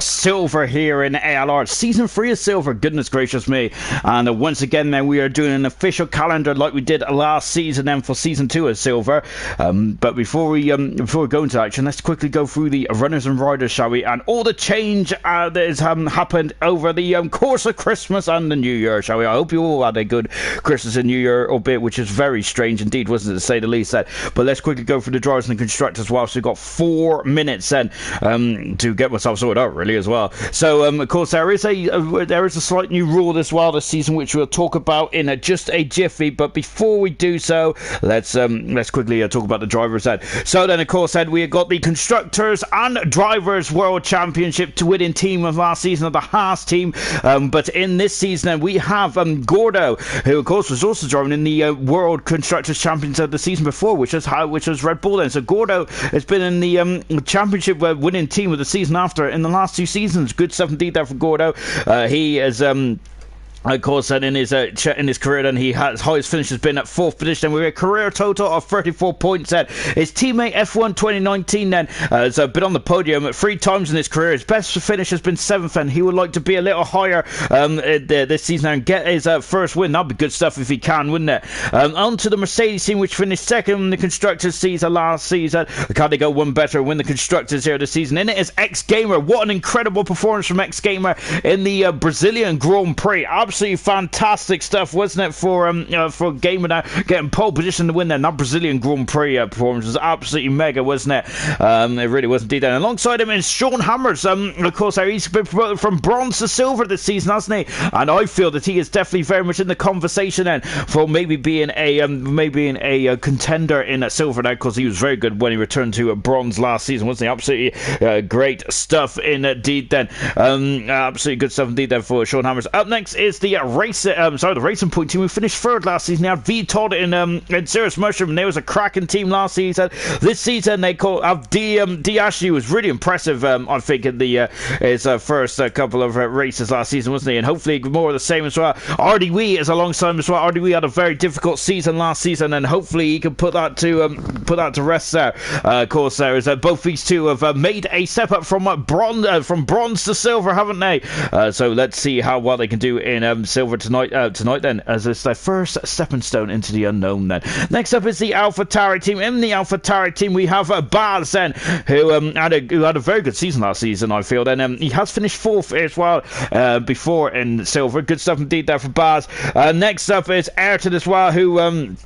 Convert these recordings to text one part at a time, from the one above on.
Silver here in ALR, season 3 of Silver, goodness gracious me. And once again then we are doing an official calendar like we did last season then for season 2 of Silver. But before we go into action, let's quickly go through the runners and riders, shall we, and all the change that has happened over the course of Christmas and the New Year, shall we. I hope you all had a good Christmas and New Year, albeit which is very strange indeed, wasn't it, to say the least. But let's quickly go through the drivers and the constructors whilst we've got 4 minutes then to get myself sorted out really as well. So of course there is a slight new rule as well this season, which we'll talk about in just a jiffy. But before we do so, let's quickly talk about the drivers then. So then of course then we have got the constructors and drivers world championship to winning team of last season of the Haas team. But in this season then we have Gordo, who of course was also driving in the world constructors champions of the season before, which was Red Bull then. So Gordo has been in the championship winning team of the season after in the last 2 seasons. Good stuff indeed there for Gordo. He is of course, then in his career, then his highest finish has been at 4th position. We have a career total of 34 points. Then his teammate F1 2019 then has been on the podium 3 times in his career. His best finish has been 7th, and he would like to be a little higher this season and get his first win. That'd be good stuff if he can, wouldn't it? On to the Mercedes team, which finished 2nd in the constructors season last season. Can they go one better and win the constructors here this season? In it is X Gamer. What an incredible performance from X Gamer in the Brazilian Grand Prix. Absolutely fantastic stuff, wasn't it, for Gamer now getting pole position to win there. That Brazilian Grand Prix performance was absolutely mega, wasn't it? It really was indeed. And alongside him is Sean Hammers. Of course, he's been promoted from bronze to silver this season, hasn't he? And I feel that he is definitely very much in the conversation then for maybe being a contender in silver now, because he was very good when he returned to bronze last season, wasn't he? Absolutely great stuff indeed then. Absolutely good stuff indeed then for Sean Hammers. Up next is the the Racing Point team, who finished 3rd last season. They had V Todd in Cirrus Mushroom, and they was a cracking team last season. This season they have D Ashley, was really impressive, I think, in his first couple of races last season, wasn't he? And hopefully more of the same as well. RDW is alongside him as well. RDW had a very difficult season last season, and hopefully he can put that to rest there. Of course, there is both these two have made a step up from bronze to silver, haven't they? So let's see how well they can do in silver tonight then, as it's their first stepping stone into the unknown then. Next up is the AlphaTauri team. In the AlphaTauri team we have Baz then, who had a very good season last season, I feel. Then he has finished 4th as well before in silver. Good stuff indeed there for Baz. Next up is Ayrton as well, who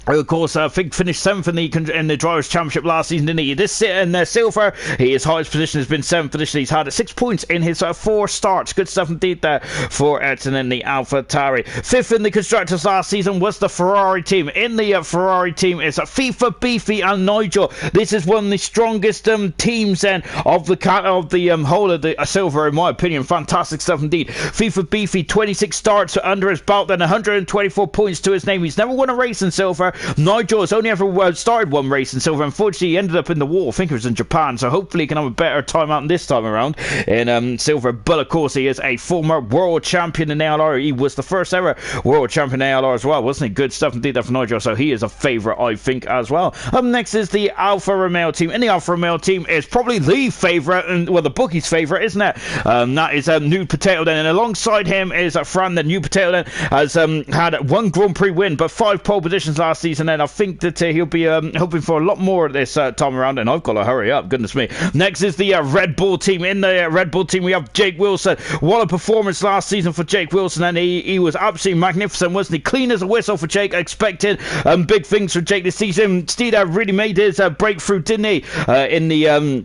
of course, I think finished 7th in the Drivers' Championship last season, didn't he? This in silver, his highest position has been 7th position. He's had 6 points in his 4 starts. Good stuff indeed there for Ayrton in the AlphaTauri. 5th in the constructors last season was the Ferrari team. In the Ferrari team is FIFA, Beefy, and Nigel. This is one of the strongest teams then of the whole of the silver, in my opinion. Fantastic stuff indeed. FIFA, Beefy, 26 starts under his belt, then 124 points to his name. He's never won a race in silver. Nigel has only ever started 1 race in silver. Unfortunately, he ended up in the war. I think it was in Japan, so hopefully he can have a better time out this time around in silver. But of course, he is a former world champion in ALR. He was the first ever world champion in ALR as well, wasn't he? Good stuff indeed there for Nigel, so he is a favourite, I think, as well. Up next is the Alfa Romeo team. In the Alfa Romeo team is probably the favourite, and well, the bookie's favourite, isn't it? That is New Potato then, and alongside him is Fran. The New Potato then has had 1 Grand Prix win, but 5 pole positions last season, and I think that he'll be hoping for a lot more this time around, and I've got to hurry up, goodness me. Next is the Red Bull team. In the Red Bull team we have Jake Wilson. What a performance last season for Jake Wilson, and he was absolutely magnificent, wasn't he? Clean as a whistle for Jake. Expected big things from Jake this season. Steed really made his breakthrough, didn't he, in the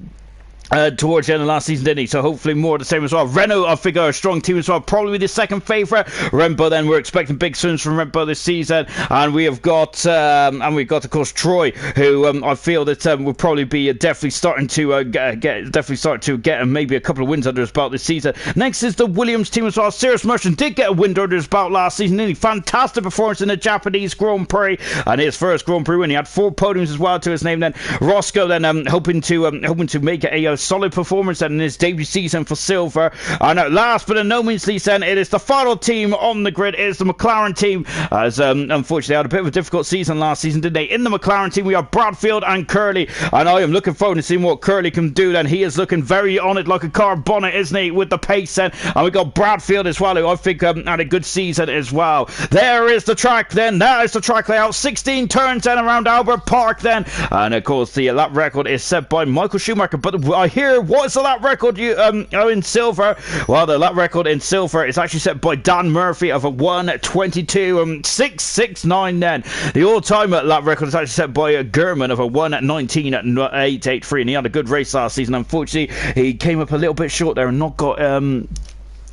towards the end of last season, didn't he? So hopefully more of the same as well. Renault, I think, are a strong team as well. Probably the 2nd favourite. Rembo, then we're expecting big swings from Rembo this season, and we've got of course Troy, who I feel that will probably be definitely starting to get maybe a couple of wins under his belt this season. Next is the Williams team as well. Cirrus Merchant did get a win under his belt last season, didn't he? Fantastic performance in the Japanese Grand Prix, and his first Grand Prix win. He had 4 podiums as well to his name. Then Roscoe, then hoping to make a a solid performance in his debut season for Silver. And last but no means least, then, it is the final team on the grid. It is the McLaren team, as unfortunately had a bit of a difficult season last season, didn't they? In the McLaren team, we have Bradfield and Curly, and I am looking forward to seeing what Curly can do. Then he is looking very on it like a car bonnet, isn't he, with the pace then. And we got Bradfield as well, who I think had a good season as well. There is the track then. That is the track layout. 16 turns then around Albert Park then, and of course the lap record is set by Michael Schumacher. But I hear, what is the lap record in Silver? Well, the lap record in Silver is actually set by Dan Murphy of a 1:22.669 then. The all-time lap record is actually set by German of a 1:19.883, and he had a good race last season. Unfortunately, he came up a little bit short there and not got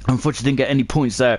unfortunately didn't get any points there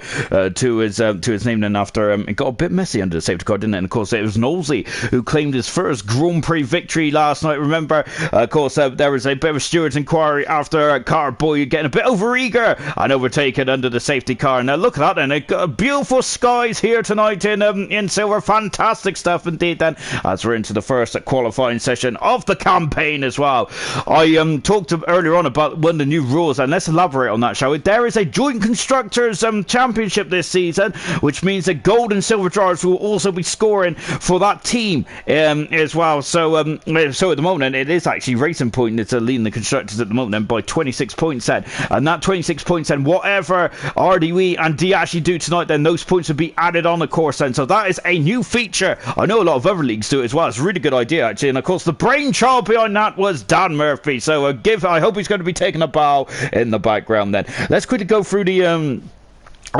to his name then after it got a bit messy under the safety car, didn't it? And of course it was Knowlesy who claimed his first Grand Prix victory last night. Remember, of course, there was a bit of a steward's inquiry after Car Boy getting a bit overeager and overtaken under the safety car. And look at that then, it got beautiful skies here tonight in Silver. Fantastic stuff indeed then, as we're into the first qualifying session of the campaign as well. I talked earlier on about one of the new rules, and let's elaborate on that, shall we? There is a joint Constructors Championship this season, which means that gold and silver drivers will also be scoring for that team as well. So at the moment it is actually Racing Point that's leading the constructors at the moment then by 26 points then, and that 26 points then, whatever RDW and Diashi do tonight, then those points will be added on the course then. So that is a new feature. I know a lot of other leagues do it as well. It's a really good idea actually, and of course the brainchild behind that was Dan Murphy. So I hope he's going to be taking a bow in the background then. Let's quickly go through the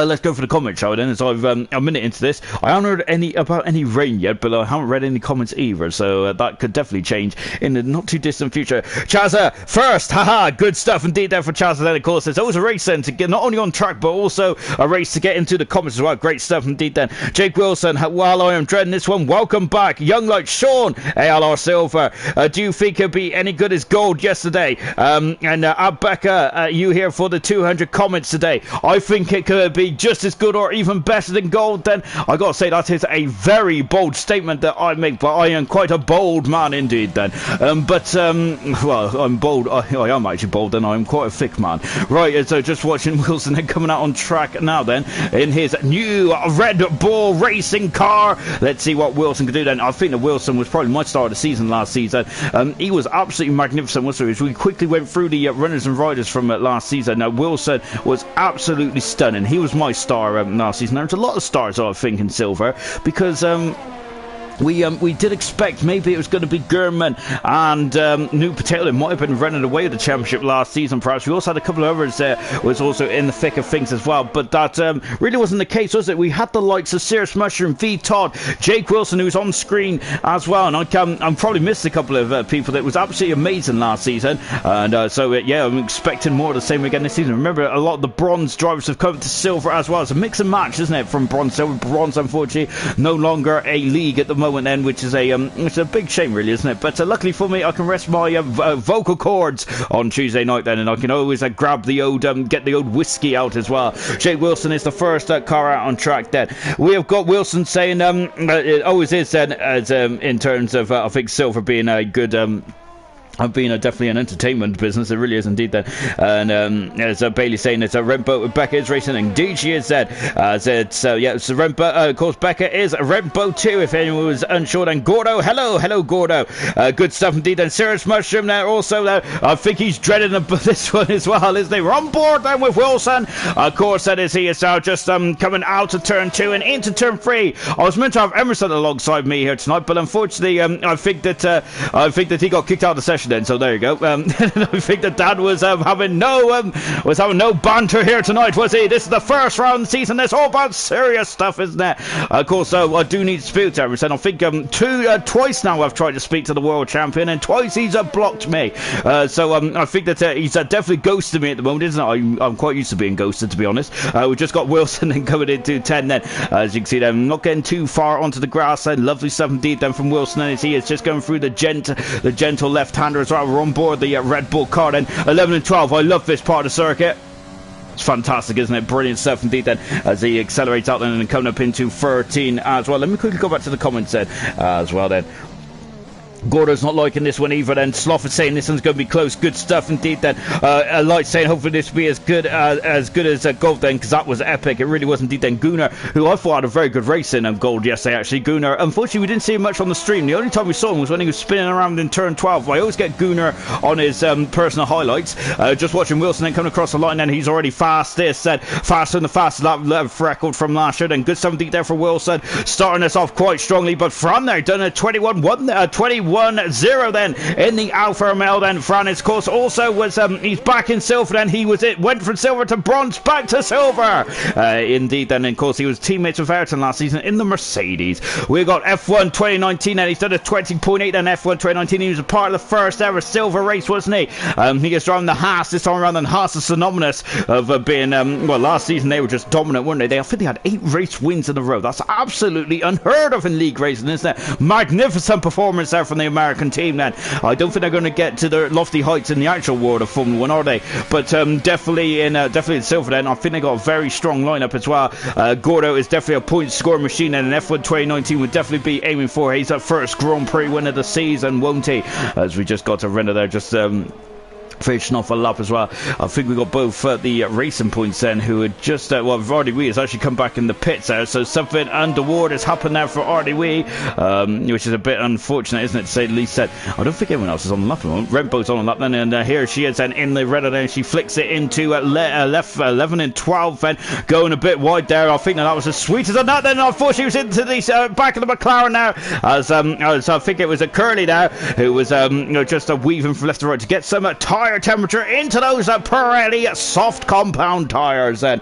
let's go for the comments, shall we then, as I've a minute into this. I haven't heard about any rain yet, but I haven't read any comments either, so that could definitely change in the not too distant future. Chazza first, haha, good stuff indeed there for Chazza then. Of course, there's always a race then to get not only on track but also a race to get into the comments as well. Great stuff indeed then. Jake Wilson, while I am dreading this one, welcome back. Young Light Sean, ALR Silver, do you think it'll be any good as gold yesterday? And Becca, you here for the 200 comments today. I think it could be just as good or even better than gold then. I gotta say that is a very bold statement that I make, but I am quite a bold man indeed then. Well, I'm bold. I am actually bold and I'm quite a thick man. Right, so just watching Wilson then coming out on track now then in his new Red Bull racing car. Let's see what Wilson can do then. I think that Wilson was probably my star of the season last season. He was absolutely magnificent, wasn't he? As we quickly went through the runners and riders from last season, Wilson was absolutely stunning. He was my star last season. There's a lot of stars, I think, in Silver, because we did expect maybe it was going to be Gurman and New Potato. It might have been running away with the championship last season, perhaps. We also had a couple of others there was also in the thick of things as well, but that really wasn't the case, was it? We had the likes of Cirrus Mushroom, V Todd, Jake Wilson, who's on screen as well, and I'm probably missed a couple of people that was absolutely amazing last season, and yeah, I'm expecting more of the same again this season. Remember, a lot of the bronze drivers have come to Silver as well. It's a mix and match, isn't it, from bronze, silver, bronze. Unfortunately, no longer a league at the moment then, which is it's a big shame really, isn't it? But luckily for me, I can rest my vocal cords on Tuesday night then, and I can always grab the old get the old whiskey out as well. Jake Wilson is the first car out on track then. We have got Wilson saying it always is then, as in terms of I think Silver being a good being definitely an entertainment business. It really is indeed then. And as Bailey saying, it's a Red Boat with Becca is racing, and indeed she is then. It's a Red Boat. Of course, Becca is a Red Boat too, if anyone was unsure. And Gordo, hello Gordo. Good stuff indeed. And Cirrus Mushroom there also. I think he's dreading this one as well, isn't he? We're on board then with Wilson. Of course, that is he is now just coming out of turn 2 and into turn 3. I was meant to have Emerson alongside me here tonight, but unfortunately, I think that he got kicked out of the session then, so there you go. I think that Dad was having no banter here tonight, was he? This is the first round of the season. It's all about serious stuff, isn't it? Of course, I do need to speak to Emerson. I think twice now I've tried to speak to the world champion, and twice he's blocked me. So I think that he's definitely ghosted me at the moment, isn't it? I'm quite used to being ghosted, to be honest. We've just got Wilson then coming into 10 then. As you can see, them not getting too far onto the grass then. Lovely stuff indeed then from Wilson, and he is just going through the gentle left-hander as well. We're on board the Red Bull car then. 11 and 12. I love this part of the circuit. It's fantastic, isn't it? Brilliant stuff indeed then, as he accelerates out then and coming up into 13 as well. Let me quickly go back to the comments then as well then. Gordo's not liking this one either. Then Sloth is saying this one's going to be close. Good stuff indeed. Then Light saying hopefully this will be as good as Gold then, because that was epic. It really was indeed. Then Gunnar, who I thought had a very good race in Gold yesterday actually. Gunnar, unfortunately we didn't see him much on the stream. The only time we saw him was when he was spinning around in turn 12. I always get Gunnar on his personal highlights. Just watching Wilson then coming across the line, then he's already fastest, faster than the fastest lap record from last year. Then good stuff indeed there for Wilson, starting us off quite strongly, but Fran there done a 21-0 then in the Alfa Romeo. Then Fran, of course, also was he's back in silver. Then he went from silver to bronze, back to silver. Indeed, then of course he was teammates with Ayrton last season in the Mercedes. We got F1 2019, and he's done a 20.8. Then F1 2019, he was a part of the first ever silver race, wasn't he? He was driving the Haas this time around, and Haas is synonymous of being well, last season they were just dominant, weren't they? I think they had 8 race wins in a row. That's absolutely unheard of in league racing, isn't it? Magnificent performance there from the American team. Then I don't think they're going to get to their lofty heights in the actual world of Formula 1, are they? But definitely in silver. Then I think they got a very strong lineup as well. Gordo is definitely a point score machine, and in F1 2019 would definitely be aiming for his first Grand Prix win of the season, won't he? As we just got to render there, just finishing off a lap as well. I think we got both the racing points then, who had just well, RDW has actually come back in the pits there, so something untoward has happened there for RDW, which is a bit unfortunate, isn't it, to say the least. I don't think anyone else is on the lap at the moment. Redbo's on the lap then, and here she is then in the red, and she flicks it into left 11 and 12, then going a bit wide there. I think that was as sweet as that. Then unfortunately was into the back of the Mclaren now, as I think it was a Curly now who was just weaving from left to right to get some tire temperature into those Pirelli soft compound tires. Then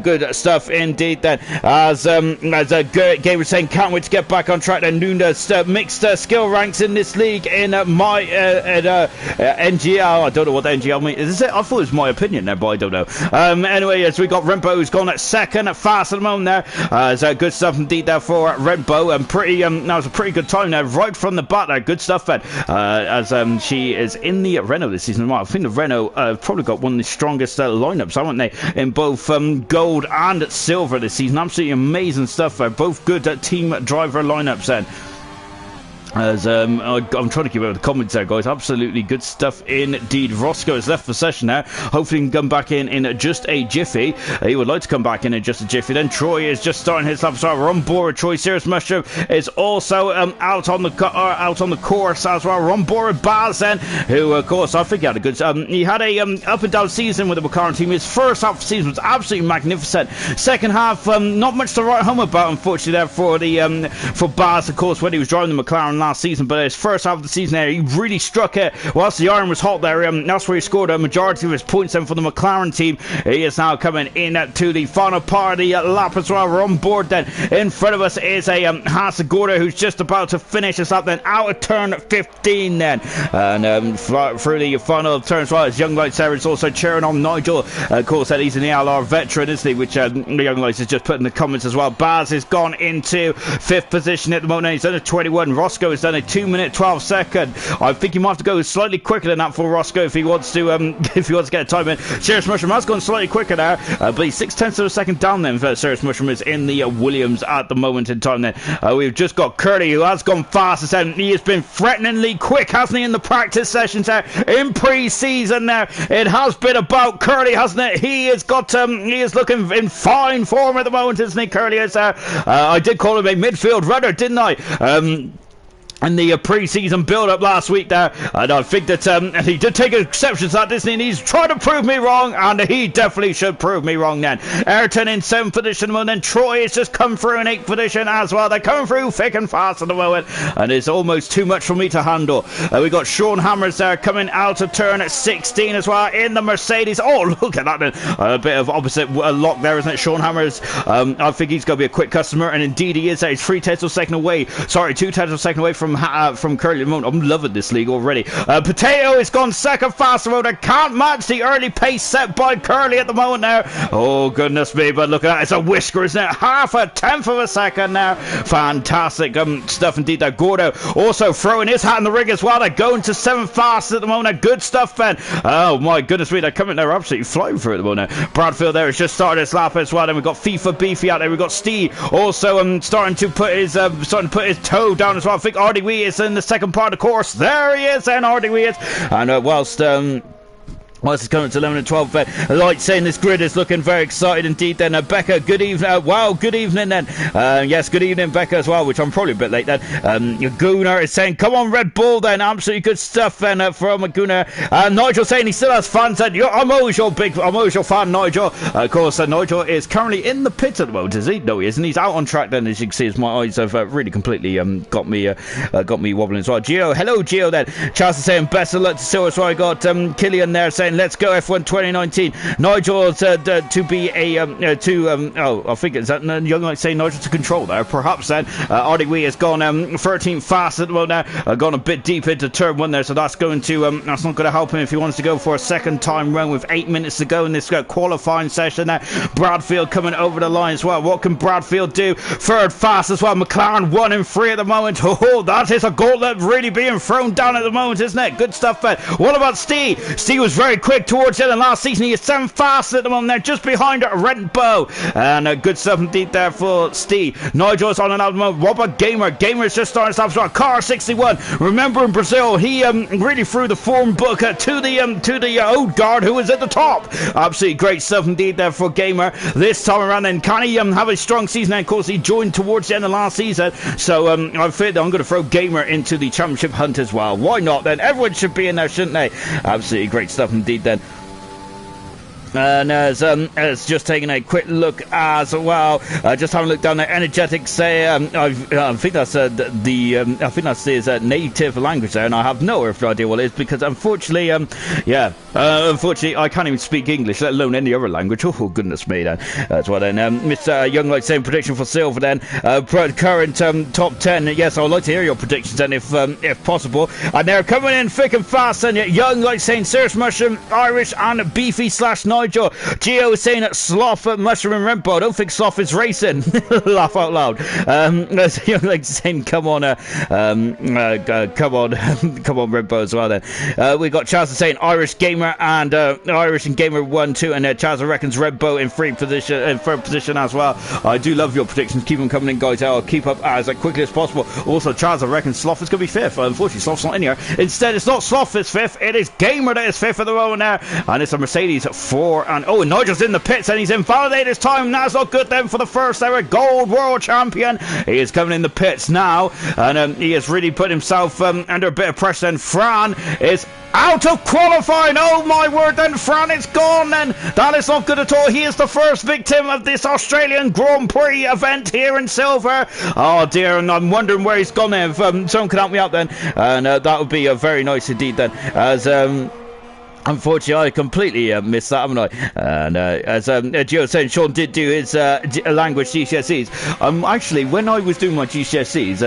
good stuff indeed. Then as Gabe was saying, can't wait to get back on track. Then Nunes mixed skill ranks in this league in my NGL. I don't know what the NGL means. Is it? I thought it was my opinion there, but I don't know. Anyway, as we got Rempo, who's gone at second, fast at the moment there. So good stuff indeed there for Rempo, and pretty that was a pretty good time there right from the bat there. Good stuff then, as she is in the Renault this season. I think the Renault probably got one of the strongest lineups, haven't they, in both gold and silver this season. Absolutely amazing stuff there. Both good team driver lineups then. As I'm trying to keep up with the comments there, guys. Absolutely good stuff indeed. Roscoe has left the session now. Hopefully he can come back in just a jiffy. He would like to come back in just a jiffy. Then Troy is just starting his lap. So we're on board. Troy Serious Mushroom is also out on the course as well. We're on board with Baz then, who of course I think he had a good he had a up and down season with the McLaren team. His first half of the season was absolutely magnificent. Second half not much to write home about, unfortunately, there for the for Baz, of course, when he was driving the McLaren last season. But his first half of the season there, he really struck it whilst the iron was hot there. That's where he scored a majority of his points then for the McLaren team. He is now coming in to the final part of the lap as well. We're on board then. In front of us is a Haas Gorda, who's just about to finish us up then out of turn 15 then, and through the final turn as well as Young Lights there is also cheering on Nigel. Of course that he's an ALR veteran, isn't he, which Young Lights has just put in the comments as well. Baz has gone into 5th position at the moment. He's done a 21. Roscoe has done a 2-minute 12-second. I think he might have to go slightly quicker than that for Roscoe if he wants to get a time in. Serious Mushroom has gone slightly quicker now, but he's 0.6 of a second down then. Serious Mushroom is in the Williams at the moment in time then. We've just got Curly, who has gone fastest, and he has been threateningly quick, hasn't he, in the practice sessions there in pre-season there. It has been about Curly, hasn't it? He has got he is looking in fine form at the moment, isn't he? Curly is I did call him a midfield runner, didn't I? And the pre-season build-up last week there, and I think that he did take exceptions to that, didn't he? And he's trying to prove me wrong, and he definitely should prove me wrong then. Ayrton in 7th position, and then Troy has just come through in 8th position as well. They're coming through thick and fast at the moment, and it's almost too much for me to handle. We got Sean Hammers there coming out of turn at 16 as well in the Mercedes. Oh, look at that then. A bit of opposite lock there, isn't it? Sean Hammers, I think he's going to be a quick customer, and indeed he is. He's 2 tenths of a second away from Curly at the moment. I'm loving this league already. Potato has gone second fast road and can't match the early pace set by Curly at the moment now. Oh goodness me, but look at that, it's a whisker, isn't it? 0.5 of a second now. Fantastic stuff indeed there. Gordo also throwing his hat in the ring as well. They're going to 7th fast at the moment. Good stuff, Ben. Oh my goodness me, they're coming, they're absolutely flying through at the moment now. Bradfield there has just started his lap as well. Then we've got FIFA Beefy out there. We've got Steve also starting to put his toe down as well. I think RDW is in the second part of the course. There he is, and RDW is. And whilst it's coming to 11 and 12, Light saying this grid is looking very excited indeed. Then Becca, good evening. Wow, good evening then. Yes, good evening, Becca, as well, which I'm probably a bit late then. Gunnar is saying, come on, Red Bull then. Absolutely good stuff then from Gunnar. Nigel saying he still has fans. And I'm always your fan, Nigel. Of course, Nigel is currently in the pit at the moment, is he? No, he isn't. He's out on track then, as you can see, as my eyes have really completely got me wobbling as well. Gio, hello, Gio then. Charles is saying, best of luck to Silver. So I got Killian there saying, let's go F1 2019. Nigel to be a I think it's that young like saying Nigel to control there, perhaps then. RDW has gone 13 fast at the moment now, gone a bit deep into turn 1 there, so that's going to that's not going to help him if he wants to go for a second time run with 8 minutes to go in this qualifying session there. Bradfield coming over the line as well. What can Bradfield do? Third fast as well. McLaren 1 and 3 at the moment. Oh, that is a gauntlet really being thrown down at the moment, isn't it? Good stuff. What about Steve? Steve was very quick towards the end of last season. He is 7 fast at the moment there, just behind Rentbo, and good stuff indeed there for Steve. Nigel's on and out at the moment. What about Gamer? Gamer's just starting to stop. Car 61. Remember in Brazil, he really threw the form book to the old guard who was at the top. Absolutely great stuff indeed there for Gamer. This time around then, can he have a strong season? And of course he joined towards the end of last season, so I feel I'm going to throw Gamer into the championship hunt as well. Why not then? Everyone should be in there, shouldn't they? Absolutely great stuff indeed then. And as just taking a quick look as well, just having a look down there. Energetic say, I think that's I think that's his native language there, and I have no idea what it is because unfortunately, unfortunately I can't even speak English, let alone any other language. Oh goodness me, then. That's what then. Mr. Younglight saying prediction for silver then. Current top 10. Yes, I would like to hear your predictions then, if possible. And they're coming in thick and fast. And Younglight saying Serious Mushroom, Irish, and Beefy / Nigel. Gio is saying that Sloth, Mushroom and Rempo. I don't think Sloth is racing. Laugh out loud. Like saying, come on, come on, Rempo as well. Then we got Charles saying Irish Gamer and Irish and Gamer 1-2, and Charles reckons Rempo in third position as well. I do love your predictions. Keep them coming in, guys. I'll keep up as quickly as possible. Also, Charles reckons Sloth is going to be fifth. Unfortunately, Sloth's not in here. Instead, it's not Sloth that's fifth. It is Gamer that is fifth at the moment now, and it's a Mercedes 4. And Nigel's in the pits and he's invalidated his time. That's not good then for the first ever gold world champion. He is coming in the pits now, and he has really put himself under a bit of pressure. And Fran is out of qualifying. Oh my word, then Fran is gone then. That is not good at all. He is the first victim of this Australian Grand Prix event here in silver. Oh dear, and I'm wondering where he's gone then. If someone can help me out then, and that would be very nice indeed then, as unfortunately, I completely missed that, haven't I? And as Gio was saying, Sean did do his language GCSEs. Actually, when I was doing my GCSEs,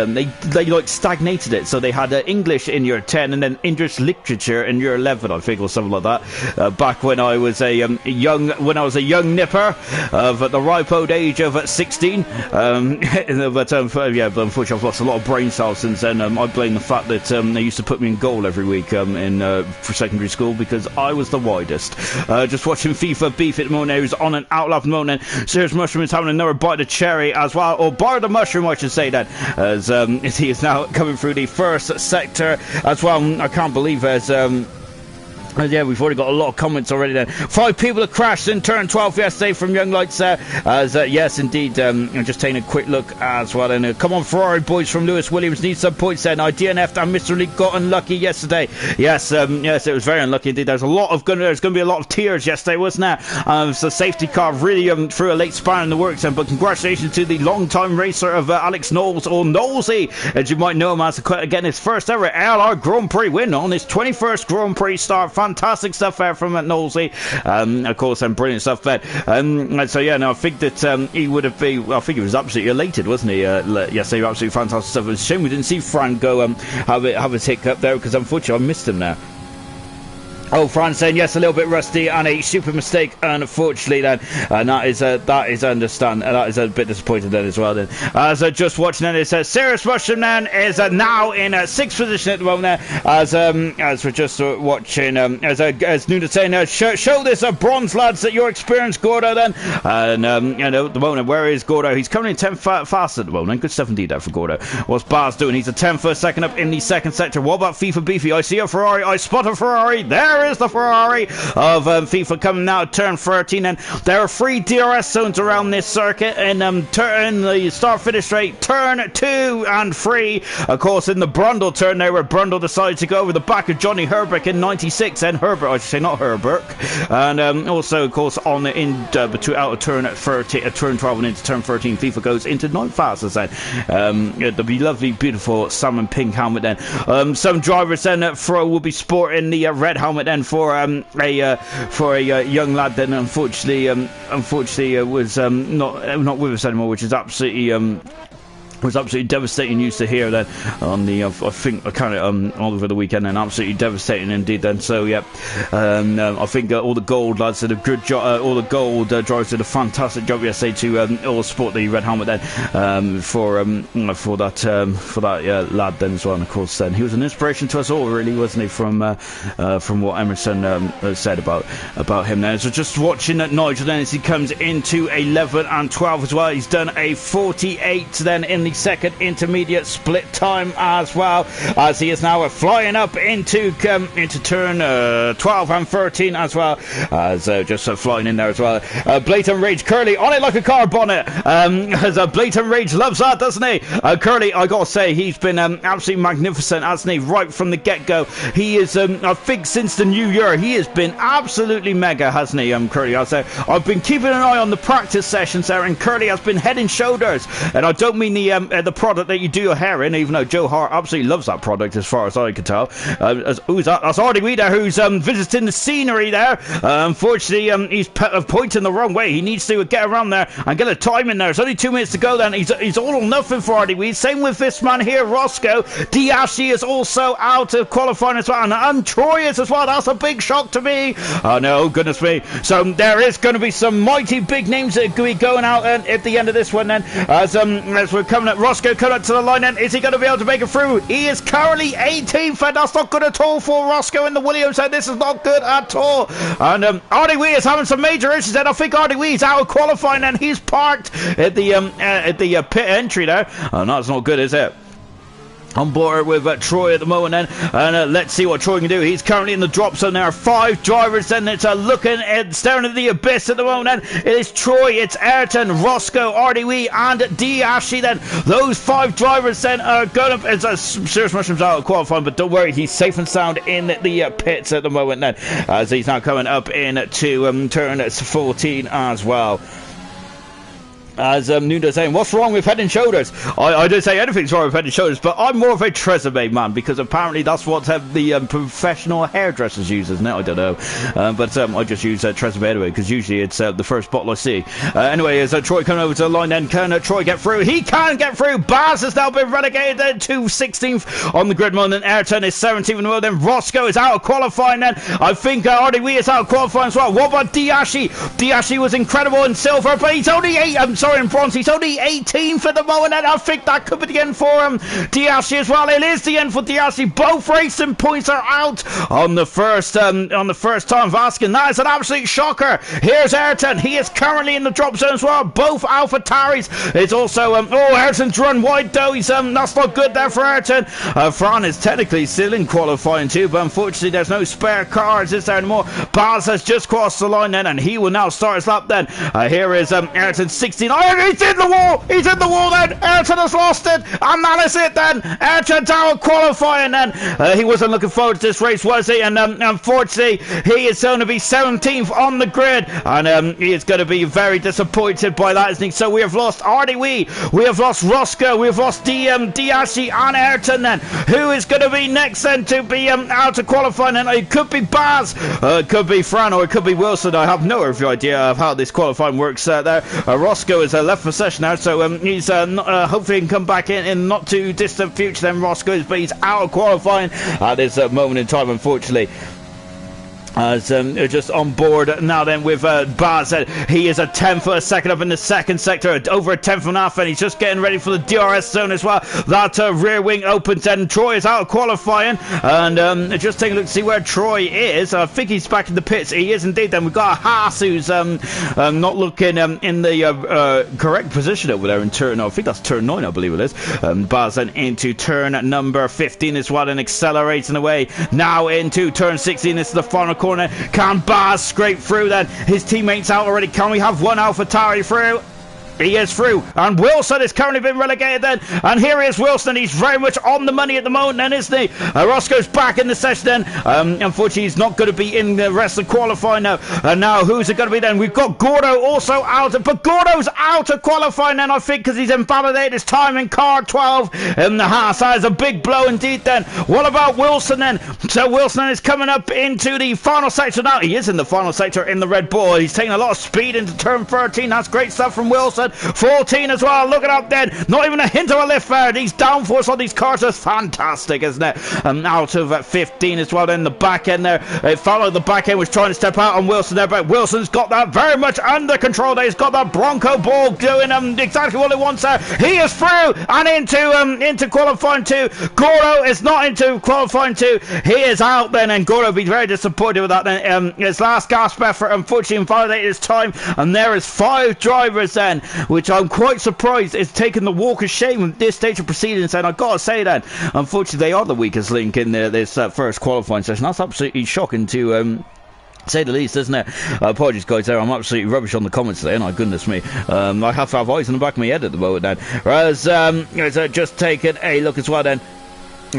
they like stagnated it. So they had English in year 10 and then English literature in year 11, I think, or something like that. Back when I was a young nipper of the ripe old age of 16. But unfortunately, I've lost a lot of brain cells since then. I blame the fact that they used to put me in goal every week for secondary school because I was the widest. Just watching FIFA beef at the moment. Who's on an outlap at the moment. Serious Mushroom is having another bite of cherry as well, or bar the mushroom, I should say then, as he is now coming through the first sector as well. I can't believe as yeah, we've already got a lot of comments already then. 5 people have crashed in turn 12 yesterday from Young Lights as yes indeed, just taking a quick look as well. And come on Ferrari boys from Lewis Williams, need some points then. I DNF'd and Mr. Lee got unlucky yesterday. Yes, yes, it was very unlucky indeed. There's going to be a lot of tears yesterday, wasn't there? So safety car really threw a late spanner in the works then, but congratulations to the long-time racer of Alex Knowles, or Knowlesy, as you might know him as, again, his first ever ALR Grand Prix win on his 21st Grand Prix start. Fantastic stuff there from Knowlesy. Of course, brilliant stuff there. So yeah, no, I think that he would have been. I think he was absolutely elated, wasn't he? Yesterday, absolutely fantastic stuff. It's a shame we didn't see Fran go have his hiccup there because unfortunately I missed him there. Oh, Fran's saying yes, a little bit rusty and a stupid mistake, unfortunately. Then that is understand. That is a bit disappointing then as well. Then as just watching then, it says Serious Russian then is now in 6th position at the moment. As we're just watching, as Nuna's saying, show this bronze lads that your experience, Gordo. Then and at the moment, where is Gordo? He's coming in 10th fast at the moment. Good stuff indeed there for Gordo. What's Bars doing? He's a 10th first, second up in the second sector. What about FIFA Beefy? I see a Ferrari. I spot a Ferrari. There is the Ferrari of FIFA coming now at turn 13, and there are 3 DRS zones around this circuit in the start finish straight, turn 2 and 3. Of course, in the Brundle turn there, where Brundle decided to go over the back of Johnny Herbeck in 96, and Herbert, I should say, not Herbert, and also of course on between out of turn 30, turn 12 and into turn 13, FIFA goes into 9th fastest then. The lovely, beautiful salmon pink helmet then. Some drivers then will be sporting the red helmet then for a young lad that unfortunately was not with us anymore, which is absolutely devastating news to hear then on the I think kind of all over the weekend, and absolutely devastating indeed then. So yeah, I think all the gold lads did a good job, all the gold drivers did a fantastic job yesterday to all sport the red helmet then for that lad then as well. And of course then he was an inspiration to us all, really, wasn't he, from what Emerson said about him there. So just watching Nigel then as he comes into 11 and 12 as well. He's done a 48 then in the second intermediate split time as well, as he is now flying up into turn 12 and 13 as well, as just flying in there as well. Blatant Rage Curly on it like a car bonnet, as Blatant Rage loves that, doesn't he? Curly, I gotta say, he's been absolutely magnificent, hasn't he, right from the get-go. He is I think since the new year he has been absolutely mega, hasn't he, Curly? I'll say I've been keeping an eye on the practice sessions there, and Curly has been head and shoulders, and I don't mean the product that you do your hair in, even though Joe Hart absolutely loves that product as far as I can tell. Who's that? That's Artie Wee there, who's visiting the scenery there. Unfortunately, he's pointing the wrong way. He needs to get around there and get a time in there. It's only 2 minutes to go then. He's all or nothing for Artie Wee. Same with this man here, Roscoe. Diashi is also out of qualifying as well, and Troy is as well. That's a big shock to me. Oh no, goodness me. So there is going to be some mighty big names that will be going out at the end of this one then, as we're coming at Roscoe coming up to the line then. Is he going to be able to make it through? He is currently 18th, and that's not good at all for Roscoe in the Williams, and this is not good at all. And Artie Wee is having some major issues, and I think Artie Wee is out of qualifying, and he's parked at the pit entry there. Oh, no, it's not good, is it? On board with Troy at the moment then, and let's see what Troy can do. He's currently in the drop zone. There are 5 drivers then. It's looking at staring at the abyss at the moment then. It is Troy, it's Ayrton, Roscoe, Artie Wee and Diashi then. Those 5 drivers then are going to, it's Serious Mushrooms out of qualifying, but don't worry, he's safe and sound in the pits at the moment then, as he's now coming up into turn 14 as well. As Nuda saying, what's wrong with Head and Shoulders? I don't say anything's wrong with Head and Shoulders, but I'm more of a Tresemme man, because apparently that's what the professional hairdressers use, isn't it? I don't know. But I just use Tresemme anyway, because usually it's the first bottle I see. Anyway, as Troy coming over to the line then, can Troy get through? He can get through! Baz has now been relegated then to 16th on the grid mode, and Ayrton is 17th in the world, then Roscoe is out of qualifying then. I think Artie Wee is out of qualifying as well. What about Diashi? Diashi was incredible in silver, but he's only in bronze. He's only 18th at the moment, and I think that could be the end for Diashi as well. It is the end for Diashi. Both racing points are out on the first time of asking. That is an absolute shocker. Here's Ayrton. He is currently in the drop zone as well. Both Alpha Taris. It's also Ayrton's run wide though. He's that's not good there for Ayrton. Fran is technically still in qualifying too, but unfortunately there's no spare cars is there anymore. Baz has just crossed the line then, and he will now start his lap then. Here is Ayrton 69. He's in the wall! He's in the wall then! Ayrton has lost it! And that is it then! Ayrton's out of qualifying then! He wasn't looking forward to this race, was he? And unfortunately, he is going to be 17th on the grid. And he is going to be very disappointed by that, isn't he? So we have lost Artie Wee, we have lost Roscoe, we have lost Diashi and Ayrton then. Who is going to be next then to be out of qualifying? And it could be Baz, it could be Fran, or it could be Wilson. I have no idea of how this qualifying works there. Roscoe is left for session now, so he's hopefully he can come back in not too distant future then, Roscoe, but he's out of qualifying at this moment in time, unfortunately. As just on board now then with Baz. He is a 10th for a second up in the second sector, over a 10th and a half, and he's just getting ready for the DRS zone as well. That rear wing opens and Troy is out of qualifying, and just taking a look to see where Troy is. I think he's back in the pits. He is indeed. Then we've got a Haas who's not looking in the correct position over there in turn, I think that's turn 9 I believe it is. Baz then into turn number 15 as well, and accelerating away now into turn 16. This is the final corner. Can Baz scrape through then? His teammates out already. Can we have one AlphaTauri through? He is through, and Wilson has currently been relegated then, and here is Wilson. He's very much on the money at the moment then, isn't he? Roscoe's back in the session then. Unfortunately he's not going to be in the rest of qualifying now. And now who's it going to be then? We've got Gordo also out, but Gordo's out of qualifying then, I think, because he's invalidated his time in car 12 in the Haas. That is a big blow indeed then. What about Wilson then? So Wilson is coming up into the final sector now. He is in the final sector in the Red Bull. He's taking a lot of speed into turn 13. That's great stuff from Wilson. 14 as well, look it up then, not even a hint of a lift there. These downforce on these cars is fantastic, isn't it? Out of 15 as well then, the back end there, followed the back end, was trying to step out on Wilson there, but Wilson's got that very much under control there. He's got that Bronco ball doing exactly what he wants there. He is through and into qualifying 2. Goro is not into qualifying 2. He is out then, and Goro will be very disappointed with that then. His last gasp effort unfortunately invalidated his time, and there is 5 drivers then, which I'm quite surprised is taking the walk of shame at this stage of proceedings. And I've got to say that, unfortunately, they are the weakest link in this first qualifying session. That's absolutely shocking to say the least, isn't it? Apologies guys there, I'm absolutely rubbish on the comments today, my goodness me. I have to have eyes in the back of my head at the moment then. Whereas, just taking a look as well then.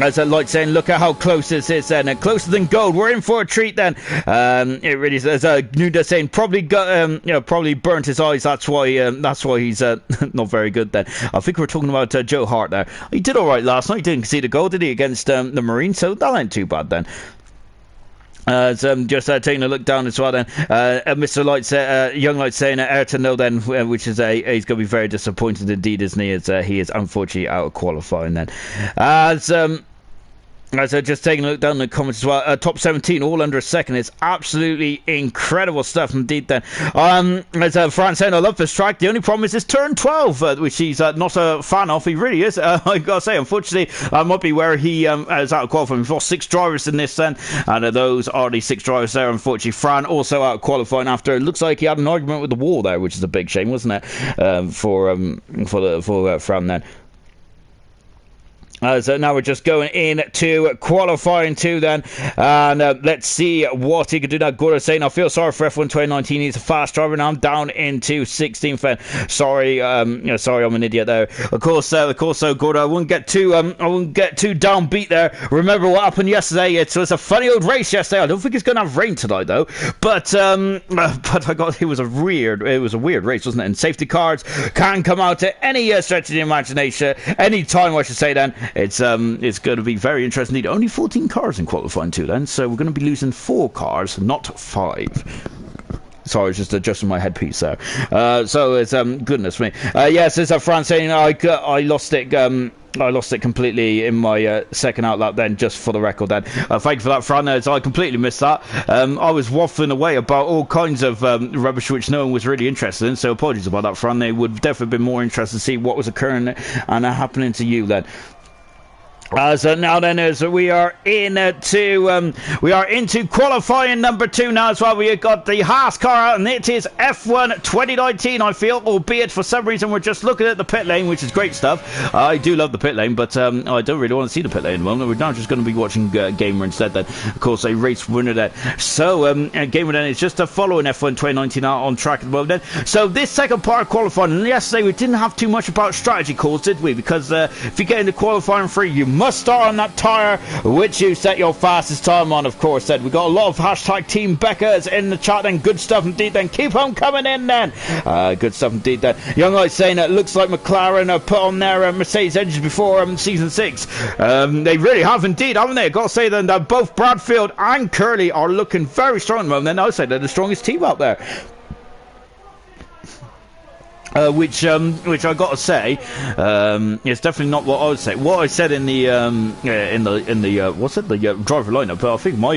As I like saying, look at how close this is then, and closer than gold. We're in for a treat then. It really is. Nuda saying probably got, probably burnt his eyes. That's why he's not very good then. I think we're talking about Joe Hart there. He did all right last night. He didn't concede a goal, did he, against the Marines? So that ain't too bad then. So just taking a look down as well then, Mr. Light Young Light saying Ayrton no then, which is he's going to be very disappointed indeed, isn't he, as he is unfortunately out of qualifying then. So just taking a look down the comments as well, top 17 all under a second. It's absolutely incredible stuff indeed then. As Fran saying, I love this track. The only problem is this turn 12, which he's not a fan of. He really is. I gotta say, unfortunately, that might be where he is out of qualifying. We've got 6 drivers in this then, and those are the 6 drivers there. Unfortunately, Fran also out of qualifying after it looks like he had an argument with the wall there, which is a big shame, wasn't it, for Fran then. So now we're just going into qualifying 2 then, and let's see what he can do now. Goro saying, I feel sorry for F1 2019, he's a fast driver, and I'm down into 16th then. Sorry, sorry, I'm an idiot there. Of course, so Goro, I wouldn't get too downbeat there. Remember what happened yesterday? It was a funny old race yesterday. I don't think it's going to have rain tonight though, but it was a weird race, wasn't it? And safety cars can come out at any stretch of the imagination, any time I should say then. It's going to be very interesting indeed. Only 14 cars in qualifying 2 then, so we're going to be losing 4 cars, not 5. Sorry, I was just adjusting my headpiece there. So it's goodness me. Yes, it's Fran saying I lost it. I lost it completely in my second outlap then, just for the record then. Thank you for that, Fran. I completely missed that. I was waffling away about all kinds of rubbish which no one was really interested in, so apologies about that, Fran. They would definitely been more interested to see what was occurring and happening to you then. So now then, as we are into qualifying number 2 now as well. We have got the Haas car out, and it is F1 2019, I feel, albeit for some reason we're just looking at the pit lane, which is great stuff. I do love the pit lane, but I don't really want to see the pit lane at the moment. We're now just going to be watching Gamer instead then. Of course, a race winner there. So Gamer then is just following F1 2019 out on track at the moment then. So this second part of qualifying, and yesterday we didn't have too much about strategy calls, did we? Because if you get into qualifying 3, you must start on that tyre which you set your fastest time on, of course. Then we got a lot of hashtag Team Beckers in the chat then. Good stuff indeed then. Keep on coming in then. Good stuff indeed then. Young Light saying it looks like McLaren put on their Mercedes engines before season 6. They really have indeed, haven't they? I've got to say then that both Bradfield and Curly are looking very strong at the moment. Then I would say they're the strongest team out there. which I gotta say, it's definitely not what I would say. What I said in the what's it, the driver lineup. But I think my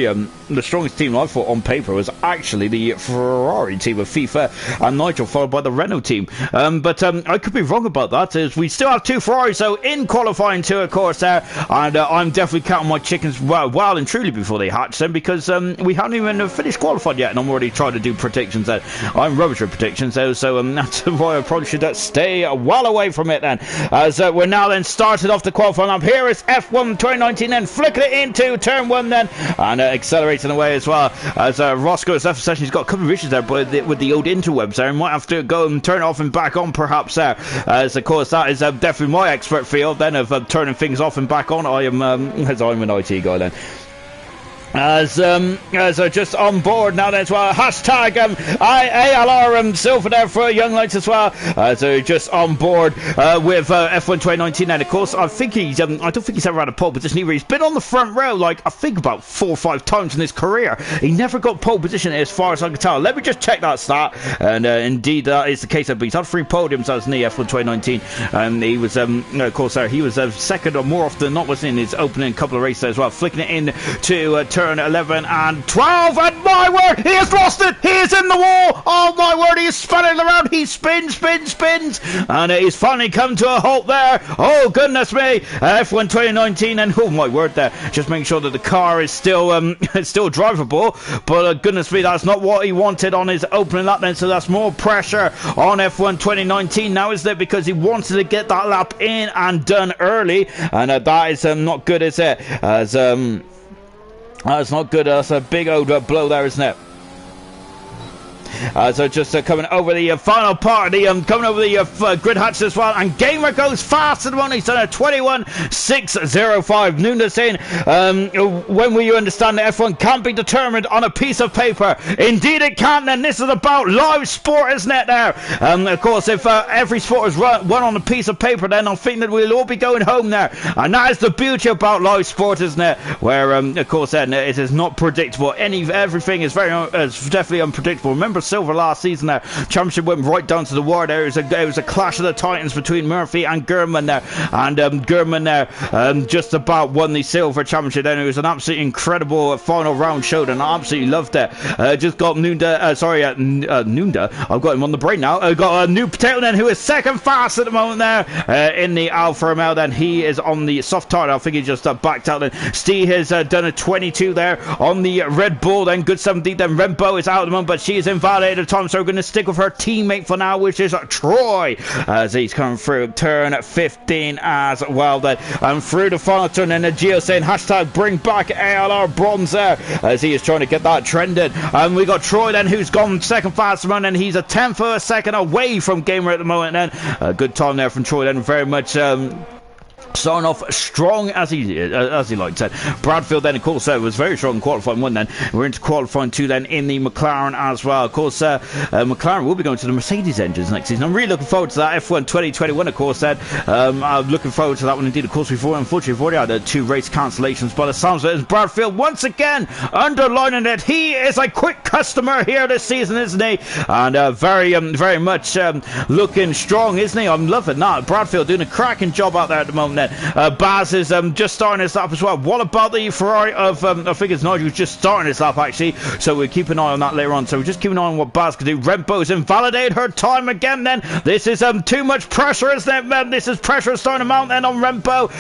the strongest team I thought on paper was actually the Ferrari team of FIFA and Nigel, followed by the Renault team. But I could be wrong about that. As we still have 2 Ferraris, so in qualifying 2, of course, there, and I'm definitely counting my chickens well and truly before they hatch them, because we haven't even finished qualified yet, and I'm already trying to do predictions. There, I'm rubbish with predictions, though, so that's why I probably should stay well away from it then, as we're now then started off the qualifying lap. Here is F1 2019 then, flicking it into turn 1 then, and accelerating away as well, as Roscoe's left session. He's got a couple of issues there with the old interwebs there, and might have to go and turn it off and back on perhaps there, as of course that is definitely my expert field then of turning things off and back on. I'm an IT guy then. As just on board now then as well, hashtag ALR silver there for young lights as well, so just on board with F1 2019. And of course I think he's I don't think he's ever had a pole position either. He's been on the front row like I think about 4 or 5 times in his career. He never got pole position as far as I can tell. Let me just check that stat, and indeed that is the case. But he's had 3 podiums as in the F1 2019, and he was of course he was second or more often than not, was in his opening couple of races as well, flicking it in to turn 11 and 12, and my word, he has lost it. He is in the wall. Oh my word, he is spinning around. He spins, and he's finally come to a halt there. Oh goodness me, F1 2019, and oh my word, there, just making sure that the car is still still drivable, but goodness me, that's not what he wanted on his opening lap then, so that's more pressure on F1 2019 now, isn't it, because he wanted to get that lap in and done early, and that is not good, is it? As that's not good. That's a big old blow there, isn't it? So just coming over the final part, coming over the grid hatch as well, and Gamer goes fast at the moment. He's done a 21.605. Nunda saying, when will you understand that F1 can't be determined on a piece of paper? Indeed it can't, then. This is about live sport, isn't it now? Of course, if every sport is run on a piece of paper, then I think that we'll all be going home there, and that is the beauty about live sport, isn't it? Where of course then it is not predictable. Everything is definitely unpredictable. Remember Silver last season there, championship went right down to the wire there. It was a clash of the titans between Murphy and Gurman there, and Gurman there just about won the silver championship then. It was an absolutely incredible final round show, and I absolutely loved it. Just got Nunda, Nunda, I've got him on the brain now. I've got a new potato then, who is second fast at the moment there in the Alfa Romeo then. He is on the soft tire. I think he just backed out then. Steve has done a 22 there on the Red Bull then. Good 17 then. Rembo is out at the moment, but she is invalidated time, so we're going to stick with her teammate for now, which is Troy, as he's coming through turn 15 as well then, and through the final turn. And Gio saying hashtag bring back ALR bronze there, as he is trying to get that trended. And we got Troy then, who's gone second fast run, and he's a 10th of a second away from Gamer at the moment then. A good time there from Troy then, very much starting off strong as he liked it. Bradfield then of course was very strong in qualifying 1 then. We're into qualifying 2 then in the McLaren as well. Of course McLaren will be going to the Mercedes engines next season. I'm really looking forward to that. F1 2021 of course then. I'm looking forward to that one indeed. Of course unfortunately we've already had 2 race cancellations by the sounds of it, as Bradfield once again underlining it. He is a quick customer here this season, isn't he? And very much looking strong, isn't he? I'm loving that. Bradfield doing a cracking job out there at the moment then. Baz is just starting his lap as well. What about the Ferrari of I think it's Nigel who's just starting his lap actually, so we'll keep an eye on that later on. So we're just keeping an eye on what Baz can do. Rembo's invalidated her time again then. This is too much pressure, isn't it, man? This is pressure starting to mount then on Rembo,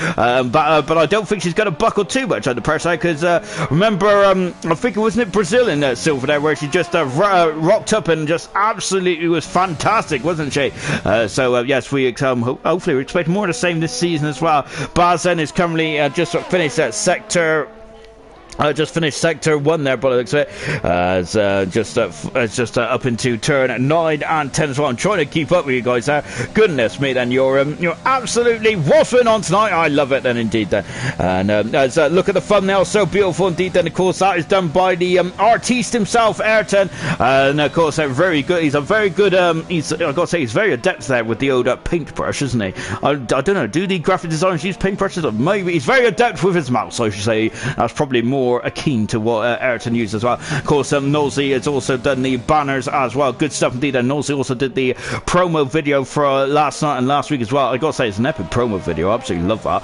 but I don't think she's going to buckle too much under pressure, because remember I think it wasn't Brazil in silver there, where she just rocked up and just absolutely was fantastic, wasn't she? So yes, we hopefully we're expecting more of the same this season as well. Bazen is currently just finished at sector just finished sector 1 there, by the looks of it. It's just up into turn 9 and 10 as well. I'm trying to keep up with you guys there. Goodness me, then you're absolutely waffling on tonight. I love it then indeed then. And look at the thumbnail, so beautiful indeed. Then of course that is done by the artiste himself, Ayrton. And of course very good. He's a very good. I've got to say he's very adept there with the old paintbrush, isn't he? I don't know. Do the graphic designers use paintbrushes? Or maybe he's very adept with his mouse. I should say that's probably more more keen to what Ayrton used as well. Of course, Nosey has also done the banners as well. Good stuff indeed. And Nosey also did the promo video for last night and last week as well. I gotta say, it's an epic promo video. I absolutely love that.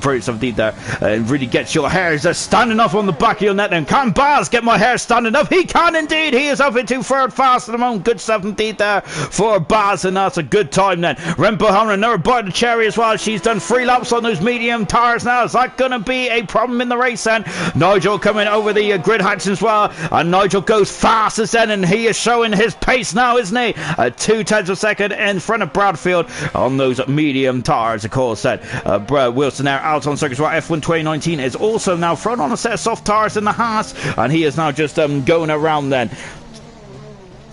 Brilliant stuff indeed there. It really gets your hairs standing up on the back of your neck. Then can Baz get my hair standing up? He can indeed. He is up into third fast at the moment. Good stuff indeed there for Baz, and that's a good time then. Rempo having another bite of the cherry as well. She's done 3 laps on those medium tyres now. Is that going to be a problem in the race then? Nigel coming over the grid hatch as well, and Nigel goes fastest then, and he is showing his pace now, isn't he? 2/10 of a second in front of Bradfield on those medium tyres, of course. Then Wilson now out on circuit as well. F1 2019 is also now thrown on a set of soft tyres in the Haas, and he is now just going around then.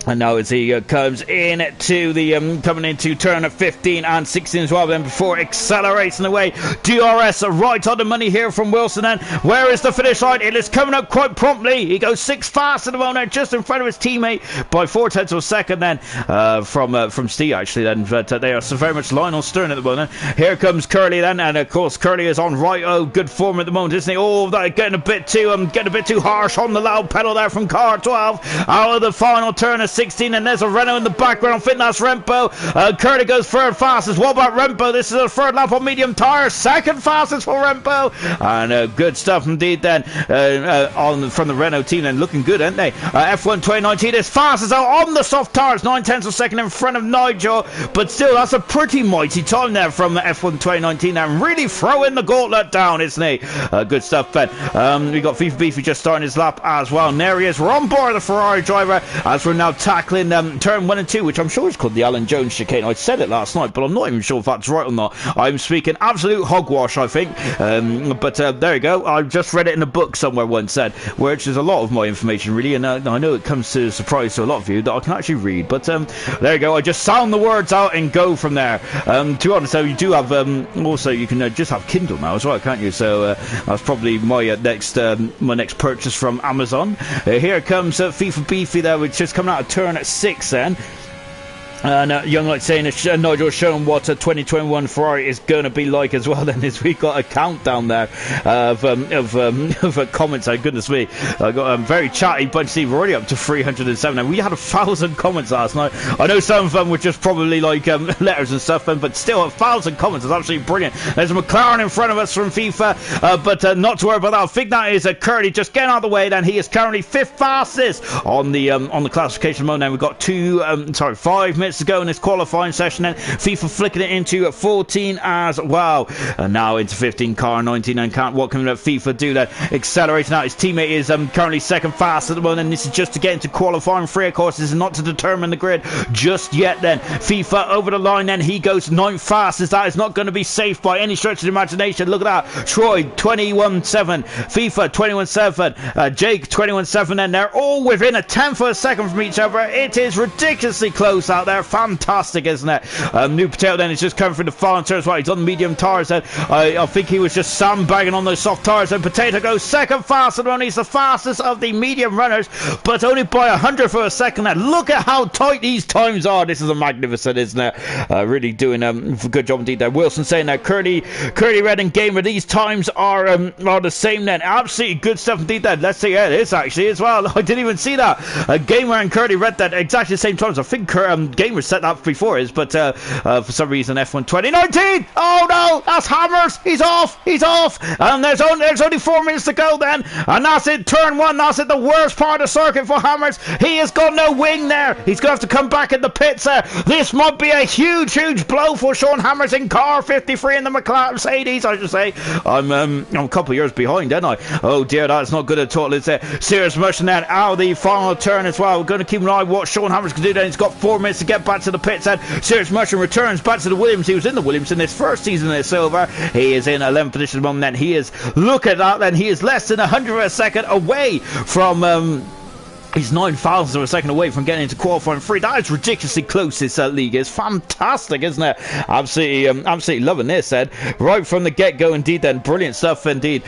And now as he comes into the coming into turn 15 and 16 as well, then before accelerating away, DRS right on the money here from Wilson. And where is the finish line? It is coming up quite promptly. He goes 6 fast at the moment, just in front of his teammate by 4/10 of a second. Then from Steve actually. Then but they are so very much line on stern at the moment. Here comes Curly then, and of course Curly is on good form at the moment, isn't he? Oh, that getting a bit too harsh on the loud pedal there from car 12 out of the final turn of 16, and there's a Renault in the background. I think that's Rempo. Curly goes third fastest. What about Rempo? This is a third lap on medium tyres. Second fastest for Rempo. And good stuff indeed then from the Renault team. Then looking good, aren't they? F1 2019 is fastest out on the soft tyres. 9/10 of a second in front of Nigel. But still, that's a pretty mighty time there from F1 2019. And really throwing the gauntlet down, isn't he? Good stuff, Ben. We got FIFA Beefy just starting his lap as well. And there he is. We're on board the Ferrari driver as we're now tackling turn 1 and 2, which I'm sure is called the Alan Jones chicane. I said it last night, but I'm not even sure if that's right or not. I'm speaking absolute hogwash, I think. But there you go. I just read it in a book somewhere once said, which is a lot of my information really, and I know it comes to a surprise to a lot of you that I can actually read. But there you go. I just sound the words out and go from there. To be honest, though, you do have also you can just have Kindle now as well, can't you? So that's probably my next purchase from Amazon. Here comes FIFA Beefy there, which is coming out of turn 6 then. And Young Light saying Nigel showing what a 2021 Ferrari is going to be like as well. Then is we got a countdown there of comments. Oh, goodness me, I got a very chatty bunch. Steve, we're already up to 307. And we had 1,000 comments last night. I know some of them were just probably like letters and stuff, but still 1,000 comments is absolutely brilliant. There's a McLaren in front of us from FIFA, but not to worry about that. I think that is Curly just getting out of the way. Then he is currently 5th fastest on the classification mode. Now we've got 5 minutes to go in this qualifying session. Then FIFA flicking it into 14 as well, and now into 15 car 19. And what can FIFA do there? Accelerating out. His teammate is currently 2nd fast at the moment, and this is just to get into qualifying 3. Of course, this is not to determine the grid just yet. Then FIFA over the line. Then he goes 9th fastest. That is not going to be safe by any stretch of the imagination. Look at that. Troy 21.7, FIFA 21.7, Jake 21.7, and they're all within 1/10 of a second from each other. It is ridiculously close out there. Fantastic, isn't it? New Potato then is just coming through the final turn as well. He's on the medium tyres then. I think he was just sandbagging on those soft tyres, and Potato goes 2nd fast at the moment. He's the fastest of the medium runners, but only by 100th of a second. Then look at how tight these times are. This is a magnificent, isn't it? Really doing a good job indeed there. Wilson saying that Curly Red and Gamer, these times are the same then. Absolutely good stuff indeed there. Let's see, yeah, it is actually as well. I didn't even see that. Gamer and Curly Red that exactly the same times. I think Gamer set that before his, but for some reason F1 2019. Oh no, that's Hammers. He's off. And there's only 4 minutes to go then, and that's it. Turn 1. That's it. The worst part of the circuit for Hammers. He has got no wing there. He's gonna have to come back in the pits there. This might be a huge blow for Sean Hammers in car 53 in the McLaren Mercedes, I should say. I'm a couple of years behind, aren't I? Oh dear, that's not good at all. It's a serious motion then out of the final turn as well. We're going to keep an eye on what Sean Hammers can do then. He's got 4 minutes to get back to the pits, and Serious Motion returns back to the Williams. He was in the Williams in this first season in silver. He is in 11th position at the moment. Then he is, look at that, then he is less than 100 of a second away from He's 9,000 of a second away from getting into qualifying free. That is ridiculously close. This league is fantastic, isn't it? Absolutely loving this, Ed. Right from the get-go, indeed. Then brilliant stuff, indeed.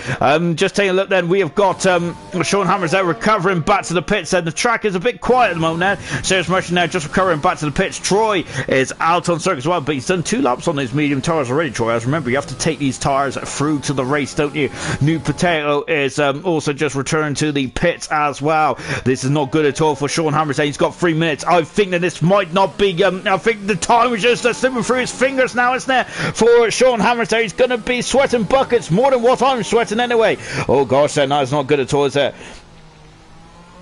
Just taking a look. Then we have got Sean Hammers out recovering back to the pits. And the track is a bit quiet at the moment. Now, Serious Merchant now just recovering back to the pits. Troy is out on circuit as well, but he's done 2 laps on these medium tires already. Troy, as remember, you have to take these tires through to the race, don't you? New Potato is also just returned to the pits as well. This is not good at all for Sean Hammers. He's got 3 minutes. I think that this might not be I think the time is just slipping through his fingers now, isn't it, for Sean Hammers there. He's going to be sweating buckets, more than what I'm sweating anyway. Oh gosh, then that's not good at all, is it?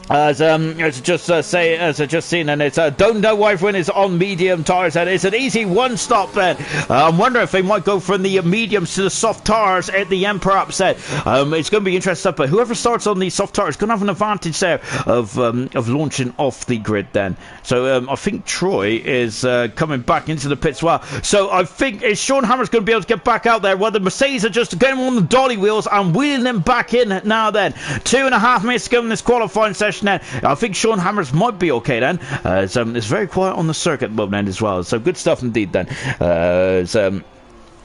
As I just seen, and it's don't know why everyone is on medium tires. And it's an easy one stop then. I'm wondering if they might go from the mediums to the soft tires at the end, perhaps. It's going to be interesting, but whoever starts on the soft tires is going to have an advantage there of launching off the grid then. So I think Troy is coming back into the pits as well. So I think is Sean Hammers going to be able to get back out there? Well, the Mercedes are just getting on the dolly wheels and wheeling them back in now. Then 2.5 minutes to go in this qualifying session. Then I think Sean Hammers might be okay then. It's very quiet on the circuit at the moment as well, so good stuff indeed then.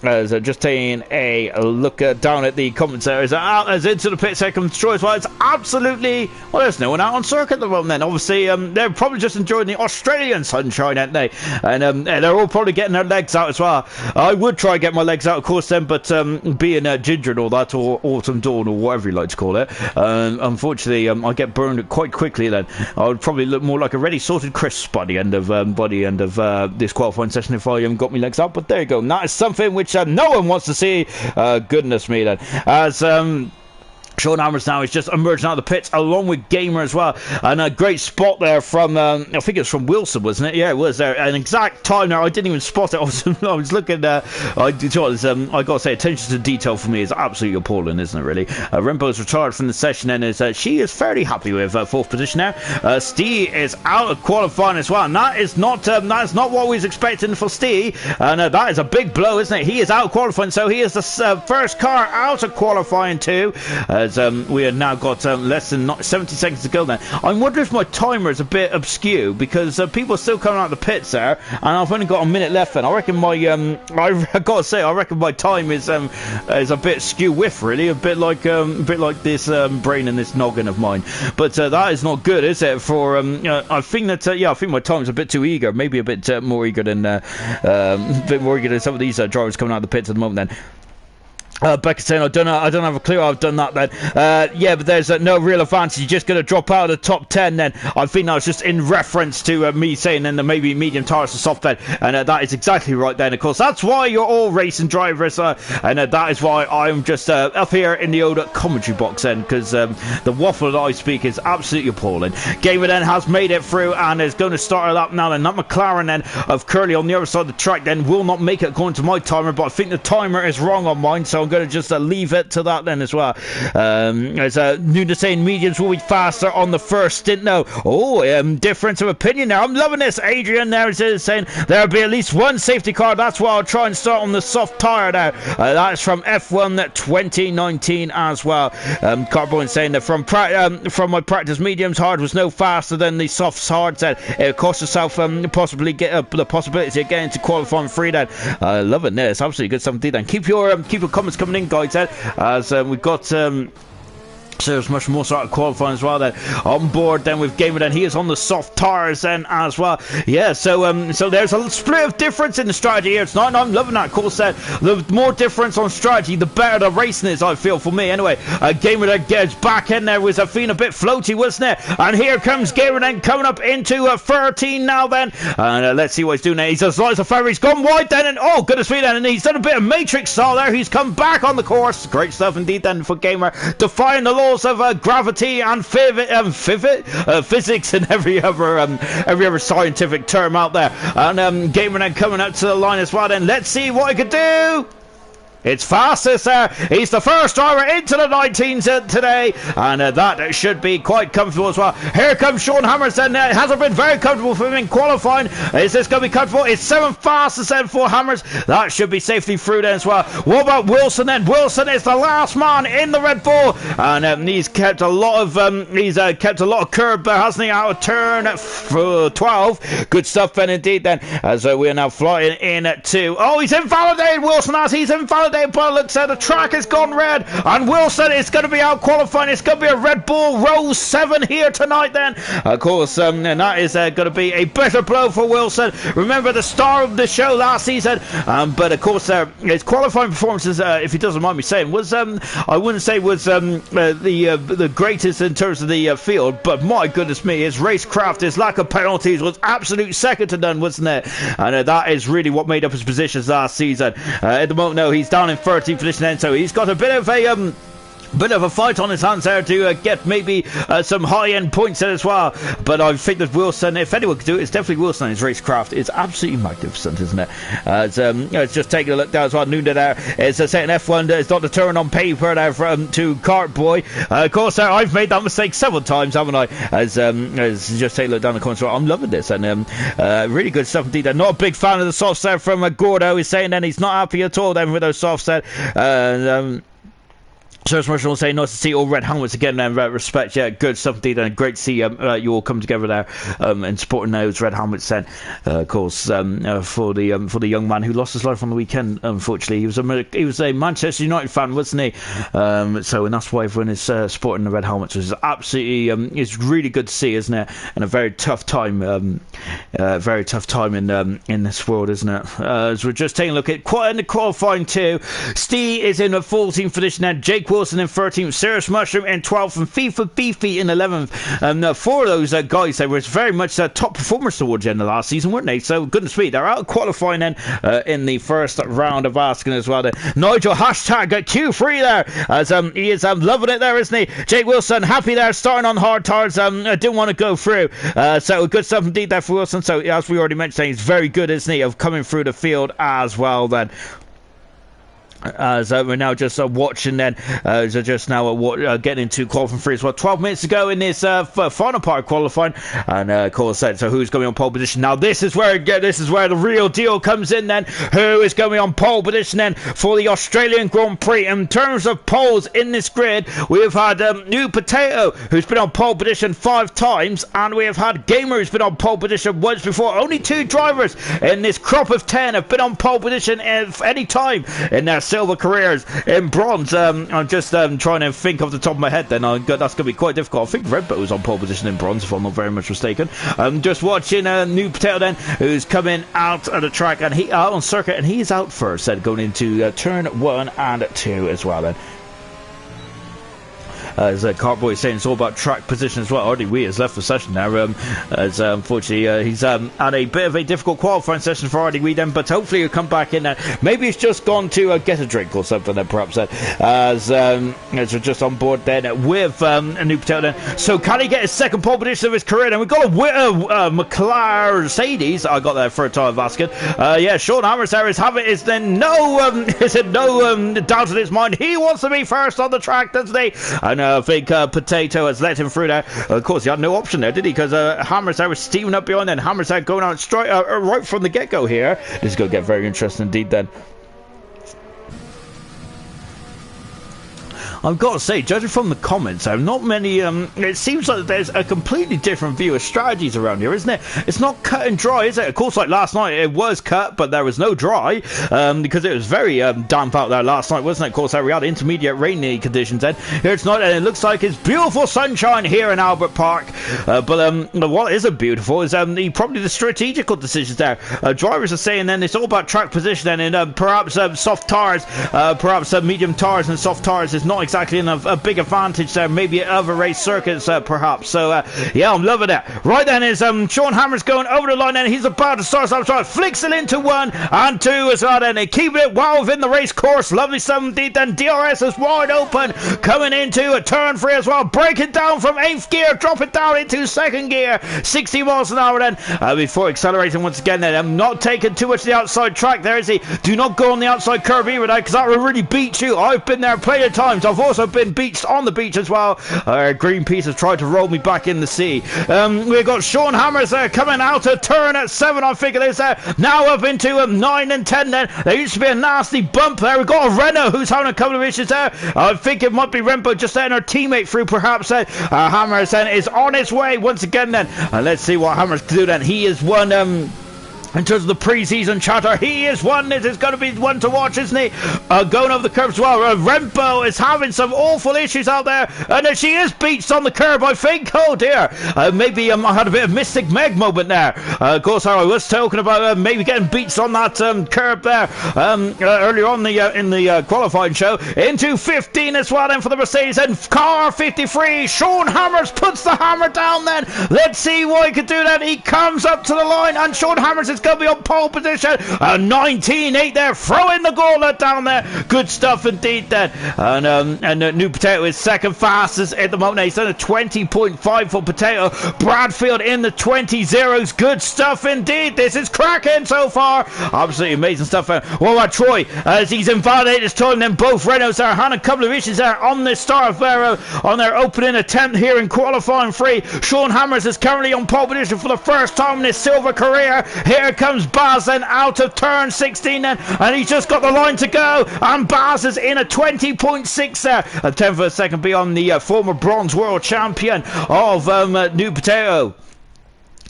Just taking a look down at the comments there. As into the pit second Troy as well. It's absolutely, well, there's no one out on circuit at the moment then. Obviously, they're probably just enjoying the Australian sunshine, aren't they? And they're all probably getting their legs out as well. I would try and get my legs out, of course, then, but being ginger and all that, or autumn dawn, or whatever you like to call it, unfortunately, I get burned quite quickly then. I would probably look more like a ready sorted crisp by the end of this qualifying session if I got my legs out. But there you go. And that is something which no one wants to see. Goodness me then. As Sean Hammers now is just emerging out of the pits along with Gamer as well, and a great spot there from I think it was from Wilson, wasn't it? Yeah, it was there. An exact time there. I didn't even spot it. I was looking. I gotta say, attention to detail for me is absolutely appalling, isn't it? Really. Rembo's retired from the session, and she is fairly happy with 4th position now. Steve is out of qualifying as well, and that is not what we was expecting for Steve, and that is a big blow, isn't it? He is out of qualifying, so he is the first car out of qualifying too. We have now got less than 70 seconds to go then. I wonder if my timer is a bit obscure, because people are still coming out of the pits there, and I've only got a minute left then. I reckon my I gotta say, I reckon my time is a bit skew whiff, really, a bit like this brain and this noggin of mine. But that is not good, is it? For I think that I think my time's a bit too eager, maybe a bit more eager than some of these drivers coming out of the pits at the moment then. Becca saying, I don't have a clue how I've done that then. Yeah, but there's no real advantage. You're just going to drop out of the top 10 then. I think that was just in reference to me saying then that maybe medium tires are soft bed. And that is exactly right then. Of course, that's why you're all racing drivers. And that is why I'm just up here in the old commentary box then. Because the waffle that I speak is absolutely appalling. Gamer then has made it through and is going to start it up now then. That Mclaren then of Curly on the other side of the track then will not make it according to my timer. But I think the timer is wrong on mine. So I'm going to just leave it to that then as well. As Nuda saying mediums will be faster on the first stint now. Difference of opinion now. I'm loving this. Adrian there is saying there'll be at least one safety car. That's why I'll try and start on the soft tyre now. That's from F1 2019 as well. Carboy saying that from my practice, mediums hard was no faster than the softs hard. Said it cost yourself possibly get the possibility of getting to qualifying free then. Loving this. Absolutely good stuff indeed then. Keep your comments coming in, guys, as we've got so there's much more sort of qualifying as well then on board then with Gamer then. He is on the soft tires then as well. Yeah, so there's a split of difference in the strategy here. It's not, I'm loving that course set. The more difference on strategy, the better the racing is, I feel, for me anyway. Gamer then gets back in there, was feeling a bit floaty, wasn't it? And here comes Gamer then coming up into 13 now then, and let's see what he's doing there. He's as light as a feather. He's gone wide then, and oh goodness me then, and he's done a bit of Matrix style there. He's come back on the course. Great stuff indeed then for Gamer, defying the laws of gravity and physics and every other scientific term out there. And Gamer then coming up to the line as well then. Let's see what he could do. It's fastest there. He's the first driver into the 19s today, and that should be quite comfortable as well. Here comes Sean Hammerson. It hasn't been very comfortable for him in qualifying. Is this going to be comfortable? It's 7th fastest then for Hammers. That should be safely through there as well. What about Wilson then? Wilson is the last man in the Red Bull, and he's kept a lot of curb, hasn't he? Out of turn 12. Good stuff then indeed then, as we are now flying in to. Oh, he's invalidated. Wilson has. He's invalidated. But looks like the track has gone red, and Wilson is going to be out qualifying. It's going to be a Red Bull row 7 here tonight then, of course, and that is going to be a better blow for Wilson. Remember, the star of the show last season, but of course his qualifying performances, if he doesn't mind me saying, was I wouldn't say was the greatest in terms of the field, but my goodness me, his racecraft, his lack of penalties was absolute second to none, wasn't it? And that is really what made up his positions last season. At the moment, no, he's down in 13th position then, so he's got a bit of a fight on his hands there to get maybe some high-end points in as well. But I think that Wilson, if anyone could do it, it's definitely Wilson. His racecraft is absolutely magnificent, isn't it? It's just taking a look down as well. Nunda there is setting F1. It's not the turn on paper there to Kart Boy. Of course, I've made that mistake several times, haven't I? As just take a look down the corner. So I'm loving this, and really good stuff indeed. I'm not a big fan of the soft set from Gordo. He's saying then he's not happy at all then with those soft set. Search Marshall will say, nice to see all red helmets again then, respect, yeah, good stuff indeed, and great to see you all come together there and supporting those red helmets then, of course, for the young man who lost his life on the weekend, unfortunately. He was a Manchester United fan, wasn't he? And that's why everyone is supporting the red helmets, which is absolutely, it's really good to see, isn't it? And a very tough time in this world, isn't it? As we're just taking a look at the qualifying too, Steve is in the 14th position then, Jake Wilson in 13th, Serious Mushroom in 12th, and FIFA Beefy in 11th. Four of those guys, they were very much top performers towards the end of last season, weren't they? So goodness me, they're out qualifying then in the first round of asking as well. Nigel hashtag Q3 there, as he is loving it there, isn't he? Jake Wilson happy there, starting on hard tires. Didn't want to go through. So good stuff indeed there for Wilson. So as we already mentioned, he's very good, isn't he, of coming through the field as well then. As we're now just watching then, so just now getting into qualifying 3 as well. 12 minutes to go in this final part of qualifying, and of course, so who's going on pole position now? This is where the real deal comes in then. Who is going on pole position then for the Australian Grand Prix? In terms of poles in this grid, we have had New Potato, who's been on pole position 5 times, and we have had Gamer, who's been on pole position once before. Only 2 drivers in this crop of 10 have been on pole position at any time in their silver careers. In bronze, I'm just trying to think off the top of my head then. That's going to be quite difficult. I think Red Bull was on pole position in bronze, if I'm not very much mistaken. I'm just watching New Potato then, who's coming out of the track, and he out on circuit, and he's out first then, going into turn 1 and 2 as well then. As Cartboy is saying, it's all about track position as well. Already we has left the session now, as unfortunately he's had a bit of a difficult qualifying session for Artie Weed then, but hopefully he'll come back in there. Maybe he's just gone to get a drink or something then, perhaps, as we're just on board then with a New Potato then. So can he get his second pole position of his career then? We've got a Mclaren Mercedes. I got there for a time of asking. Yeah, Sean Hammers there is having is then no doubt in his mind. He wants to be first on the track, doesn't he? And I think Potato has let him through there. Of course, he had no option there, did he? Because Hammers there was steaming up behind, and Hammers there going out straight right from the get-go here. This is going to get very interesting indeed then. I've got to say, judging from the comments, not many, it seems like there's a completely different view of strategies around here, isn't it? It's not cut and dry, is it? Of course, like last night, it was cut, but there was no dry, because it was very damp out there last night, wasn't it? Of course, we had intermediate rainy conditions then. Here tonight, and it looks like it's beautiful sunshine here in Albert Park, but what isn't beautiful is probably the strategical decisions there. Drivers are saying then it's all about track position, and perhaps soft tires, perhaps medium tires and soft tires is not exactly a big advantage there, maybe at other race circuits perhaps. So yeah, I'm loving it. Right then is Sean Hammer's going over the line, and he's about to start. Flicks it into 1 and 2 as well, and keeping it well within the race course. Lovely stuff indeed. Then DRS is wide open, coming into a turn 3 as well, breaking down from 8th gear, drop it down into 2nd gear, 60 miles an hour then, before accelerating once again then. I'm not taking too much of the outside track there, is he? Do not go on the outside curb either, because that will really beat you. I've been there plenty of times. I've also been beached on the beach as well. Greenpeace has tried to roll me back in the sea. We've got Sean Hammers coming out of turn at 7, I think it is there. Now up into 9 and 10 then. There used to be a nasty bump there. We've got a Renault who's having a couple of issues there. I think it might be Rempo just letting her teammate through perhaps. Hammers then is on his way once again then. Let's see what Hammers can do then. He is one in terms of the pre-season chatter, he is one. This is going to be one to watch, isn't he? Going over the curb as well. Rempo is having some awful issues out there, and she is beached on the curb, I think. Oh dear. Maybe I had a bit of Mystic Meg moment there. Of course, I was talking about maybe getting beached on that curb there earlier on in the qualifying show. Into 15 as well then for the Mercedes, and car 53. Sean Hammers puts the hammer down then. Let's see what he can do then. He comes up to the line, and Sean Hammers is going to be on pole position. 19.8 there, throwing the gauntlet down there. Good stuff indeed then. And New Potato is second fastest at the moment. He's done a 20.5 for Potato. Bradfield in the 20.0s. Good stuff indeed. This is cracking so far. Absolutely amazing stuff. What about Troy? As he's invalidated his time, then both Renaults there had a couple of issues there on the start of their on their opening attempt here in qualifying 3. Sean Hammers is currently on pole position for the first time in his silver career. Here comes Baz then out of turn 16 then, and he's just got the line to go, and Baz is in a 20.6 there, a 10th of a second beyond the former bronze world champion of New Potato.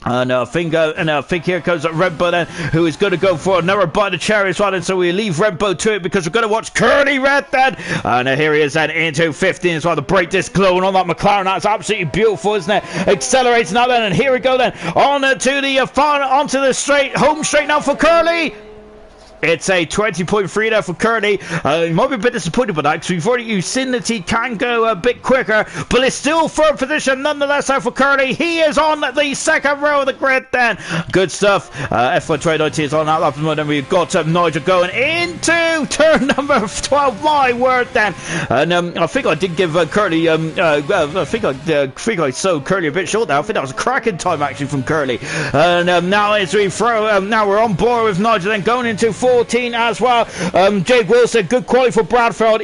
And I think here comes Rempo then, who is going to go for another bite of cherry as well. And so we leave Rempo to it because we're going to watch Curly Red then. And here he is then into 15 as well. The brake disc glowing on that McLaren. That's absolutely beautiful, isn't it? Accelerates now then, and here we go then on to the onto the straight home straight now for Curly. It's a 20.3 there for Curly. You might be a bit disappointed by that because we've already seen that he can go a bit quicker, but it's still third position nonetheless there for Curly. He is on the second row of the grid then. Good stuff. F1 2019 is on that lap, and then we've got Nigel going into turn number 12. My word then. And I think I did give Curly, I think I sold Curly a bit short there. I think that was a cracking time actually from Curly. And now as we throw, now we're on board with Nigel then going into 14 as well. Jake Wilson, good quality for Bradfield.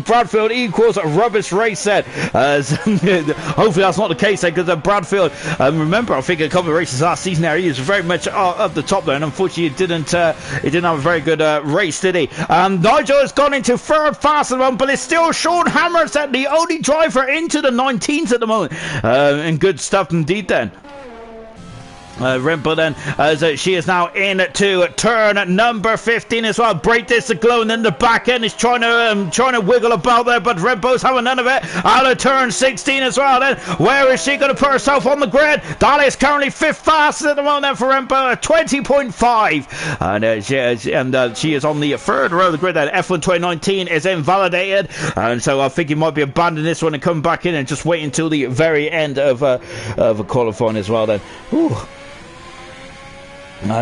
Bradfield equals a rubbish race set. Hopefully that's not the case there, because Bradfield, remember I think a couple of races last season there, he was very much up the top there, and unfortunately he didn't have a very good race, did he? Nigel has gone into third fastest one, but it's still Sean Hammers, the only driver into the 19s at the moment. And good stuff indeed then. Rempo then, as she is now into turn number 15 as well. Brake disc glowing in the back end. Is trying to wiggle about there, but Rempo's having none of it. Out of turn 16 as well. Then where is she going to put herself on the grid? That is currently fifth fastest at the moment for Rempo, 20.5, and she is on the third row of the grid. Then F1 2019 is invalidated, and so I think he might be abandoning this one and come back in and just wait until the very end of a qualifying as well. Then. Ooh.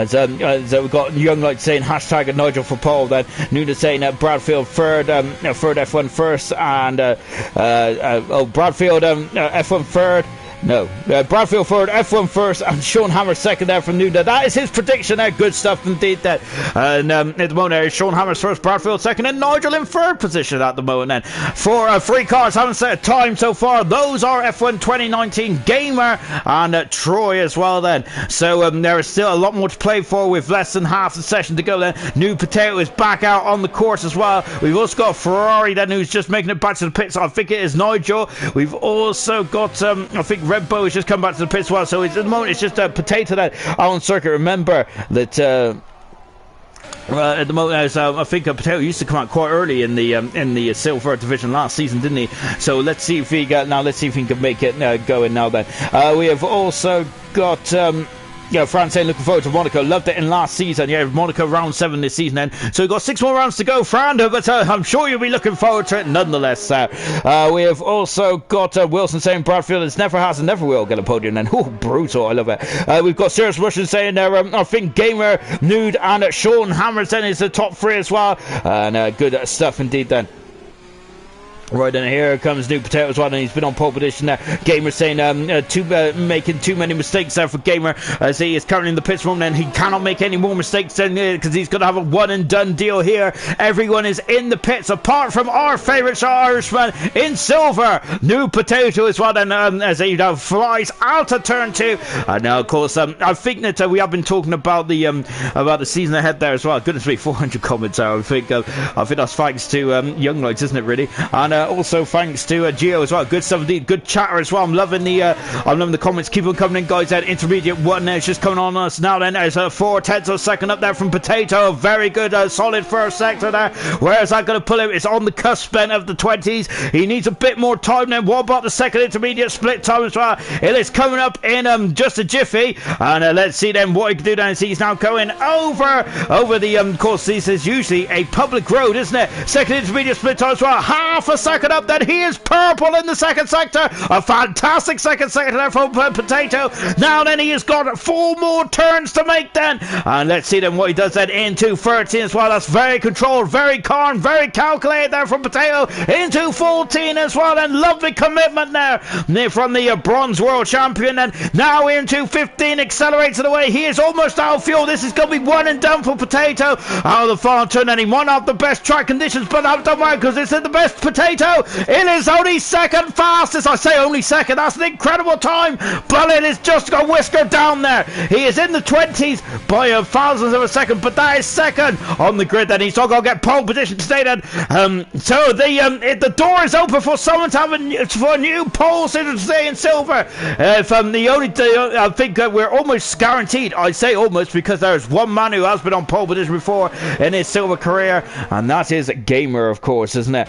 So we've got Young Light saying hashtag Nigel for pole, then Nunes saying Bradfield third, third F1 first, and Bradfield F1 third. No, Bradfield third, F1 first, and Sean Hammer second there from Nuda. That is his prediction there. Good stuff indeed there. And at the moment there, Sean Hammer's first, Bradfield second, and Nigel in third position at the moment then. For three cars haven't set a time so far. Those are F1 2019 Gamer and Troy as well then. So there is still a lot more to play for with less than half the session to go then. New Potato is back out on the course as well. We've also got Ferrari then, who's just making it back to the pits. I think it is Nigel. We've also got, I think Red Bull has just come back to the pits as well. So at the moment it's just a Potato that on circuit. Remember that at the moment, I think Potato used to come out quite early in the silver division last season, didn't he? So let's see if he can make it going now. Then we have also got. yeah, Fran saying looking forward to Monaco. Loved it in last season. Yeah, Monaco round 7 this season then. So we've got 6 more rounds to go, Fran, but I'm sure you'll be looking forward to it nonetheless. We have also got Wilson saying Bradfield is never has and never will get a podium then. Oh, brutal. I love it. We've got Serious Russian saying there, I think Gamer, Nude and Sean Hammer saying is the top 3 as well. And good stuff indeed then. Right, and here comes New Potato as well, and he's been on pole position there. Gamer saying making too many mistakes there for Gamer as he is currently in the pits room, and he cannot make any more mistakes because he's going to have a one and done deal here. Everyone is in the pits apart from our favourite Irishman in silver, New Potato as well, and as he flies out of turn 2. And now of course I think that we have been talking about the season ahead there as well. Goodness me, 400 comments there. I think that's thanks to Young Lights, isn't it, really? And also thanks to Gio as well. Good stuff indeed. Good chatter as well. I'm loving the comments. Keep on coming in, guys. Intermediate 1 there is just coming on us now. Then there's 4/10 of a second up there from Potato. Very good, solid first sector there. Where is that going to pull him? It's on the cusp then of the 20s. He needs a bit more time then. What about the second intermediate split time as well? It is coming up in just a jiffy. And let's see then what he can do down. He's now going over the of course this is usually a public road, isn't it? Second intermediate split time as well. Half a second up, then he is purple in the second sector. A fantastic second sector there from Potato. Now then he has got 4 more turns to make then. And let's see then what he does then into 13 as well. That's very controlled, very calm, very calculated there from Potato. Into 14 as well, and lovely commitment there from the bronze world champion. And now into 15, accelerates it away. He is almost out of fuel. This is going to be one and done for Potato. Out of the final turn, and he might not have the best track conditions, but don't worry because this is the best Potato. It is only second fastest. I say only second. That's an incredible time, but it is just a whisker down there. He is in the 20s by thousands of a second, but that is second on the grid. Then he's not going to get pole position today. Then, so the door is open for someone to have a new pole sitter today in silver. I think we're almost guaranteed. I say almost because there's one man who has been on pole position before in his silver career, and that is Gamer, of course, isn't it?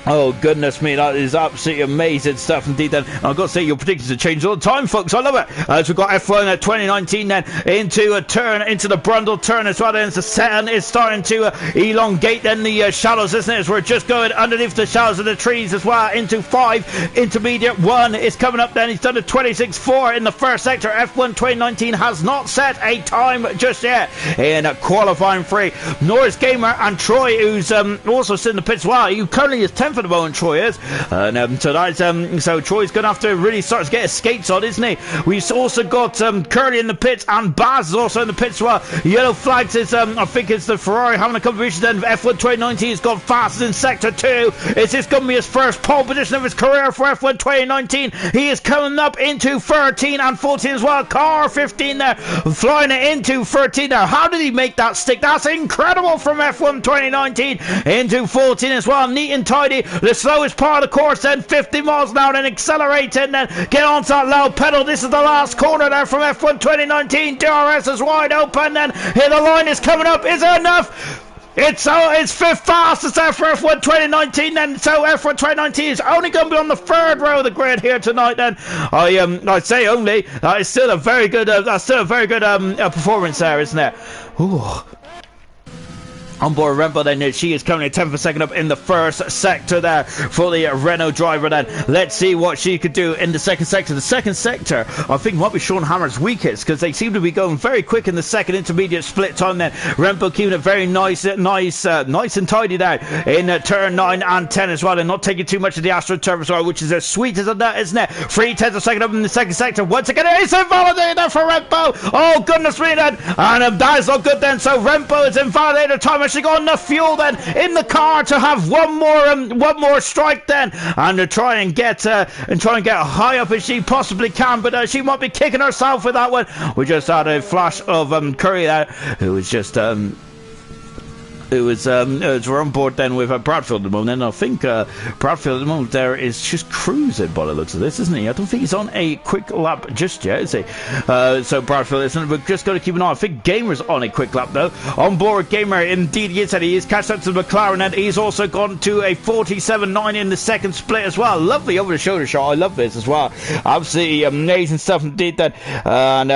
Oh goodness me, that is absolutely amazing stuff indeed. Then I've got to say your predictions have changed all the time, folks. I love it. As we've got F1 at 2019 then into a turn, into the Brundle turn as well. Then the set is starting to elongate then the shadows, isn't it? As we're just going underneath the shadows of the trees as well. Into 5, intermediate 1 is coming up then. He's done a 26.4 in the first sector. F1 2019 has not set a time just yet in qualifying 3. Nor is Gamer, and Troy, who's also sitting in the pits as well. He currently is 10th for the moment, Troy is. So that's so Troy's going to have to really start to get his skates on, isn't he? We've also got Curly in the pits, and Baz is also in the pits as well. Yellow flags is I think it's the Ferrari having a couple of issues. Then F1 2019 has gone fastest in sector 2. Is this going to be his first pole position of his career for F1 2019? He is coming up into 13 and 14 as well. Car 15 there, flying it into 13 there. How did he make that stick? That's incredible from F1 2019 into 14 as well. Neat and tidy. The slowest part of the course then, 50 miles an hour, then accelerating, then get onto that loud pedal. This is the last corner there from F1 2019. DRS is wide open, then here the line is coming up. Is there enough? It's 5th fastest there for F1 2019 then, so F1 2019 is only going to be on the 3rd row of the grid here tonight then. I say only, that is still a very good performance there, isn't it? Ooh. On board Rembo then, she is currently 10th of a second up in the first sector there for the Renault driver then. Let's see what she could do in the second sector. The second sector, I think, might be Sean Hammer's weakest because they seem to be going very quick in the second intermediate split time then. Rembo keeping it very nice and tidy there in turn 9 and 10 as well, and not taking too much of the AstroTurf as well, which is as sweet as that, isn't it? 3/10 of a second up in the second sector. Once again, it's invalidated there for Rembo. Oh, goodness me then. And that is not good then. So Rembo is invalidated. Time she got enough fuel then in the car to have one more strike then, and to try and get high up as she possibly can, but she might be kicking herself with that one. We just had a flash of Curry there, who was just we're on board then with Bradfield at the moment, and I think Bradfield at the moment there is just cruising by the looks of this, isn't he? I don't think he's on a quick lap just yet, is he? So Bradfield isn't. We're just going to keep an eye. I think Gamer's on a quick lap though. On board Gamer, indeed he is, and he is catched up to the McLaren, and he's also gone to a 47.9 in the second split as well. Lovely over the shoulder shot. I love this as well. Absolutely amazing stuff indeed. Then, and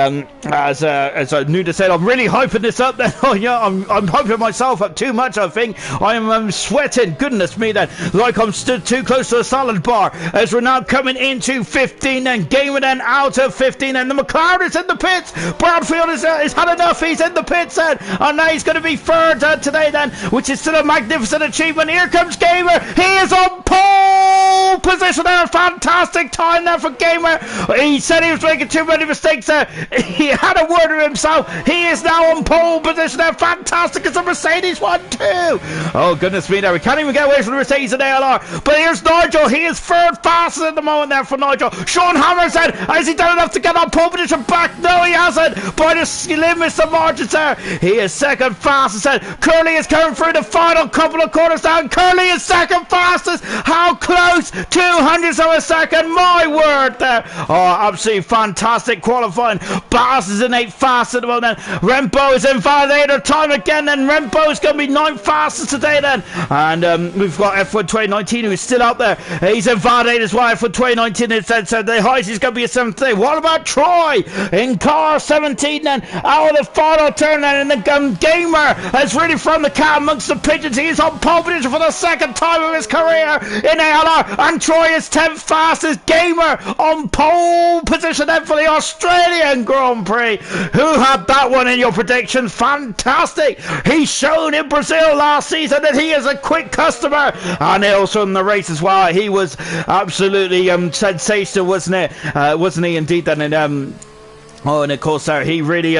as Nuda said, I'm really hyping this up. Then, oh yeah, I'm hyping myself up too much. I think I am sweating. Goodness me, then, like I'm stood too close to a salad bar. As we're now coming into 15, then Gamer then out of 15, and the McLaren is in the pits. Bradfield has had enough. He's in the pits, then, and now he's going to be third today, then, which is still a magnificent achievement. Here comes Gamer. He is on pole position there. Fantastic time there for Gamer. He said he was making too many mistakes there. He had a word with himself. He is now on pole position there. Fantastic. It's a Mercedes 1-2. Oh, goodness me, there. We can't even get away from the Mercedes and ALR. But here's Nigel. He is third fastest at the moment there for Nigel. Sean Hammerstead, has he done enough to get on pole position back? No, he hasn't. By the slimmest of margins there. He is second fastest. Curly is coming through the final couple of corners down. Curly is second fastest. How close? 200ths of a second. My word there. Oh, absolutely fantastic qualifying. Bass is in 8th fastest at the moment. Rempo is in validator time again, and Rempo is going to be 9th fastest today then. And we've got F1 2019 who is still out there. He's in validator as well. F1 2019 is said, so the highest is going to be a 7th today. What about Troy in car 17 then? Out of the final turn then, and the Gamer has really thrown the cat amongst the pigeons. He is on pole position for the second time of his career in ALR, and Troy is 10th fastest. Gamer on pole position then for the Australian Grand Prix. Who had that one in your predictions? Fantastic. He's shown in Brazil last season that he is a quick customer, and also in the race as well. He was absolutely sensational, wasn't it? Wasn't he indeed then? Oh, and of course, he really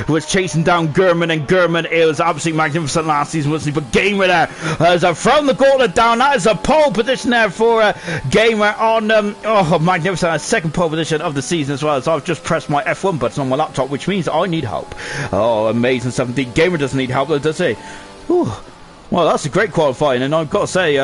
was chasing down Gurman, and Gurman, it was absolutely magnificent last season, wasn't he? But Gamer there has thrown the gauntlet down. That is a pole position there for Gamer on, oh, magnificent, a second pole position of the season as well. So I've just pressed my F1 button on my laptop, which means I need help. Oh, amazing stuff indeed. Gamer doesn't need help, though, does he? Ooh. Well, that's a great qualifying, and I've got to say,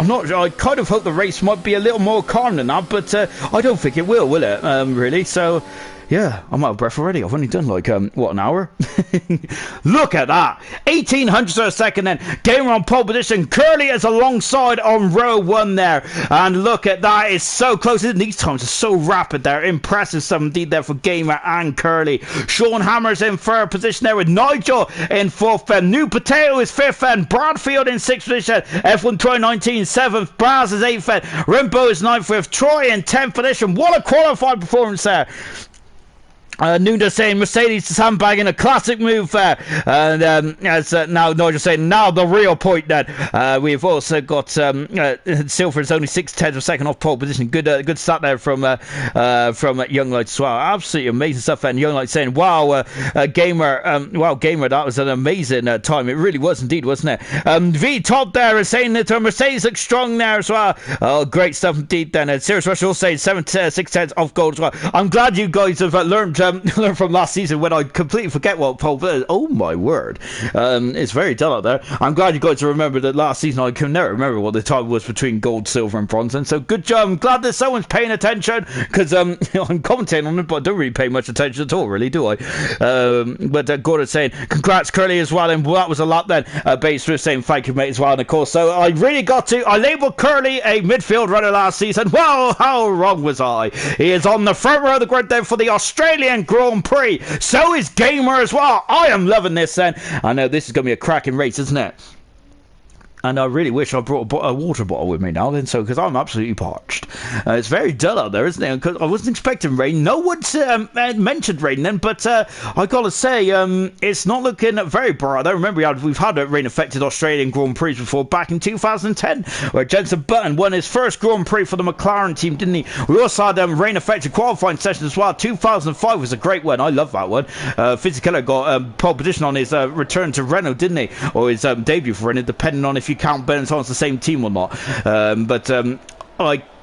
I kind of hope the race might be a little more calm than that, but I don't think it will it? Really? So, yeah, I'm out of breath already. I've only done like, what, an hour? Look at that. 1800ths of a second then. Gamer on pole position. Curly is alongside on row 1 there. And look at that. It's so close. These times are so rapid there. Impressive stuff indeed there for Gamer and Curly. Sean Hammer's in 3rd position there with Nigel in 4th. New Potato is 5th. And Bradfield in 6th position. F1 2019 7th. Braz is 8th. Rimbo is 9th with Troy in 10th position. What a qualified performance there. Nunda saying Mercedes is handbagging, a classic move there. And as now Nigel saying, now the real point then. We've also got Silver is only 6/10 of a second off pole position. Good start there from Young Light as well. Absolutely amazing stuff. And Young Light saying, wow, Gamer, wow, Gamer, that was an amazing time. It really was indeed, wasn't it? V Top there is saying that Mercedes looks strong there as well. Oh, great stuff indeed then. And Sirius Rush also saying 6/10 off gold as well. I'm glad you guys have learned from last season when I completely forget what pole. Oh my word, it's very dull out there. I'm glad you guys remember that last season I can never remember what the time was between gold, silver and bronze, and so good job. I'm glad that someone's paying attention, because I'm commentating on it, but I don't really pay much attention at all, really, do I? But Gordon's saying congrats Curly as well, and that was a lot then. Bates Swift saying thank you mate as well, and of course, so I really got to, I labelled Curly a midfield runner last season. Well, how wrong was I? He is on the front row of the grid there for the Australian Grand Prix. So is Gamer as well. I am loving this then. I know this is going to be a cracking race, isn't it? And I really wish I brought a water bottle with me now, then, so because I'm absolutely parched. It's very dull out there, isn't it? Because I wasn't expecting rain. No one's mentioned rain then, but I gotta say, it's not looking very bright. I remember we've had a rain-affected Australian Grand Prix before, back in 2010, where Jenson Button won his first Grand Prix for the McLaren team, didn't he? We also had rain-affected qualifying sessions as well. 2005 was a great one. I love that one. Fisichella got pole position on his return to Renault, didn't he? Or his debut for Renault, depending on if you count Benetton's the same team or not.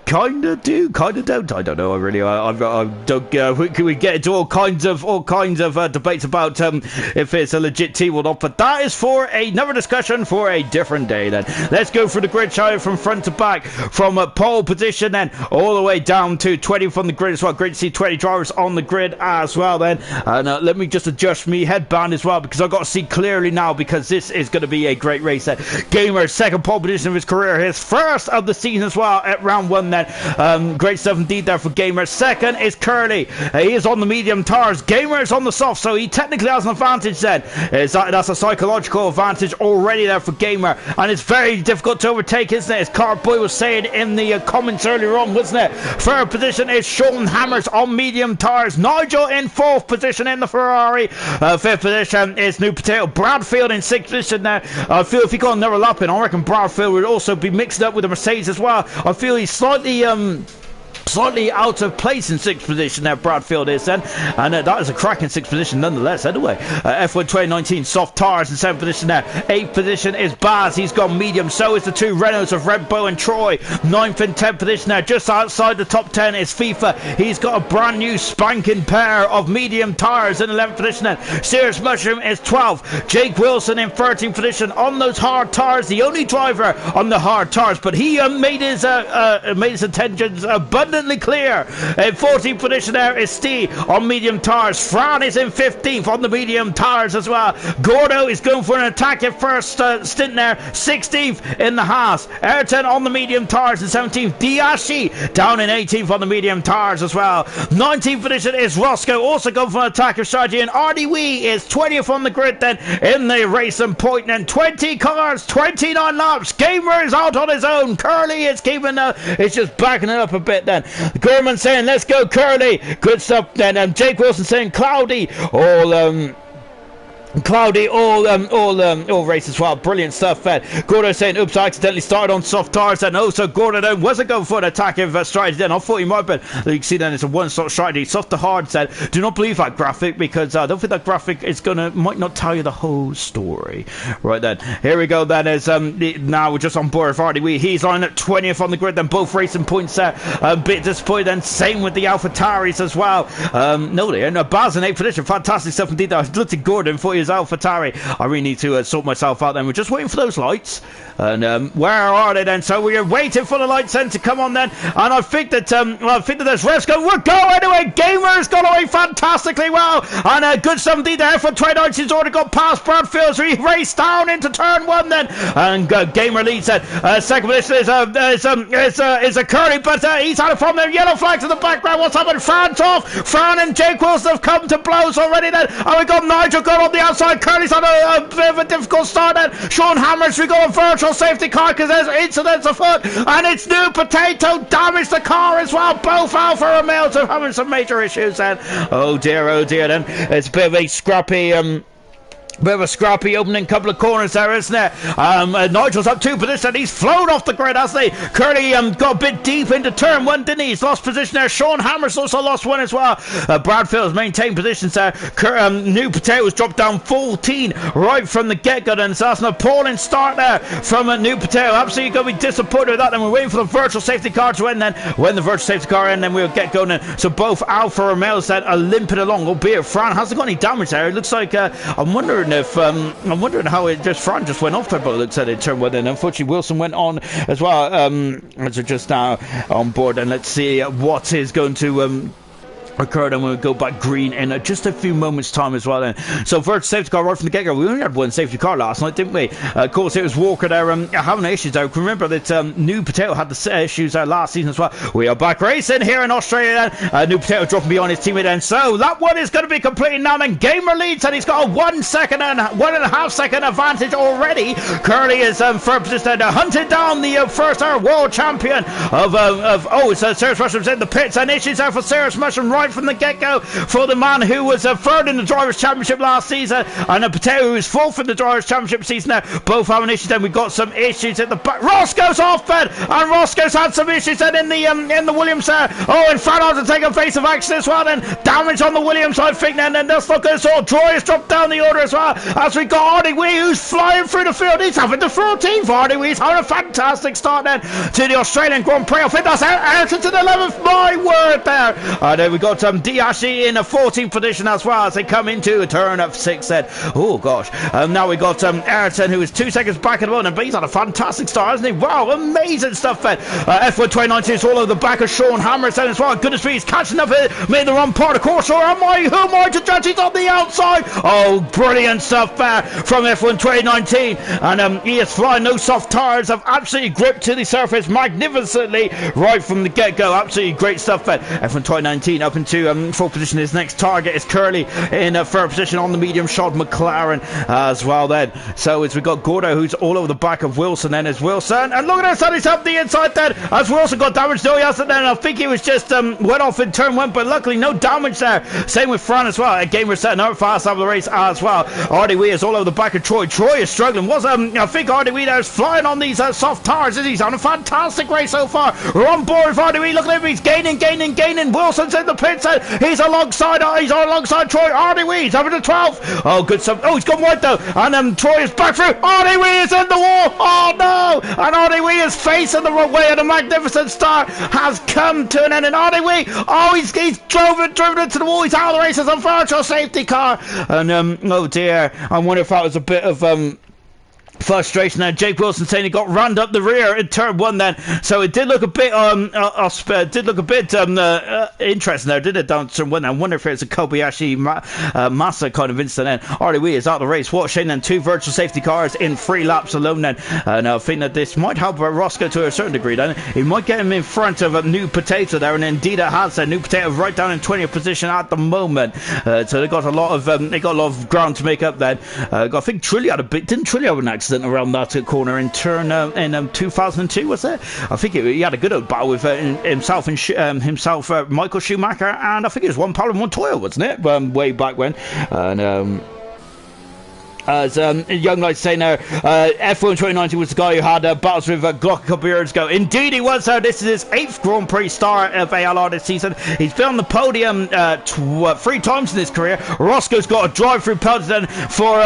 kind of do, kind of don't. I don't know. I don't. We get into all kinds of debates about if it's a legit team or not. But that is for another discussion for a different day. Then let's go through the grid, shall we, from front to back, from pole position, then all the way down to 20 from the grid as well. Great to see 20 drivers on the grid as well. Then and let me just adjust me headband as well because I've got to see clearly now because this is going to be a great race. Gamer second pole position of his career, his first of the season as well at round 1. Then great stuff indeed there for Gamer. Second is Curly. He is on the medium tires. Gamer is on the soft, so he technically has an advantage. Then that's a psychological advantage already there for Gamer, and it's very difficult to overtake, isn't it? As Carboy was saying in the comments earlier on, wasn't it? Third position is Sean Hammers on medium tires. Nigel in 4th position in the Ferrari. 5th position is New Potato. Bradfield in 6th position there. I feel if he got another lap in, I reckon Bradfield would also be mixed up with the Mercedes as well. I feel he's slightly out of place in 6th position there, Bradfield is then, and that is a cracking 6th position nonetheless. Anyway, F1 2019 soft tires in 7th position there. 8th position is Baz, he's gone medium, so is the 2 Renaults of Red Bull and Troy. 9th and 10th position there, just outside the top 10 is FIFA. He's got a brand new spanking pair of medium tires in 11th position then. Serious Mushroom is 12th. Jake Wilson in 13th position on those hard tires, the only driver on the hard tires, but he made his intentions abundantly clear. In 14th position there is Steve on medium tires. Fran is in 15th on the medium tires as well. Gordo is going for an attack at first stint there. 16th in the Haas. Ayrton on the medium tires in 17th. Diashi down in 18th on the medium tires as well. 19th position is Roscoe, also going for an attack of strategy, and Artie Wee is 20th on the grid then in the race and point. And 20 cars, 29 laps. Gamer is out on his own. Curly is keeping it's just backing it up a bit then. Gorman saying let's go Curly, good stuff then. Jake Wilson saying Cloudy, all race as well. Brilliant stuff. Gordo saying, oops, I accidentally started on soft tires. And also, Gordo then wasn't going for an attack of strategy then. I thought he might, but you can see then it's a one-stop strategy. Soft to hard said, do not believe that graphic because I don't think that graphic is might not tell you the whole story. Right then, here we go. Then is now we're just on board with Hardy. He's lining up 20th on the grid. Then both racing points there. A bit disappointed. Then same with the Alpha Taris as well. No, they are Baz in 8th position. Fantastic stuff indeed. I looked at Gordon for his AlphaTauri. I really need to sort myself out then. We're just waiting for those lights. And where are they then? So we are waiting for the lights then to come on then. And I think that there's refs going. We're going anyway. Gamer's gone away fantastically well. And good stuff indeed there for 29. He's already got past Bradfield. So he raced down into turn 1 then. And Gamer leads then. Second position is a Curry, but he's had it from there. Yellow flag to the background. What's happened? Fran's off. Fran and Jake Wilson have come to blows already then. And we got Nigel going on the outside. Curly's on a bit of a difficult start then. Sean Hammers, we got a virtual safety car because there's incidents afoot. And it's New Potato damaged the car as well. Both Alfa Romeos are having some major issues then. Oh dear then. It's a bit of a scrappy opening couple of corners there, isn't it? Nigel's up 2 position. He's flown off the grid, hasn't he? Curly got a bit deep into turn 1, didn't he? He's lost position there. Sean Hammers also lost 1 as well. Bradfield's maintained positions there. New Potatoes dropped down 14 right from the get-go, and so that's an appalling start there from a New Potato. Absolutely going to be disappointed with that. And we're waiting for the virtual safety car to end then. When the virtual safety car ends, then we'll get going then. So both Alfa Romeos then are limping along, albeit Fran hasn't got any damage there. It looks like I'm wondering how Fran just went off there, but it looks like it turned 1 and unfortunately Wilson went on as well. As we're just now on board, and let's see what is going to occurred, and we'll go back green in just a few moments time as well then. So first safety car right from the get-go. We only had one safety car last night, didn't we? Of course it was Walker there having issues there. Remember that New Potato had the issues there last season as well. We are back racing here in Australia then. New Potato dropping behind his teammate then, so that one is going to be completed now then. Gamer leads and he's got a 1 second and 1.5 second advantage already. Curly is third position there, hunted down the first world champion of it's Serious Mushroom's in the pits, and issues there for Serious Mushroom right right from the get-go for the man who was third in the Drivers' Championship last season, and a Potato who was fourth in the Drivers' Championship season now. Both having issues. Then we've got some issues at the back. Roscoe's off then, and Roscoe's had some issues then in the Williams there. Oh, and Fernand's to take a face of action as well then. Damage on the Williams, I think, then. And that's not good. So Troy has dropped down the order as well, as we got Artie Wee, who's flying through the field. He's having the 14th. Artie Wee. He's having a fantastic start then to the Australian Grand Prix. I think that's Ayrton to the 11th. My word there. And then we got Diashi in a 14th position as well, as they come into a turn of 6 then. Oh gosh. Now we got Ayrton, who is 2 seconds back at the moment, but he's had a fantastic start, hasn't he? Wow, amazing stuff then. F1 2019 is all over the back of Sean Hammers then as well. Goodness me, he's catching up here, made the wrong part of the course. Or who am I to judge? He's on the outside. Oh, brilliant stuff there from F1 2019. And he is flying. No soft tires, have absolutely gripped to the surface magnificently right from the get-go. Absolutely great stuff there. F1 2019 up into 4th position. His next target is Curly in 3rd position on the medium shod McLaren as well then. So as we got Gordo, who's all over the back of Wilson then as Wilson. And look at that, he's up the inside then as Wilson got damage. No, he hasn't then. I think he was just went off in turn 1, but luckily no damage there. Same with Fran as well. Again, we're setting up fast out of the race as well. Artie Wee is all over the back of Troy. Troy is struggling. I think Artie Wee there is flying on these soft tires. He's on a fantastic race so far. We're on board with Artie Wee. Look at him. He's gaining. Wilson's in the pits. He's alongside Troy. Artie Wee. He's over the 12th. Oh, good stuff. Oh, he's gone wide though. And Troy is back through. Artie Wee is in the wall. Oh no. And Artie Wee is facing the wrong way, and a magnificent start has come to an end. And Artie Wee, he's driven into the wall. He's out of the race as a virtual safety car. And oh dear, I wonder if that was a bit of frustration there. Jake Wilson saying he got rammed up the rear in turn 1 then, so it did look a bit interesting there, did it, down turn 1. I wonder if it's a Kobayashi Massa kind of incident then. Artie Wee is out of the race. What a shame then. 2 virtual safety cars in 3 laps alone then, and I think that this might help Roscoe to a certain degree then. It might get him in front of a New Potato there, and indeed it has. New Potato right down in 20th position at the moment, so they got a lot of ground to make up then. I think Trilly had didn't Trilly have an accident around that corner in turn in 2002, was it? I think he had a good old battle with himself and Michael Schumacher, and I think it was one Pablo Montoya, wasn't it, way back when. And as Young Light saying there, F1 2019 was the guy who had battles with Glock a couple of years ago. Indeed he was. This is his 8th Grand Prix start of ALR this season. He's been on the podium 3 times in his career. Roscoe's got a drive-through penalty then for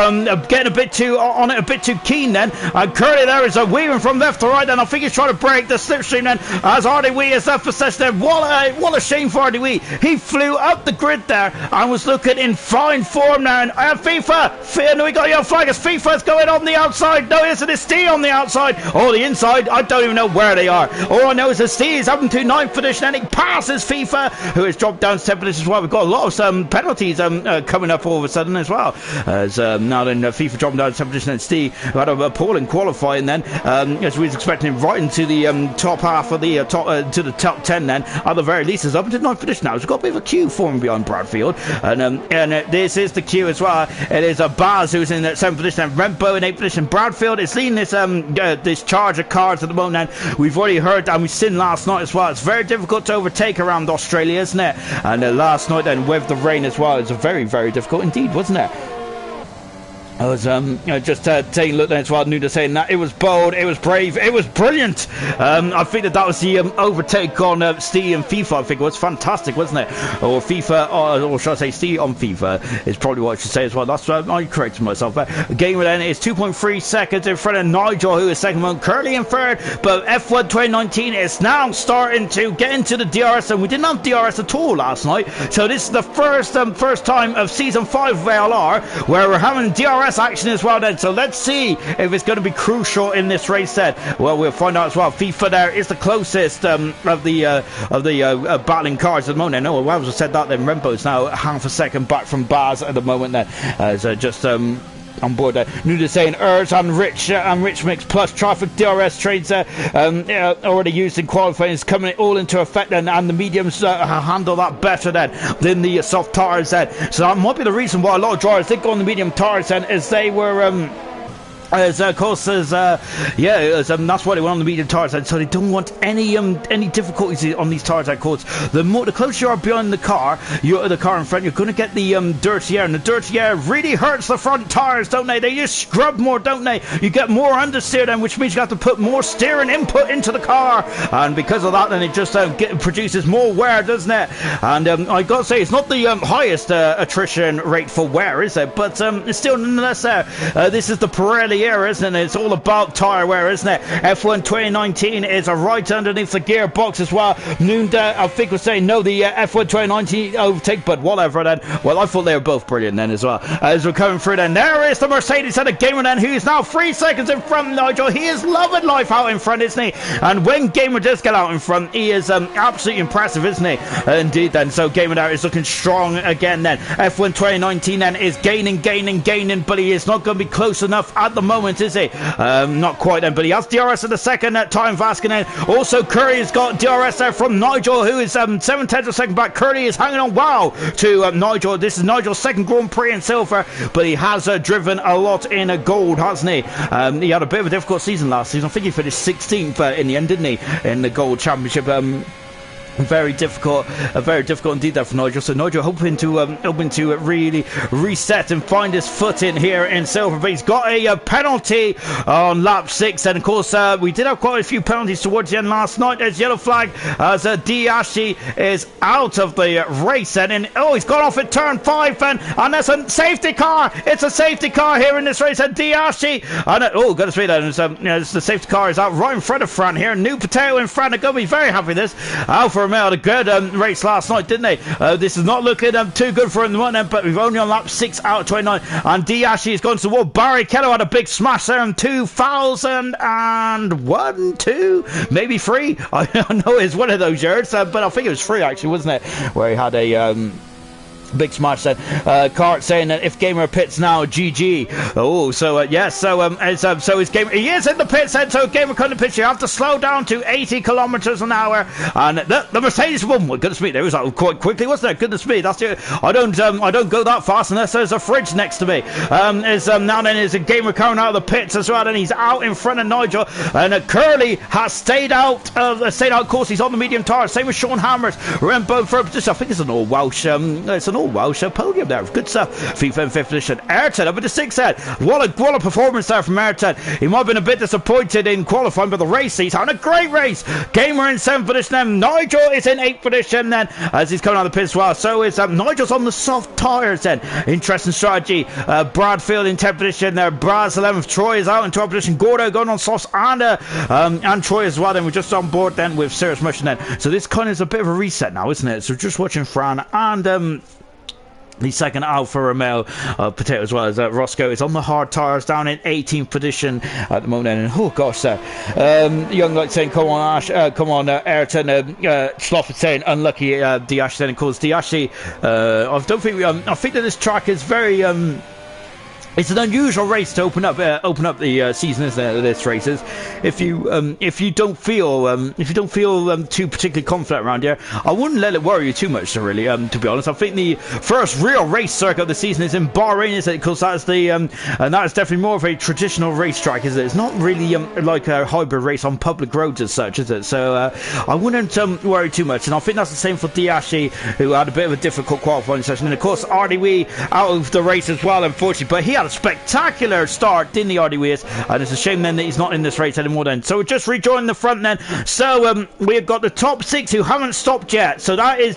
getting a bit too keen then. And Curly there is weaving from left to right then. I think he's trying to break the slipstream then, as Artie Wee is left for session. What a shame for Artie Wee. He flew up the grid there and was looking in fine form now. And FIFA, we got your flag as FIFA's going on the outside. No, it's Steve on the outside. Oh, the inside, I don't even know where they are. All I know is that Steve is up into 9th position and he passes FIFA, who has dropped down 7th position as well. We've got a lot of penalties coming up all of a sudden as well. As now then FIFA dropping down 7th position, and Steve, who had a appalling qualifying then, as we was expecting him right into the top half of the to the top 10 then. At the very least, is up into 9th position now. We've got a bit of a queue forming behind Bradfield, and this is the queue as well. It is Baz who's in 7th position, and Rembo in 8th position. Bradfield is leading this charge of cars at the moment. And we've already heard, and we've seen last night as well, it's very difficult to overtake around Australia, isn't it? And last night then with the rain as well, it's very, very difficult indeed, wasn't it? I was just taking a look there as well. Nuda saying that it was bold, it was brave, it was brilliant. I think that was the overtake on Steve and FIFA. I think it was fantastic, wasn't it? Or FIFA, or should I say Steve on FIFA is probably what I should say as well. That's I corrected myself. Game then is 2.3 seconds in front of Nigel, who is second one, Curly in third. But F1 2019 is now starting to get into the DRS, and we didn't have DRS at all last night. So this is the first time of season 5 of ALR where we're having DRS action as well then, so let's see if it's going to be crucial in this race set. Well, we'll find out as well. FIFA there is the closest of the battling cars at the moment. No, well, I said that then. Rembo's now half a second back from Baz at the moment then, as just on board there. Nuda saying Urs and Rich Mix plus traffic DRS trains already used in qualifying is coming all into effect then, and the mediums handle that better then than the soft tires then. So that might be the reason why a lot of drivers did go on the medium tires then, as they were As of course, as that's why they went on the medium tires, and so they don't want any difficulties on these tires. Of course, the closer you are behind the car in front, you're going to get the dirty air, and the dirty air really hurts the front tires, don't they? They just scrub more, don't they? You get more understeer then, which means you have to put more steering input into the car, and because of that, then it just produces more wear, doesn't it? And I got to say, it's not the highest attrition rate for wear, is it? But it's still nonetheless there. This is the Pirelli era, isn't it? It's all about tyre wear, isn't it? F1 2019 is right underneath the gearbox as well. Noonday, I think, was saying no, the F1 2019 overtake, but whatever then. Well, I thought they were both brilliant then as well. As we're coming through then, there is the Mercedes and the Gamer then, who is now 3 seconds in front of Nigel. He is loving life out in front, isn't he? And when Gamer does get out in front, he is absolutely impressive, isn't he? Indeed then, so Gamer now is looking strong again then. F1 2019 then is gaining, but he is not going to be close enough at the moment, is he? Not quite then, but he has DRS at the second time. Vaskinen. Also, Curry has got DRS there from Nigel, who is 7/10 of a second back. Curry is hanging on well to Nigel. This is Nigel's second Grand Prix in silver, but he has driven a lot in gold, hasn't he? He had a bit of a difficult season last season. I think he finished 16th in the end, didn't he? In the gold championship. Very difficult indeed there for Nigel. So Nigel hoping to really reset and find his foot in here in silver. But he's got a penalty on lap 6, and of course we did have quite a few penalties towards the end last night. There's yellow flag as Diashi is out of the race, and he's gone off at turn 5, and there's a safety car. It's a safety car here in this race, and Diashi, got to speed that. The safety car is out right in front of Fran here. New Potato in front. They're going to be very happy with this. Alfa Romeo had a good race last night, didn't they? This is not looking too good for him, but we've only on lap 6 out of 29, and Diashi has gone to the wall. Barry Kello had a big smash there in 2001, 2, maybe 3. I don't know, it's one of those years, but I think it was 3 actually, wasn't it? Where he had a big smash then. Cart saying that if Gamer pits now, GG. So his Gamer, he is in the pits then, so Gamer couldn't pitch. You have to slow down to 80 kilometers an hour, and the Mercedes won. Well, goodness me, there was quite quickly, wasn't there? Goodness me, that's it. I don't go that fast unless there's a fridge next to me. Now then is a Gamer coming out of the pits as well, and he's out in front of Nigel, and Curly has stayed out course. He's on the medium tire, same with Sean Hammers. Rembo for position. I think it's an all Welsh Welsh podium there. Good stuff. FIFA in 5th position. Ayrton up at the 6th head. What a performance there from Ayrton. He might have been a bit disappointed in qualifying, but the race, he's having a great race. Gamer in 7th position then. Nigel is in 8th position then, as he's coming out of the pit as well. So is Nigel's on the soft tyres then. Interesting strategy. Bradfield in 10th position there. Brad's 11th. Troy is out in 12th position. Gordo going on softs, and Troy as well. Then we're just on board then with Cirrus Motion then. So this kind of is a bit of a reset now, isn't it? So just watching Fran and the second Alfa Romeo Potato as well as Roscoe is on the hard tyres down in 18th position at the moment. And oh gosh, Young like saying come on Ash, come on Ayrton. Sloth is saying unlucky Diash then, of course Diashi. I think that this track is very it's an unusual race to open up the season, isn't it? This race is if you don't feel too particularly confident around here, I wouldn't let it worry you too much. So really, to be honest, I think the first real race circuit of the season is in Bahrain, is it? Because that's and that is definitely more of a traditional racetrack, is it? It's not really like a hybrid race on public roads as such, is it? So I wouldn't worry too much, and I think that's the same for Diashi, who had a bit of a difficult qualifying session, and of course Ardiwi out of the race as well, unfortunately, but he had a spectacular start, didn't he, Ardiwi? And it's a shame then that he's not in this race anymore then. So we just rejoined the front then. So we've got the top 6 who haven't stopped yet. So that is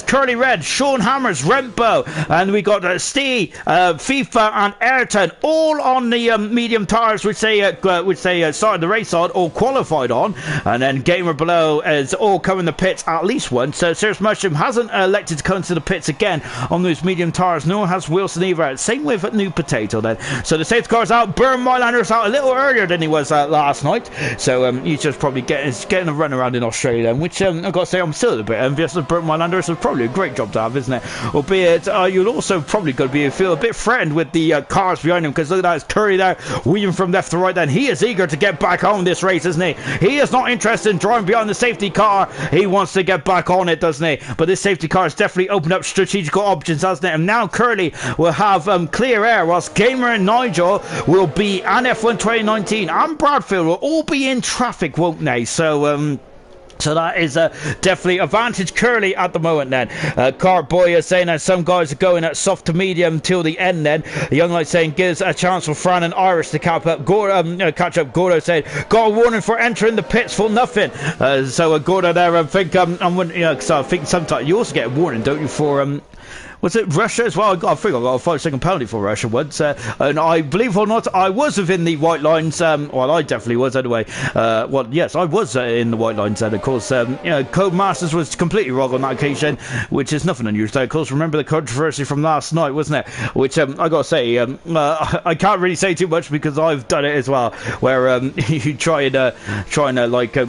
Curly Red, Sean Hammers, Rempo, and we got Steve, FIFA and Ayrton, all on the medium tyres which they started the race on or qualified on, and then Gamer below is all coming the pits at least once. So Serious Mushroom hasn't elected to come to the pits again on those medium tyres, nor has Wilson either. Same with New Potato then. So the safety car's out. Burn Mylander's out a little earlier than he was last night, so he's just probably getting a run around in Australia then, which I've got to say I'm still a bit envious of Burn Mylander. It's probably a great job to have, isn't it? Albeit you'll also probably going to feel a bit threatened with the cars behind him, because look at that, it's Curry there weaving from left to right then. He is eager to get back on this race, isn't he? He is not interested in driving behind the safety car. He wants to get back on it, doesn't he? But this safety car has definitely opened up strategical options, hasn't it? And now Curly will have clear Air, whilst Gamer and Nigel will be, and F1 2019 and Bradfield will all be in traffic, won't they? So that is definitely advantage Curly at the moment then. Cartboy is saying that some guys are going at soft to medium till the end then. Young Light saying gives a chance for Fran and Irish to catch up. Gordo saying got a warning for entering the pits for nothing. So Gordo there, I think I think sometimes you also get a warning, don't you, for was it Russia as well? I think I got a 5-second penalty for Russia once, and I believe it or not, I was within the white lines. Well, I definitely was anyway. Well, yes, I was in the white lines, and of course, Codemasters was completely wrong on that occasion, which is nothing unusual. Of course, remember the controversy from last night, wasn't it? Which I got to say, I can't really say too much because I've done it as well, where you trying to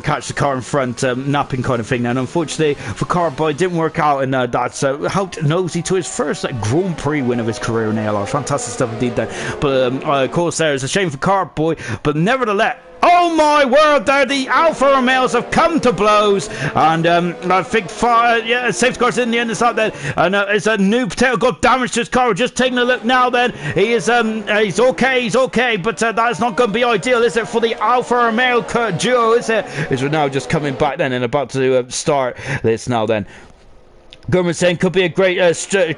catch the car in front, napping kind of thing. And unfortunately for Carboy, it didn't work out, and that's helped Nosy to his first Grand Prix win of his career in ALR. Fantastic stuff indeed there. But of course, there is a shame for Carboy, but nevertheless, oh my word, there the Alfa Romeos have come to blows, and I think safeguards in the end is out there, and it's a new potato got damage to his car. We're just taking a look now then. He is he's okay, but that's not going to be ideal, is it, for the Alfa Romeo duo, is it? Is we're now just coming back then and about to start this now then. Gurman saying could be a great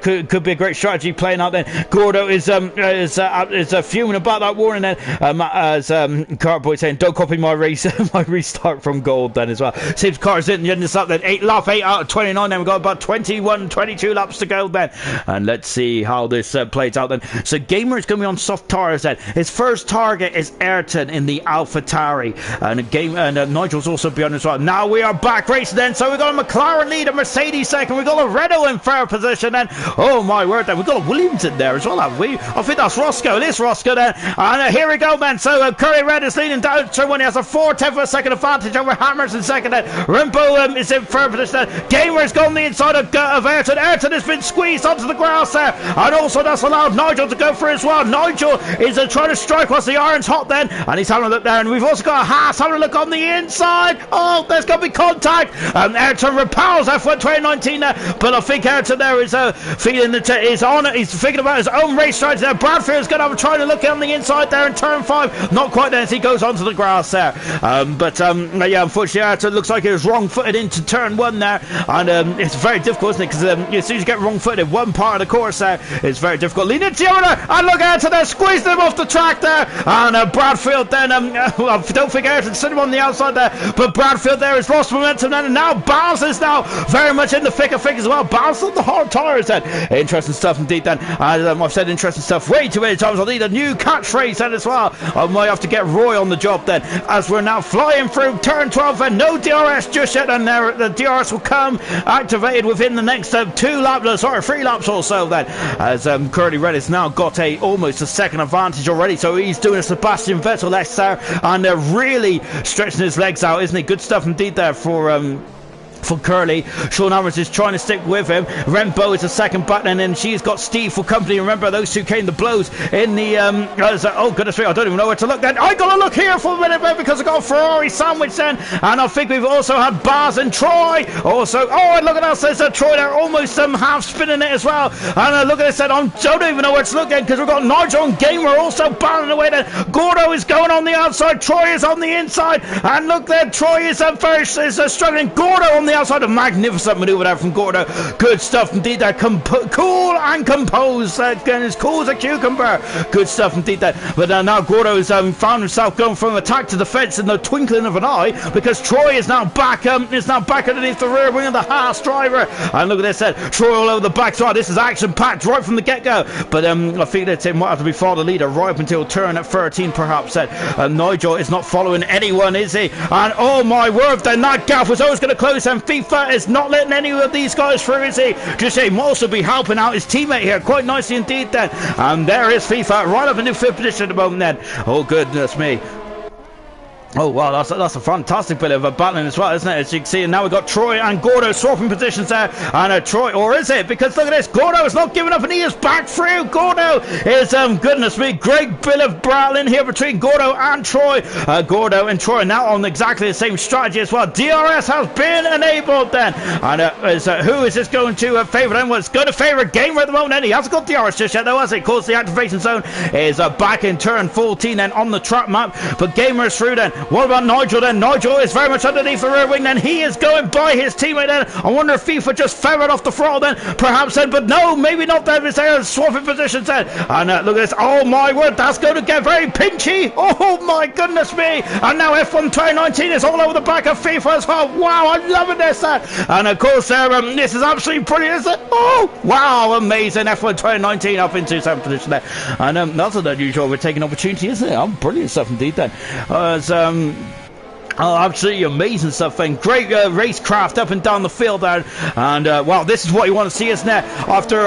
could be a great strategy playing out then. Gordo is fuming about that warning then. As Cartboy saying don't copy my race my restart from gold then as well. Saves cars in the end of then 8 out of 29 then. We've got about 22 laps to go then, and let's see how this plays out then. So Gamer is going to be on soft tires then. His first target is Ayrton in the AlphaTauri, and Nigel's also beyond as well. Now we are back racing then, so we've got a McLaren lead, a Mercedes second, we've got a Renault in third position then. Oh my word, then we've got a Williams in there as well, haven't we? I think that's Roscoe. It is Roscoe then, and here we go man. So Curry Red is leading down to when he has a 4/10 of a second advantage over Hammers in second then. Rimbo is in third position then. Gamer's gone the inside of Ayrton. Ayrton has been squeezed onto the grass there, and also that's allowed Nigel to go through as well. Nigel is trying to strike whilst the iron's hot then, and he's having a look there, and we've also got a Haas having a look on the inside. Oh, there's going to be contact, and Ayrton repels F1 2019 there, but I think Ayrton there is feeling that he's thinking about his own race strategy there. Bradfield's going to have a try to look on the inside there in turn 5, not quite there as he goes onto the grass there, yeah, unfortunately Ayrton looks like he was wrong-footed into turn 1 there, and it's very difficult, isn't it, because as soon as you get wrong-footed in one part of the course there, it's very difficult. Lean into the other, and look Ayrton there, squeezed him off the track there, and Bradfield then, don't think Ayrton sent him on the outside there, but Bradfield there has lost momentum then, and now Bowles is now very much in the thick of things as well. Bowles on the hard tyres then. Interesting stuff indeed then. I've said interesting stuff way too many times. I'll need a new catchphrase then as well. I might have to get Roy on the job then, as we're now flying through turn 12 and no DRS just yet, and the DRS will come activated within the next 3 laps or so then, as Curly Red has now got almost a second advantage already, so he's doing a Sebastian Vettel-esque there, and really stretching his legs out, isn't he? Good stuff indeed there for Curly. Sean Hammers is trying to stick with him. Rembo is the second button, and she's got Steve for company. Remember, those two came to blows in the oh goodness me, I don't even know where to look then. I gotta look here for a minute because I got a Ferrari sandwich then, and I think we've also had Baz and Troy also. Oh, and look at us, there's Troy there almost half spinning it as well, and look at this then, I don't even know where to look then, because we've got Nigel and Gamer also battling away then. Gordo is going on the outside, Troy is on the inside, and look there, Troy is struggling. Gordo on the outside, a magnificent manoeuvre there from Gordo. Good stuff indeed there. Cool and composed. Again, as cool as a cucumber. Good stuff indeed there. But now Gordo has found himself going from attack to defence in the twinkling of an eye, because Troy is now back underneath the rear wing of the Haas driver. And look at this then. Troy all over the backside. This is action packed right from the get-go. But I think that it might have to be follow the leader right up until turn at 13 perhaps. Nigel is not following anyone, is he? And oh my word, then that gap was always going to close, and FIFA is not letting any of these guys through, is he? Just say, might also be helping out his teammate here quite nicely indeed then. And there is FIFA right up in the 5th position at the moment then. Oh goodness me. Oh, wow, that's a fantastic bit of a battling as well, isn't it? As you can see, and now we've got Troy and Gordo swapping positions there. And Troy, or is it? Because look at this, Gordo is not giving up and he is back through. Gordo is, goodness me, great bit of battling here between Gordo and Troy. Gordo and Troy now on exactly the same strategy as well. DRS has been enabled then. And who is this going to favour then? Well, it's going to favour Gamer at the moment then. He hasn't got DRS just yet though, has it? Of course, the activation zone is back in turn 14 then on the track map. But Gamer is through then. What about Nigel then? Nigel is very much underneath the rear wing then. He is going by his teammate then. I wonder if FIFA just feathered off the throttle then. Perhaps then, but no, maybe not then. It's there swapping positions then. And look at this. Oh my word, that's going to get very pinchy. Oh my goodness me. And now F1 2019 is all over the back of FIFA as well. Wow, I'm loving this. And of course, this is absolutely brilliant, isn't it? Oh, wow, amazing. F1 2019 up into 7th position there. And that's an unusual overtaking opportunity, isn't it? Oh, brilliant stuff indeed then. Oh, absolutely amazing stuff and great racecraft up and down the field there. And wow, this is what you want to see, isn't it? After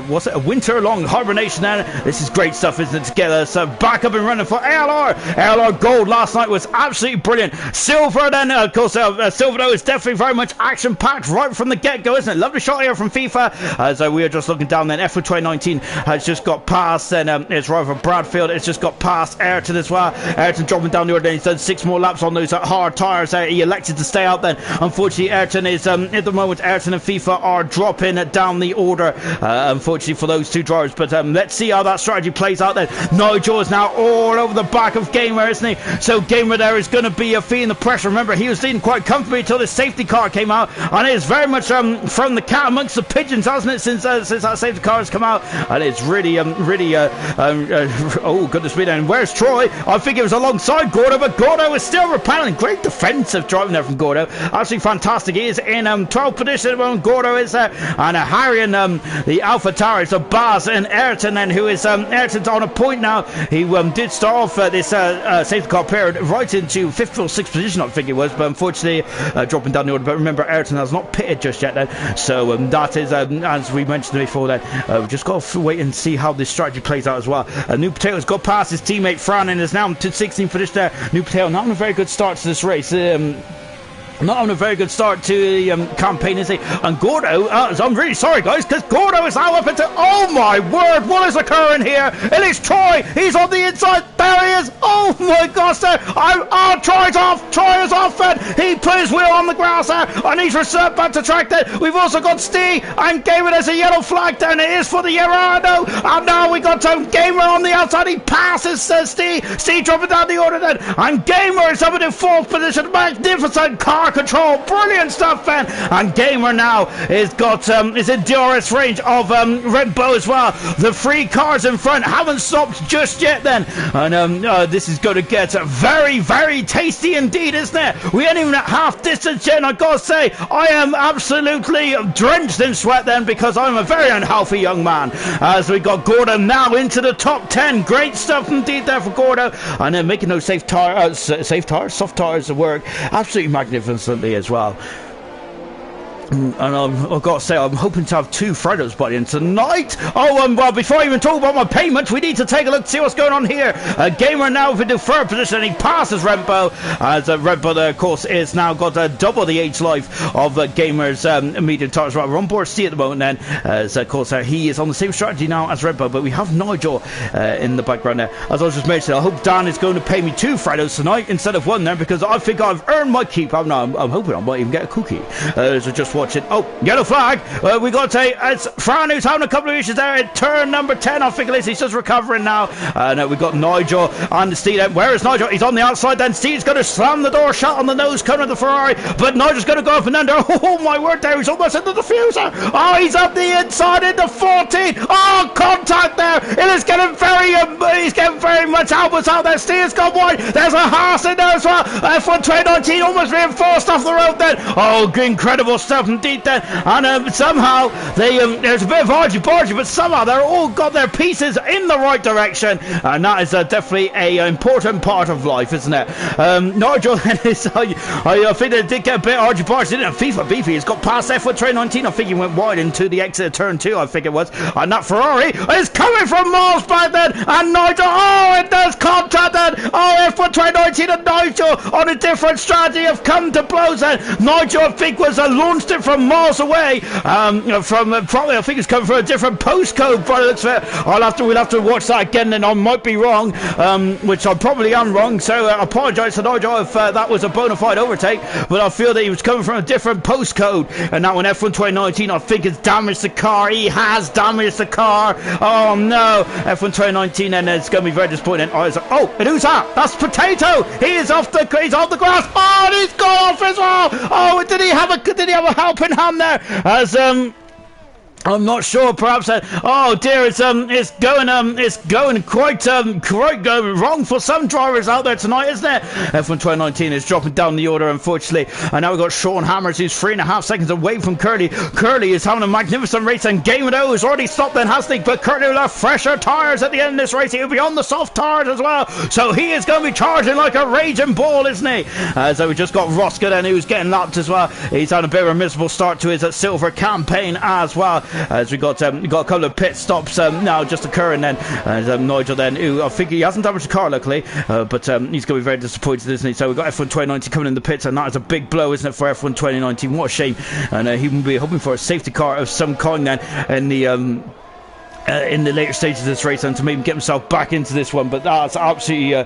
what's it, a winter long hibernation there. This is great stuff, isn't it, to get us back up and running for ALR. ALR gold last night was absolutely brilliant. Silver then, of course, silver though is definitely very much action packed right from the get-go, isn't it? Lovely shot here from FIFA as we are just looking down then. F1 2019 has just got past then it's Rival Bradfield. It's just got past Ayrton as well. Ayrton dropping down the order. He's done 6 more laps on those hard tyres. He elected to stay out then. Unfortunately, Ayrton is at the moment. Ayrton and FIFA are dropping down the order. Unfortunately for those 2 drivers, but let's see how that strategy plays out then. Nigel is now all over the back of Gamer, isn't he? So Gamer there is going to be feeling the pressure. Remember, he was leading quite comfortably until the safety car came out, and it is very much from the cat amongst the pigeons, hasn't it? Since that safety car has come out, and it's really oh goodness me. Then where's Troy? I think it was alongside Gordo, but Gordo is still repelling. Great defensive driving there from Gordo. Absolutely fantastic. He is in 12th position at the moment. Gordo is there, and Harry and the Alpha Towers, so Baz and Ayrton, and who is Ayrton's on a point now. He did start off this safety car period right into 5th or 6th position, I think it was, but unfortunately dropping down the order. But remember, Ayrton has not pitted just yet then, so that is as we mentioned before then, we've just got to wait and see how this strategy plays out as well. New Potato's got past his teammate Fran and is now to 16th position there. New Potato not having a very good start to this race. Not having a very good start to the campaign, is he? And Gordo, I'm really sorry guys, because Gordo is now up into, oh my word, what is occurring here? It is Troy, he's on the inside, there he is, oh my gosh, there, Troy's off, Troy is off, and he put his wheel on the grass there, and he's returned back to track there. We've also got Steve, and Gamer, there's a yellow flag down, it is for the Gerardo, and now we got Gamer on the outside, he passes Steve dropping down the order then, and Gamer is up in 4th position, magnificent car control, brilliant stuff, man. And Gamer now is in DRS range of Red Bull as well. The 3 cars in front haven't stopped just yet then, and this is going to get very, very tasty indeed, isn't it? We ain't even at half distance yet, and I gotta say, I am absolutely drenched in sweat then, because I'm a very unhealthy young man. As we got Gordon now into the top 10, great stuff indeed there for Gordo, and then making those soft tires work absolutely magnificently as well. And I've got to say, I'm hoping to have 2 Fridays by the end tonight. Oh, well, before I even talk about my payments, we need to take a look to see what's going on here. Gamer now in the 3rd position, and he passes Red Bull, as Red Bull, of course, is now got double the age life of Gamer's medium tires. Right, we're on board C at the moment then, as of course he is on the same strategy now as Red Bull, but we have Nigel in the background there. As I was just mentioning, I hope Dan is going to pay me 2 Fridays tonight instead of 1 there, because I think I've earned my keep. I'm hoping I might even get a cookie. So just watch it. Oh, yellow flag. We got it's Fran who's having a couple of issues there at turn number 10. I think it is. He's just recovering now. We got Nigel and Steve. Where is Nigel? He's on the outside. Then Steve's going to slam the door shut on the nose cone of the Ferrari, but Nigel's going to go up and under. Oh my word! There, he's almost into the diffuser. Oh, he's up the inside into 14. Oh, contact there. It is getting he's getting very much Albert's out there. Steve's got wide. There's a Haas in there as well. F1 2019 almost being forced off the road then. Oh, incredible stuff indeed. And somehow there's a bit of argy-bargy, but somehow they're all got their pieces in the right direction, and that is definitely an important part of life, isn't it? Nigel, I think they did get a bit argy-bargy, didn't it? FIFA Beefy has got past F1 2019. I think he went wide into the exit of turn 2, I think it was, and that Ferrari is coming from miles back then, and Nigel, oh, it does contact then. Oh, F1 2019 and Nigel on a different strategy have come to blows then. Nigel, I think, was launched it from miles away, probably I think it's coming from a different postcode by the looks of it. We'll have to watch that again, and I might be wrong, which I probably am wrong, so I apologise to Nigel if that was a bona fide overtake, but I feel that he was coming from a different postcode, and that one F1 2019 I think has damaged the car. He has damaged the car. Oh no, F1 2019, and it's going to be very disappointing. Oh, and who's that? That's Potato. He's off the grass. Oh, and he's gone off as well. Oh, did he have a helping hand there? As I'm not sure. Perhaps. Oh dear, it's going quite going wrong for some drivers out there tonight, isn't it? F1 2019 is dropping down the order, unfortunately, and now we've got Sean Hammers, who's 3.5 seconds away from Curly. Curly is having a magnificent race, and Game of O has already stopped then, hasn't he? But Curly will have fresher tyres at the end of this race. He'll be on the soft tyres as well, so he is going to be charging like a raging bull, isn't he? So we just got Roscoe then, who's getting lapped as well. He's had a bit of a miserable start to his silver campaign as well. As we got a couple of pit stops now just occurring then, and Nigel then, who I think he hasn't damaged the car luckily, but he's going to be very disappointed, isn't he? So we've got F1 2019 coming in the pits, and that is a big blow, isn't it, for F1 2019? What a shame. And he will be hoping for a safety car of some kind then in the later stages of this race, and to maybe get himself back into this one, but that's absolutely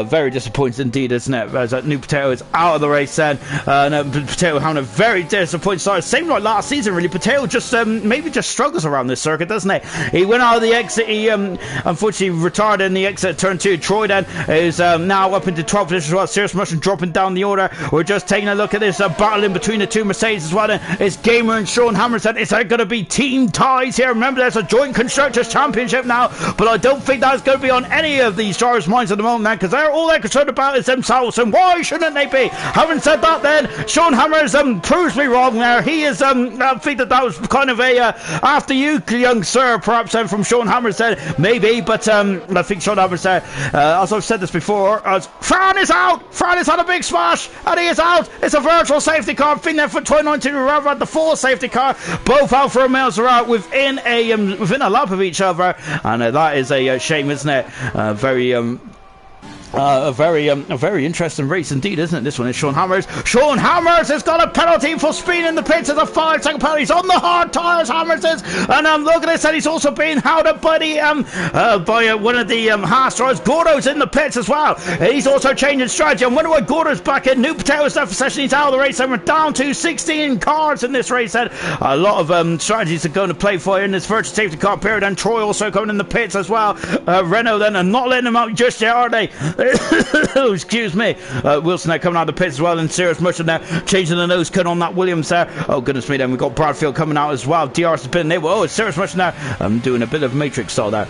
very disappointing indeed, isn't it? As New Potato is out of the race then, and Potato having a very disappointing start, same like last season really. Potato just maybe just struggles around this circuit, doesn't he? He went out of the exit, he unfortunately retired in the exit turn 2. Troy then is now up into 12th position as well. Serious Motion dropping down the order. We're just taking a look at this battle in between the two Mercedes as well then. It's Gamer and Sean Hammers then. Is there going to be team ties here? Remember, there's a joint Constructors Championship now, but I don't think that's going to be on any of these drivers' minds at the moment, because all they're concerned about is themselves, and why shouldn't they be? Having said that then, Sean Hammers proves me wrong there. He is I think that was kind of a after you, young sir, perhaps from Sean Hammers said maybe, but I think Sean Hammers said, as I've said this before, Fran is out. Fran has had a big smash and he is out. It's a virtual safety car. I think that for 2019 we've had the full safety car. Both Alfa Romeos are out within a lap of each other, and that is a shame, isn't it? A very interesting race indeed, isn't it? This one is Sean Hammers. Sean Hammers has got a penalty for speed in the pits. It's a 5-second penalty. He's on the hard tyres, Hammers is, and look at this, and he's also being held up by one of the Haas drivers. Gordo's in the pits as well. He's also changing strategy. I wonder why Gordo's back in. New Potato's there for session. He's out of the race, and we're down to 16 cars in this race. And a lot of strategies are going to play for you in this virtual safety car period. And Troy also coming in the pits as well. Renault then, and not letting them out just yet, are they? Excuse me. Wilson there coming out of the pits as well, and Serious Motion there changing the nose cone on that Williams there. Oh goodness me, then we've got Bradfield coming out as well. DRS has been there. Oh, it's Serious Motion there. I'm doing a bit of Matrix style there.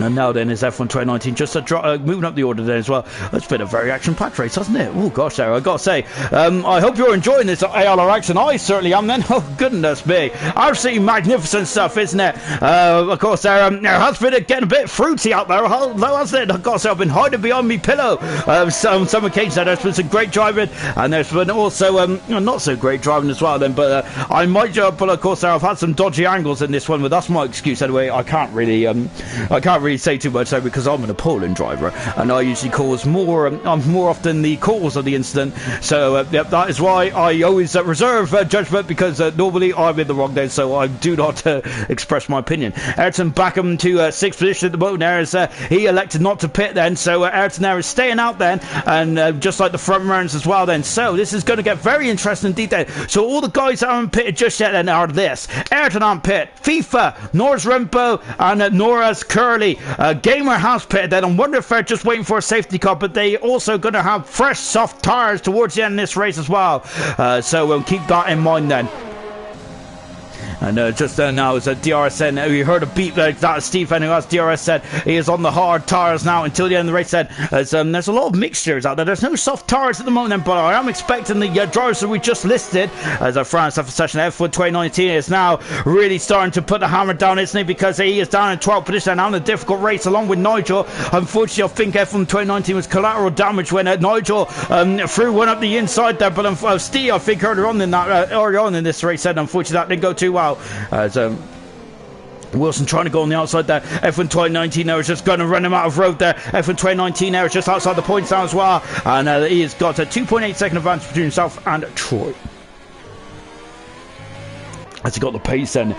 And now then is F1 2019 just moving up the order there as well. It's been a very action-packed race, hasn't it? Oh gosh, there, I got to say, I hope you're enjoying this ALR action. I certainly am then. Oh goodness me, absolutely magnificent stuff, isn't it? Of course, there has been getting a bit fruity out there, hasn't it? I've got to say, I've been hiding behind me pillow. On some occasions there's been some great driving, and there's been also not so great driving as well then, but I might but of course I've had some dodgy angles in this one, but that's my excuse anyway. I can't really say too much though, because I'm an appalling driver, and I usually cause I'm more often the cause of the incident. So yep, that is why I always reserve judgment, because normally I'm in the wrong then, so I do not express my opinion. Ayrton back him to 6th position at the moment there, as he elected not to pit then, so Ayrton there is staying out then, and just like the front runners as well then. So this is going to get very interesting indeed then. So all the guys that haven't pitted just yet then are this: Ayrton on pit, FIFA, Nora's Rempo, and Nora's Curly. Gamer has pitted then. I wonder if they're just waiting for a safety car, but they also going to have fresh soft tyres towards the end of this race as well. So we'll keep that in mind then. And just now is a DRS. We heard a beep like that. Stephen, who has DRS, said he is on the hard tyres now until the end of the race. Said there's a lot of mixtures out there. There's no soft tyres at the moment, but I am expecting the drivers that we just listed as a France after session F1 2019 is now really starting to put the hammer down, isn't he? Because he is down in 12th position and on a difficult race along with Nigel. Unfortunately, I think F1 2019 was collateral damage when Nigel threw one up the inside there. But Steve, I think earlier on in this race, said unfortunately that didn't go too well. Wilson trying to go on the outside there. F1 2019 now is just going to run him out of road there. F1 2019 now is just outside the points now as well. And he has got a 2.8 second advantage between himself and Troy. Has he got the pace then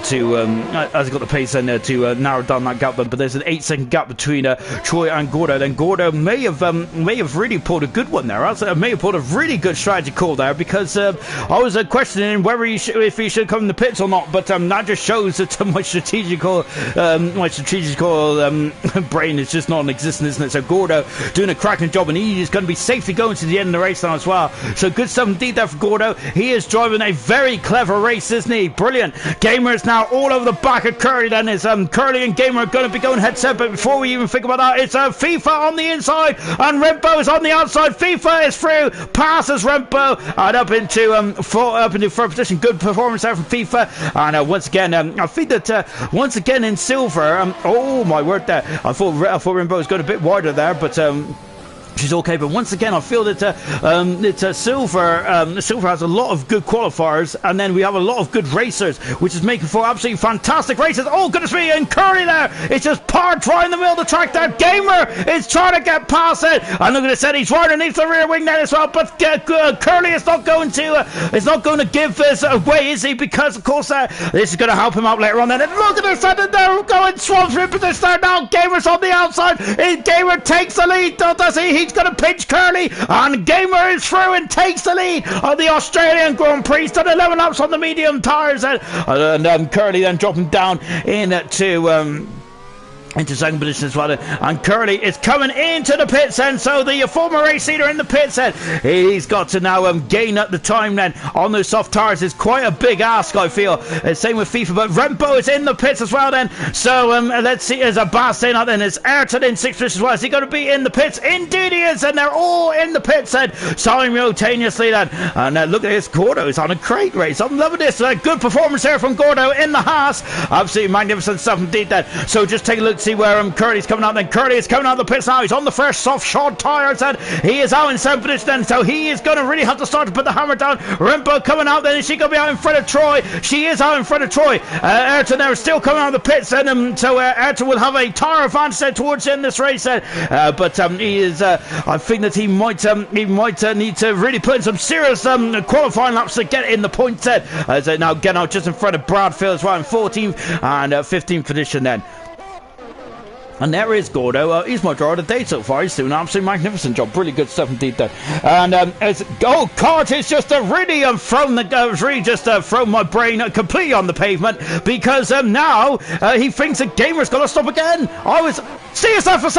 to narrow down that gap then? But there's an 8-second gap between Troy and Gordo. Then Gordo may have really pulled a good one there. May have pulled a really good strategy call there, because I was questioning whether if he should come in the pits or not. But that just shows that my strategical brain is just not in existence, isn't it? So Gordo doing a cracking job, and he is going to be safely going to the end of the race now as well. So good stuff indeed there for Gordo. He is driving a very clever race, isn't he? Brilliant. Gamer is now all over the back of Curly. Then is Curly and Gamer are going to be going head to head. But before we even think about that, it's FIFA on the inside and Rempo is on the outside. FIFA is through, passes Rempo and up into third position. Good performance there from FIFA. And once again, I think that once again in silver. Oh my word! There, I thought Rempo was going a bit wider there, but. She's okay, but once again, I feel that Silver has a lot of good qualifiers, and then we have a lot of good racers, which is making for absolutely fantastic races. Oh, goodness me, and Curly there, it's just power dry in the middle of the track there. Gamer is trying to get past it, and look at this, he's right underneath the rear wing there as well, but Curly is not going to give this away, is he? Because, of course, this is going to help him out later on. And look at this, they're going swamps in position there now. Gamer's on the outside. Gamer takes the lead, does he? He's going to pinch Curly, and Gamer is through and takes the lead of the Australian Grand Prix. He's done 11 laps on the medium tyres, and Curly then dropping down into second position as well, and Curly is coming into the pits then, so the former race leader in the pits then, he's got to now gain up the time then on those soft tyres. Is quite a big ask, I feel. Same with FIFA, but Rempo is in the pits as well then, so let's see, there's a Bass staying out then, there's Ayrton in 6th position as well. Is he going to be in the pits? Indeed he is, and they're all in the pits then, simultaneously then, and look at this, Gordo is on a great race. I'm loving this, good performance here from Gordo in the Haas, absolutely magnificent stuff indeed then. So just take a look, see where Curly's coming out. Then Curly is coming out of the pits now. He's on the fresh soft short tyres and he is out in 7th position then, so he is going to really have to start to put the hammer down. Rempo coming out then, is she going to be out in front of Troy? She is out in front of Troy. Ayrton there is still coming out of the pits and so Ayrton will have a tyre advantage then towards the end of this race but he is I think that he might need to really put in some serious qualifying laps to get in the points then, as now get out just in front of Bradfield as well in 14th and 15th position then. And there is Gordo. He's my driver of the day so far. He's doing an absolutely magnificent job. Really good stuff indeed there. And Cart is just really thrown my brain completely on the pavement, because now he thinks that Gamer's got to stop again. CSF for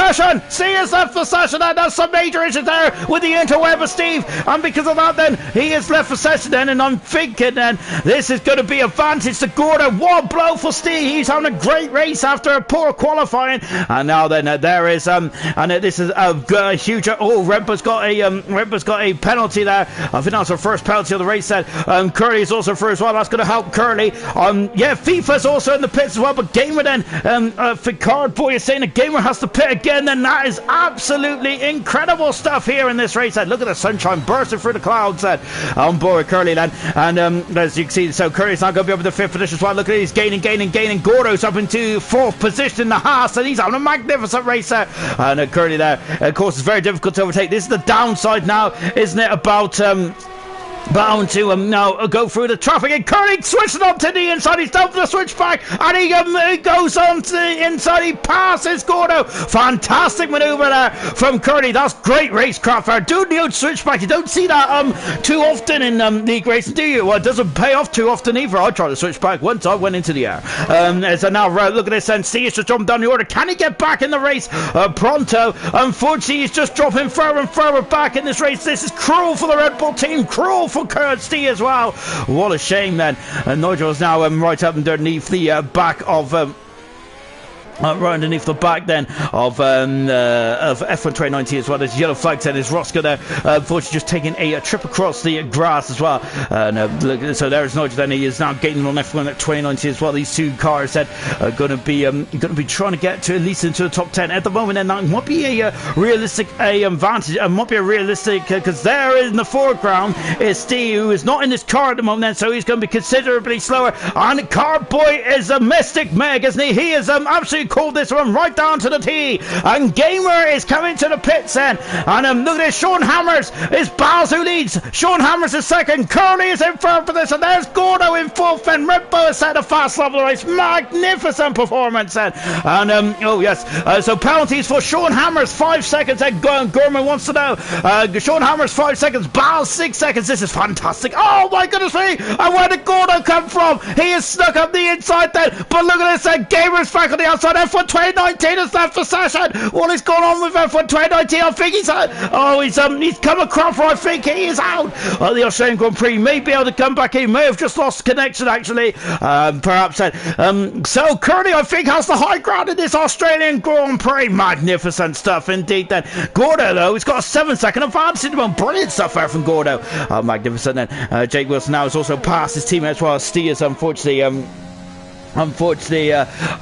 session, and there's some major issues there with the interweb of Steve, and because of that then he is left for session then, and I'm thinking then this is going to be advantage to Gordo. What a blow for Steve. He's having a great race after a poor qualifying. And now then there is this is a huge. Rempo's got a penalty there. I think that's her first penalty of the race there. Curly is also through as well. That's going to help Curly. FIFA's also in the pits as well. But Gamer then, Ficard Boy is saying that Gamer has to pit again. Then that is absolutely incredible stuff here in this race. Look at the sunshine bursting through the clouds on board Curly then. And as you can see, so Curly's not going to be up in the 5th position as well. Look at it, he's gaining. Gordo's up into 4th position in the Haas, and he's having a magnificent race there. And Curly there, of course, it's very difficult to overtake. This is the downside now, isn't it, about bound to now go through the traffic, and Curly switching on to the inside. He's down to the switchback, and he goes on to the inside. He passes Gordo. Fantastic manoeuvre there from Curly. That's great racecraft there. Doing the old switchback, you don't see that too often in league racing, do you? Well, it doesn't pay off too often either. I tried the switchback once, I went into the air. So now look at this, and Steve's just jumping down the order. Can he get back in the race pronto? Unfortunately, he's just dropping further and further back in this race. This is cruel for the Red Bull team, cruel for Kirsty as well. What a shame then. And Nigel's now right up underneath the back of right underneath the back then of F1 2019 as well. There's yellow flag then. There's Roscoe there, unfortunately just taking a trip across the grass as well. Look, so there's Nigel then. He is now getting on F1 at 2019 as well. These two cars that are going to be trying to get to at least into the top 10 at the moment, and that might be a realistic advantage. Might be a realistic because there in the foreground is Steve, who is not in his car at the moment, then, so he's going to be considerably slower. And Car Boy is a Mystic Meg, isn't he? He is absolutely called this one right down to the T. And Gamer is coming to the pits then. And look at this, Sean Hammers is Baz who leads. Sean Hammers is second. Curly is in third for this. And there's Gordo in fourth. And Red Bull has set a fast lap of the race. Magnificent performance then. And oh yes, so penalties for Sean Hammers, 5 seconds. And Gorman wants to know. Sean Hammers 5 seconds. Baz 6 seconds. This is fantastic. Oh my goodness me. And where did Gordo come from? He is stuck up the inside then. But look at this. Gamer's back on the outside. F1 2019 is left for session. What is going on with F1 2019? I think he's out. Oh, he's come across. I think he is out. The Australian Grand Prix may be able to come back. He may have just lost connection actually. Perhaps. So Curly, I think, has the high ground in this Australian Grand Prix. Magnificent stuff indeed. Then Gordo though, he's got a 7-second advantage in the moment. Brilliant stuff there from Gordo. Magnificent. Then Jake Wilson now has also passed his teammate as well. Steve is unfortunately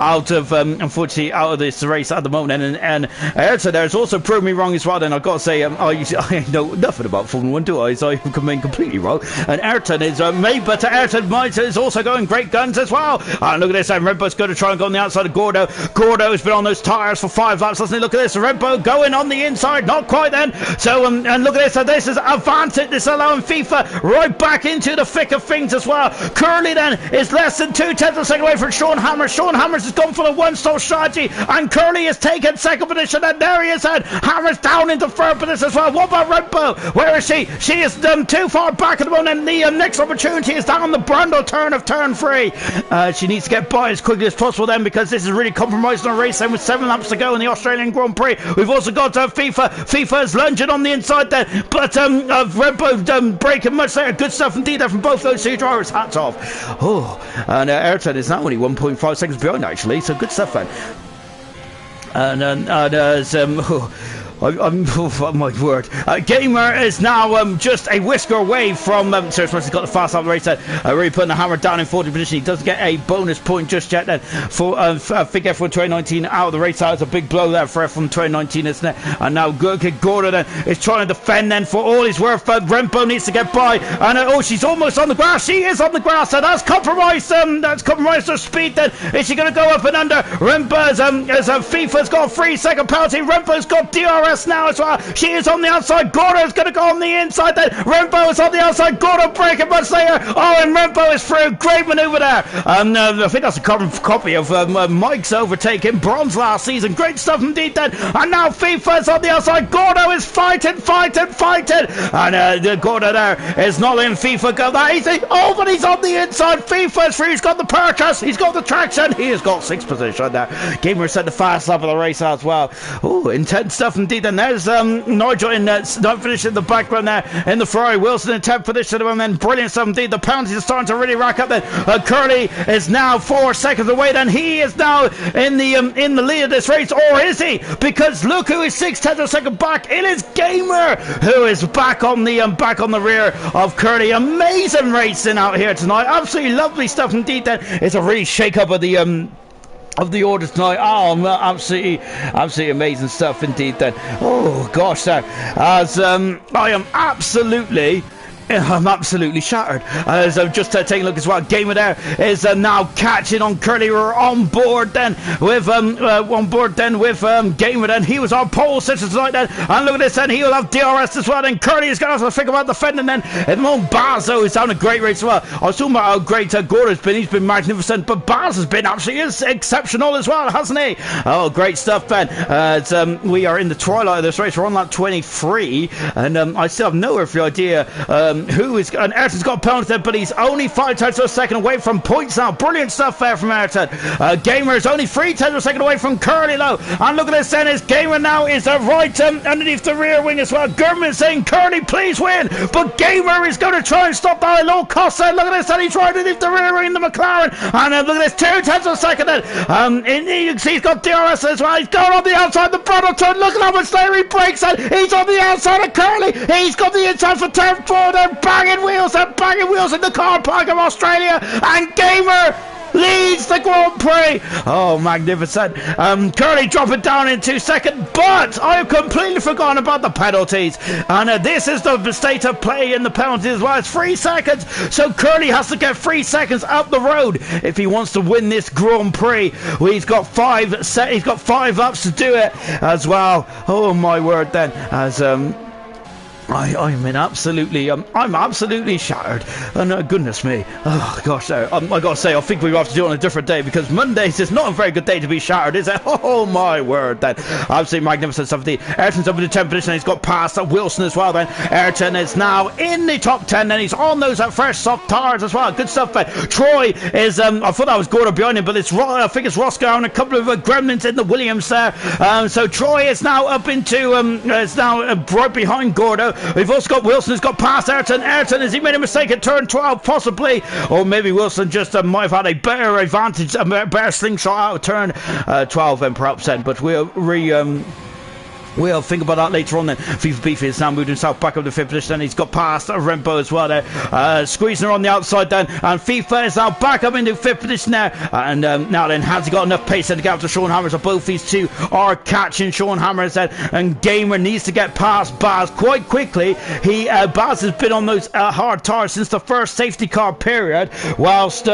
out of this race at the moment, and Ayrton there's also proved me wrong as well. Then I've got to say I know nothing about Formula 1, do I? So I can be completely wrong. And Ayrton is made, but Ayrton is also going great guns as well. And look at this, Red Bull's going to try and go on the outside of Gordo. Gordo has been on those tyres for 5 laps, doesn't he? Look at this, Red Bull going on the inside, not quite then. So and look at this, so this is advantage. This is allowing FIFA right back into the thick of things as well. Curly then is less than 2/10 of a second away from Sean Hammers. Sean Hammers has gone for the one-stop strategy, and Curly has taken second position, and there he is, and Hammers down into third position as well. What about Red Bull? Where is she? She is too far back at the moment, and the next opportunity is down the Brando turn of turn 3. She needs to get by as quickly as possible then, because this is really compromising the race then with 7 laps to go in the Australian Grand Prix. We've also got FIFA. FIFA is lunging on the inside there, but Red Bull breaking much later. Good stuff indeed there from both those two drivers. Hats off. Oh, and Ayrton is now only 1.5 seconds behind actually, so good stuff then. Oh my word. Gamer is now just a whisker away from Sir Smith. He's got the fast lap race there, really putting the Hammer down in 40th position. He doesn't get a bonus point just yet then for I think F1 2019 out of the race. That was a big blow there for F1 2019, isn't it? And now Gordon is trying to defend then for all his worth, but Rempo needs to get by, and oh, she's almost on the grass. She is on the grass, and that's compromised her speed then. Is she going to go up and under? Rempo's as FIFA's got a 3-second penalty. Rempo's got DRS now as well. She is on the outside. Gordo's going to go on the inside then. Rempo is on the outside. Gordo breaking much later. Oh, and Rempo is through. Great manoeuvre there. I think that's a carbon copy of Mike's overtaking bronze last season. Great stuff indeed then. And now FIFA's on the outside. Gordo is fighting. And Gordo there is not letting FIFA go that easy. Oh, but he's on the inside. FIFA's free. He's got the purchase. He's got the traction. He has got 6th position there. Gamer set the fast lap of the race as well. Oh, intense stuff indeed. And there's Nigel in not finishing the background there in the Ferrari. Wilson in 10th position, and then brilliant stuff indeed. The penalties are starting to really rack up. Then Curly is now 4 seconds away. Then he is now in the lead of this race, or is he? Because look who is 6/10 of a second back. It is Gamer who is back on the rear of Curly. Amazing racing out here tonight. Absolutely lovely stuff indeed. Then it's a really shake up of the order tonight. Oh, absolutely amazing stuff indeed then. Oh gosh, sir, as I am absolutely shattered. As I'm just taking a look as well, Gamer there is now catching on Curly. We're on board then with Gamer then. He was on pole position tonight then, and look at this then, he will have DRS as well. Then Curly is going to have to think about defending then. At the moment, Bazo is having a great race as well. I was talking about how great Gordo's been. He's been magnificent, but Baz has been absolutely exceptional as well, hasn't he? Oh, great stuff then. We are in the twilight of this race. We're on lap 23, and I still have no earthly idea and Ayrton's got a penalty there, but he's only 5 tenths of a second away from points now. Brilliant stuff there from Ayrton. Gamer is only 3 tenths of a second away from Curly though, and look at this then, his Gamer now is right underneath the rear wing as well. Gurman saying, Curly please win, but Gamer is going to try and stop that at low cost then. Look at this, and he's right underneath the rear wing in the McLaren, and look at this, 2 tenths of a second then. You can see he's got DRS as well. He's going on the outside the Brother turn. Look at how much there he breaks and he's on the outside of Curly. He's got the inside for turn 4. They're banging wheels in the car park of Australia, and Gamer leads the Grand Prix. Oh, magnificent. Curly dropping down in 2 seconds, but I have completely forgotten about the penalties, and this is the state of play in the penalties as well. It's 3 seconds, so Curly has to get 3 seconds up the road if he wants to win this Grand Prix. Well, he's got 5 laps to do it as well. Oh my word then, as I'm absolutely shattered, and goodness me, oh gosh, I gotta say, I think we have to do it on a different day, because Mondays is not a very good day to be shattered, is it? Oh my word then, absolutely magnificent stuff. Ayrton's up in the 10th position, he's got past Wilson as well then. Ayrton is now in the top 10, and he's on those fresh soft tires as well. Good stuff then. Troy is, I thought that was Gordo behind him, but I think it's Roscoe and a couple of gremlins in the Williams there. So Troy is now up into, is now right behind Gordo. We've also got Wilson who's got past Ayrton. Ayrton, has he made a mistake at turn 12? Possibly. Or maybe Wilson just might have had a better advantage, a better slingshot out of turn 12 then perhaps then. But we'll think about that later on then. FIFA Beefy is now moved himself back up to 5th position, and he's got past Rembo as well there. Squeezing her on the outside then, and FIFA is now back up into 5th position there. And now then, has he got enough pace to get up to Sean Hammers? So both these two are catching Sean Hammers then, and Gamer needs to get past Baz quite quickly. Baz has been on those hard tires since the first safety car period, whilst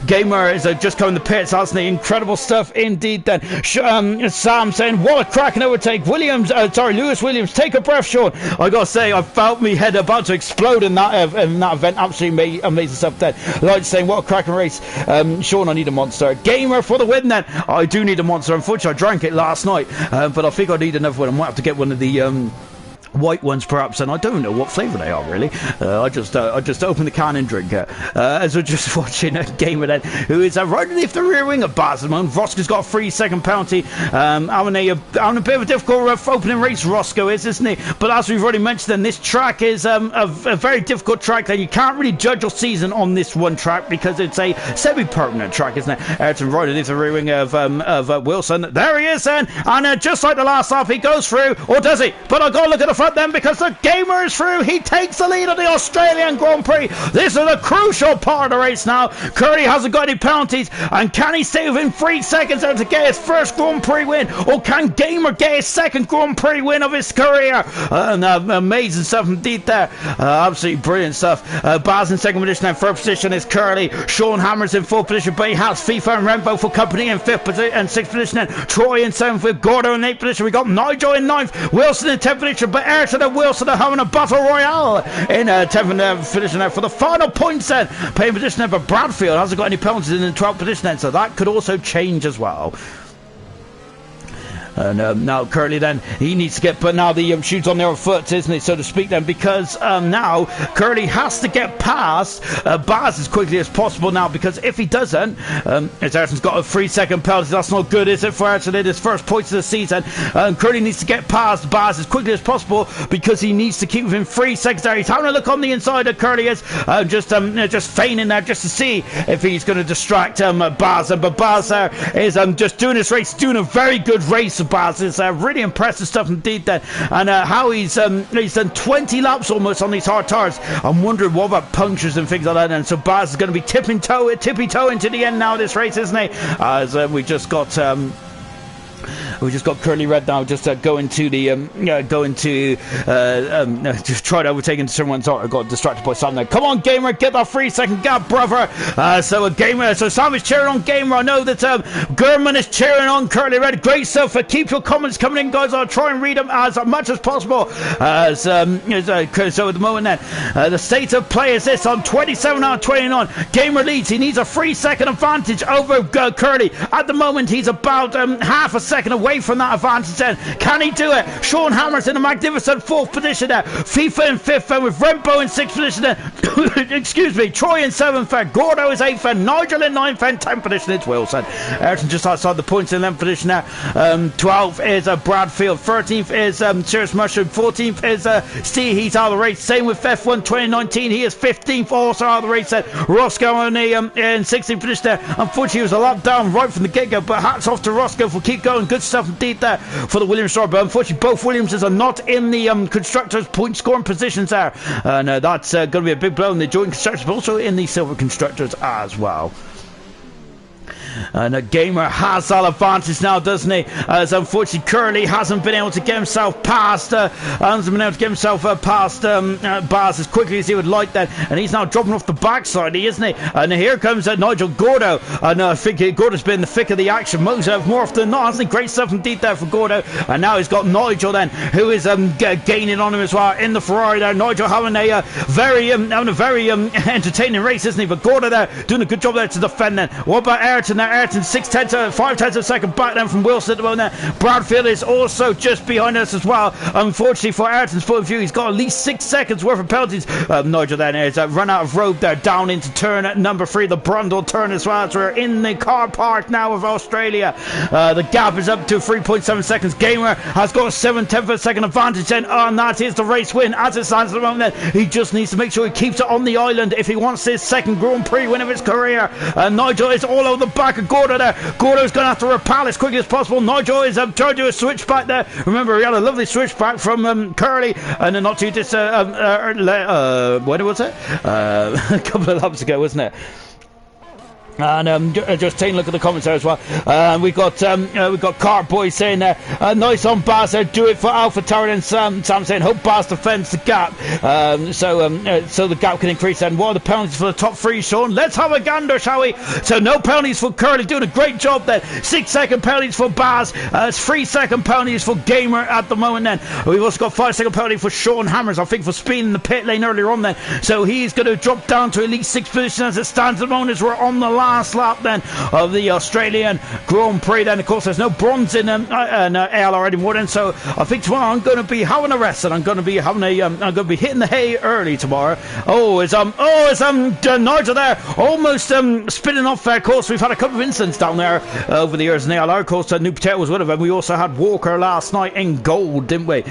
Gamer is just coming to pits, hasn't he? Incredible stuff indeed then. Sam saying, what a cracking overtake. Lewis Williams, take a breath, Sean. I gotta say, I felt my head about to explode in that event. Absolutely amazing stuff then. Light saying, what a cracking race. Sean, I need a monster. Gamer for the win then. I do need a monster. Unfortunately, I drank it last night, but I think I need another one. I might have to get one of the white ones perhaps, and I don't know what flavour they are really. I just open the can and drink it. As we're just watching a Gamer then, who is right underneath the rear wing of Baz at the moment. Roscoe's got a 3-second penalty. Having a bit of a difficult opening race, Roscoe isn't he? But as we've already mentioned, then this track is a very difficult track. Then you can't really judge your season on this one track because it's a semi-permanent track, isn't it? Ayrton right underneath the rear wing of Wilson. There he is then, and just like the last lap, he goes through, or does he? But I've got to look at the front then, because the Gamer is through. He takes the lead of the Australian Grand Prix. This is a crucial part of the race now. Curry hasn't got any penalties, and can he stay within 3 seconds to get his first Grand Prix win, or can Gamer get his second Grand Prix win of his career? Amazing stuff indeed there. Absolutely brilliant stuff. Baz in 2nd position, and 3rd position is Curly. Sean Hammers in 4th position, but he has FIFA and Rembo for company in 5th position and 6th position. Then Troy in 7th with Gordo in 8th position. We got Nigel in 9th, Wilson in 10th position, but Ayrton and Wilson are having a battle royale in 10th position there for the final points then. Paying position there, but Bradfield hasn't got any penalties in the 12th position then, so that could also change as well. And now Curly then, he needs to get, but now the shoe's on the other foot, isn't it, so to speak then, because now Curly has to get past Baz as quickly as possible now, because if he doesn't, as Ayrton's got a 3-second penalty, that's not good, is it, for Ayrton in his first points of the season. Curly needs to get past Baz as quickly as possible, because he needs to keep within 3 seconds there. He's having a look on the inside of Curly is, just feigning there just to see if he's going to distract Baz, but Baz there is just doing this race, doing a very good race. Baz is really impressive stuff indeed then, and how he's done 20 laps almost on these hard tires. I'm wondering what about punctures and things like that, and so Baz is going to be tippy-toe into the end now of this race, isn't he? As we just got Curly Red now just going to just try to overtake into someone. Sorry, I got distracted by Sam there. Come on, Gamer, get that 3-second gap, brother. So Sam is cheering on Gamer. I know that Gurman is cheering on Curly Red. Great stuff. Keep your comments coming in, guys. I'll try and read them as much as possible. So at the moment then, the state of play is this on 27 out of 29. Gamer leads. He needs a 3-second advantage over Curly. At the moment, he's about half a second away away from that advantage then. Can he do it? Sean Hammer's in a magnificent 4th position there. FIFA in 5th then, with Rembo in 6th position there. Excuse me. Troy in 7th then. Gordo is 8th then. Nigel in 9th then. 10th position it's Wilson. Ayrton just outside the points in 11th position there. 12th is Bradfield. 13th is Serious Mushroom. 14th is Steve. He's out of the race. Same with F1 2019. He is 15th, also out of the race then. Roscoe in 16th position there. Unfortunately, he was a lap down right from the get-go, but hats off to Roscoe for keep going. Good stuff indeed there for the Williams driver. But unfortunately, both Williamses are not in the constructors' point scoring positions there. And that's going to be a big blow in the joint constructors, but also in the silver constructors as well. And Gamer has that advantage now, doesn't he? As unfortunately Curly hasn't been able to get himself past Bars as quickly as he would like that, and he's now dropping off the backside, isn't he? And here comes Nigel Gordo, and I think Gordo's been in the thick of the action more often than not, hasn't he? Great stuff indeed there for Gordo, and now he's got Nigel then, who is gaining on him as well in the Ferrari there. Nigel having a very entertaining race, isn't he? But Gordo there doing a good job there to defend then. What about Ayrton there? Ayrton 5 tenths of a second back then from Wilson at the moment. Bradfield is also just behind us as well. Unfortunately for Ayrton's point of view, he's got at least 6 seconds worth of penalties. Nigel then is run out of road there down into turn number 3, the Brundle turn as well. So we're in the car park now of Australia. The gap is up to 3.7 seconds. Gamer has got a 7/10 of a second advantage then, and that is the race win as it stands at the moment. Then he just needs to make sure he keeps it on the island if he wants his second Grand Prix win of his career. Nigel is all over the back of Gordo there. Gordo's going to have to repel as quickly as possible. Nigel is trying to do a switchback there. Remember, he had a lovely switchback from Curly, and not too when was it? A couple of laps ago, wasn't it? And just taking a look at the comments there as well. We've got Cart Boy saying there, nice on Baz there, do it for Alpha Tower, and Sam saying hope Baz defends the gap, so the gap can increase. And what are the penalties for the top 3, Sean? Let's have a gander, shall we? So no penalties for Curly, doing a great job there. 6-second penalties for Baz, 3-second penalties for Gamer at the moment then. We've also got 5-second penalty for Sean Hammers, I think, for speeding the pit lane earlier on then. So he's going to drop down to at least 6th position as it stands at the moment, as we're on the last lap then of the Australian Grand Prix. Then of course there's no bronze in ALR anymore then, so I think tomorrow I'm going to be having a rest, and I'm going to be having I'm going to be hitting the hay early tomorrow. It's Nigel there almost spinning off there. Of course we've had a couple of incidents down there over the years in ALR. Of course New Potato was one of them. We also had Walker last night in gold, didn't we?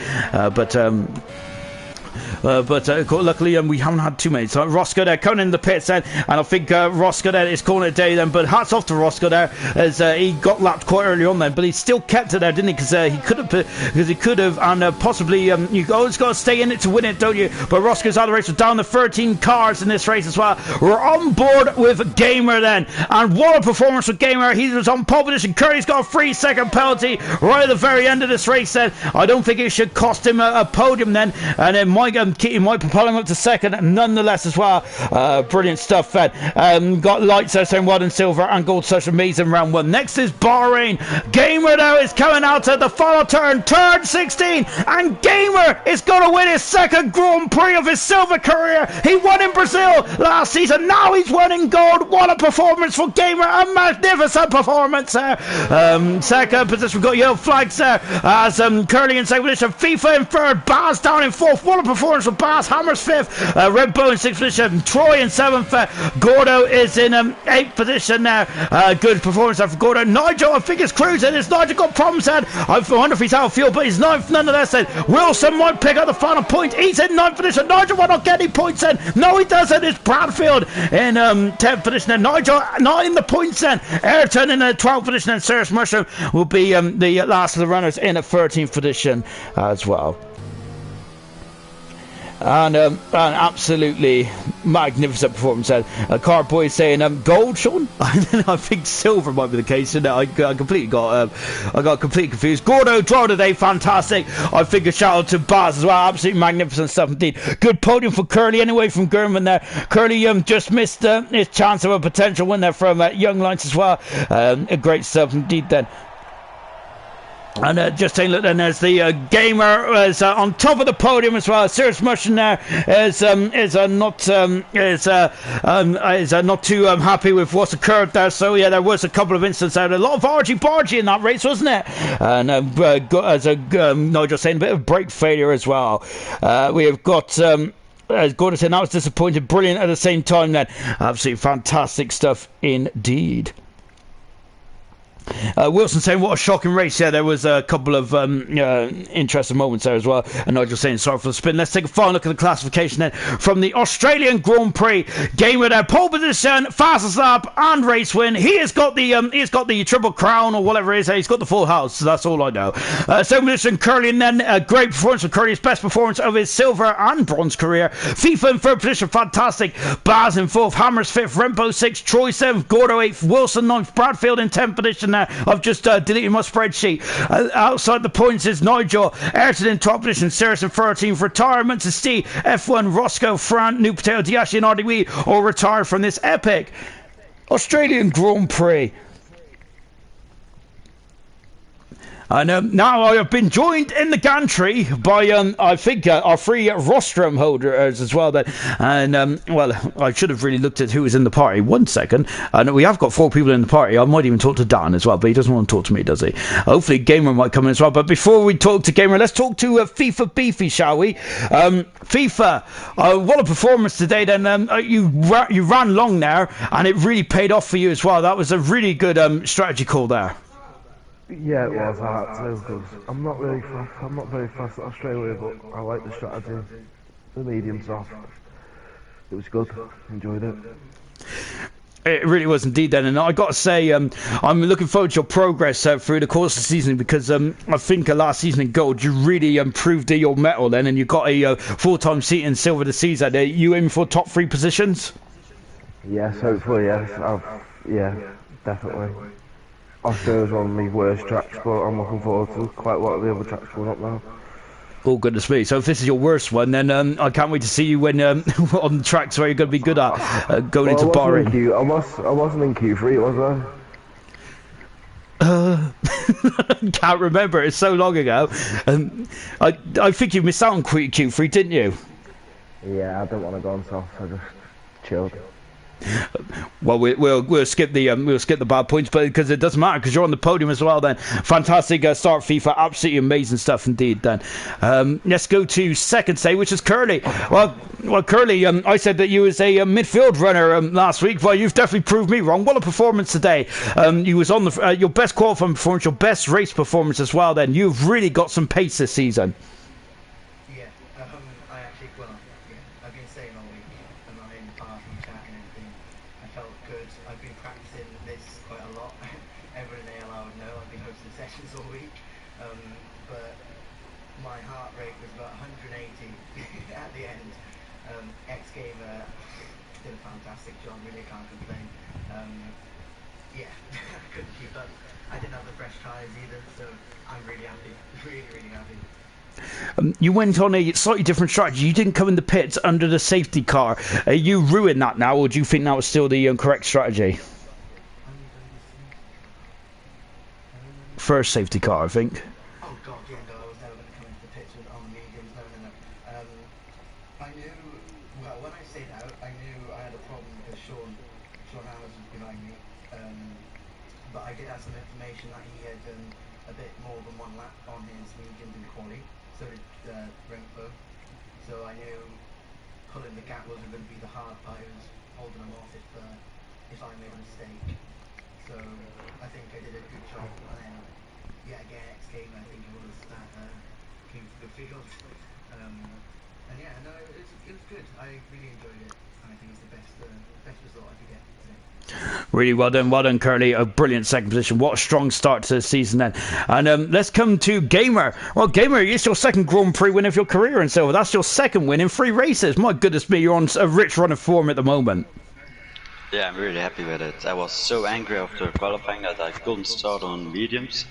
But luckily we haven't had too many. So Roscoe there coming in the pits then, and I think Roscoe there is calling it a day then. But hats off to Roscoe there, as he got lapped quite early on then, but he still kept it there, didn't he? Because he could have, and possibly you always got to stay in it to win it, don't you? But Roscoe's out of the race. We're down to 13 cars in this race as well. We're on board with Gamer then, and what a performance for Gamer. He was on pole position. Curry's got a 3-second penalty right at the very end of this race then. I don't think it should cost him a podium then, and it might propel him up to second nonetheless as well. Brilliant stuff then. Got lights there saying well done silver and gold, such amazing round 1. Next is Bahrain. Gamer now is coming out at the final turn 16, and Gamer is going to win his second Grand Prix of his silver career. He won in Brazil last season, now he's won in gold. What a performance for Gamer, a magnificent performance there. Second position, we've got yellow flags there as Curly in second position, FIFA in third, Baz down in fourth. What a performance for Baz. Hammers 5th, Red Bull in 6th position, Troy in 7th, Gordo is in 8th position now. Good performance there for Gordo. Nigel, I think it's cruising. Has Nigel got problems then? I wonder if he's out of fuel, but he's 9th nonetheless then. Wilson might pick up the final point. He's in 9th position. Nigel will not get any points then. No, he doesn't. It's Bradfield in 10th position then. Nigel not in the points then. Ayrton in 12th position, and Serious Mushroom will be the last of the runners in 13th position as well. And an absolutely magnificent performance. Car Boy saying gold, Sean. I think silver might be the case. And I completely got confused. Gordo draw today, fantastic. I think a shout out to Baz as well. Absolutely magnificent stuff indeed. Good podium for Curly anyway from Gurman there. Curly just missed his chance of a potential win there from Young Lions as well. Great stuff indeed then. And just saying, look, then there's the gamer is on top of the podium as well. Serious Mushroom there is not too happy with what's occurred there. So yeah, there was a couple of incidents out. A lot of argy-bargy in that race, wasn't it? And Nigel saying a bit of brake failure as well. We have got. As Gordon said, that was disappointing, brilliant at the same time. Then absolutely fantastic stuff indeed. Wilson saying, what a shocking race. Yeah, there was a couple of interesting moments there as well. And Nigel saying, sorry for the spin. Let's take a final look at the classification then from the Australian Grand Prix. Gamer there, pole position, fastest lap and race win. He has got the triple crown or whatever it is. He's got the full house, so that's all I know. Second position, Curly, and then a great performance from Curly. His best performance of his silver and bronze career. FIFA in third position, fantastic. Baz in fourth, Hammers fifth, Rempo sixth, Troy seventh, Gordo eighth, Wilson ninth, Bradfield in 10th position. I've just deleted my spreadsheet. Outside the points is Nigel, Ayrton in top position, Sirius in 13th, retirement to Steve, F1, Roscoe, Fran, New Potato, Diashi and RDW all retired from this epic Australian Grand Prix. And now I have been joined in the gantry by, I think, our three rostrum holders as well. Then, and well, I should have really looked at who was in the party. 1 second. And we have got 4 people in the party. I might even talk to Dan as well, but he doesn't want to talk to me, does he? Hopefully, Gamer might come in as well. But before we talk to Gamer, let's talk to FIFA Beefy, shall we? FIFA, what a performance today. Then you ran long there, and it really paid off for you as well. That was a really good strategy call there. Yeah, it was hard because I'm not very fast at Australia, but I like the strategy. The medium soft. It was good. Enjoyed it. It really was indeed then, and I got to say, I'm looking forward to your progress through the course of the season because I think last season in gold you really improved your medal then, and you got a full-time seat in silver this season. You aiming for top 3 positions? Yes, hopefully, yes. Yeah, definitely. Australia's one of my worst tracks, but I'm looking forward to quite a lot of the other tracks coming up now. Oh, goodness me. So if this is your worst one, then I can't wait to see you when on the tracks where you're going to be good at going into Bahrain. I wasn't in Q3, was I? Can't remember. It's so long ago. I think you missed out on Q3, didn't you? Yeah, I didn't want to go on soft. I just chilled. Well, we'll skip the bad points, but because it doesn't matter because you're on the podium as well. Then fantastic start, FIFA, absolutely amazing stuff indeed. Then let's go to second say, which is Curly. Well, Curly, I said that you was a midfield runner last week. Well, you've definitely proved me wrong. What a performance today! You was on your best qualifying performance, your best race performance as well. Then you've really got some pace this season. I've been practicing this quite a lot. Everyone in ALR would know I've been hosting sessions all week. But my heart rate was about 180 at the end. X-Gamer did a fantastic job, really can't complain. Yeah, I couldn't keep up. I didn't have the fresh tyres either, so I'm really happy, really happy. You went on a slightly different strategy. You didn't come in the pits under the safety car. You ruined that now, or do you think that was still the correct strategy? First safety car, I think. Oh god, yeah, no, I was never going to come into the pits on the mediums, no. I knew, well, when I stayed out, I knew I had a problem because Sean Hammers was behind me. But I did have some information that he had done a bit more than one lap on his mediums in quali. So did Rempo. So I knew pulling the gap wasn't going to be the hard part. It was holding them off if I made a mistake. So I think I did a good job. And then, yeah, again, X-Gamer, I think it was that came to the field. And yeah, no, it was good. I really enjoyed it. And I think it's the best result I could get today. Really well done, Curly. A brilliant second position. What a strong start to the season then. And let's come to Gamer. Well, Gamer, it's your second Grand Prix win of your career in silver. That's your second win in 3 races. My goodness me, you're on a rich run of form at the moment. Yeah, I'm really happy with it. I was so angry after qualifying that I couldn't start on mediums.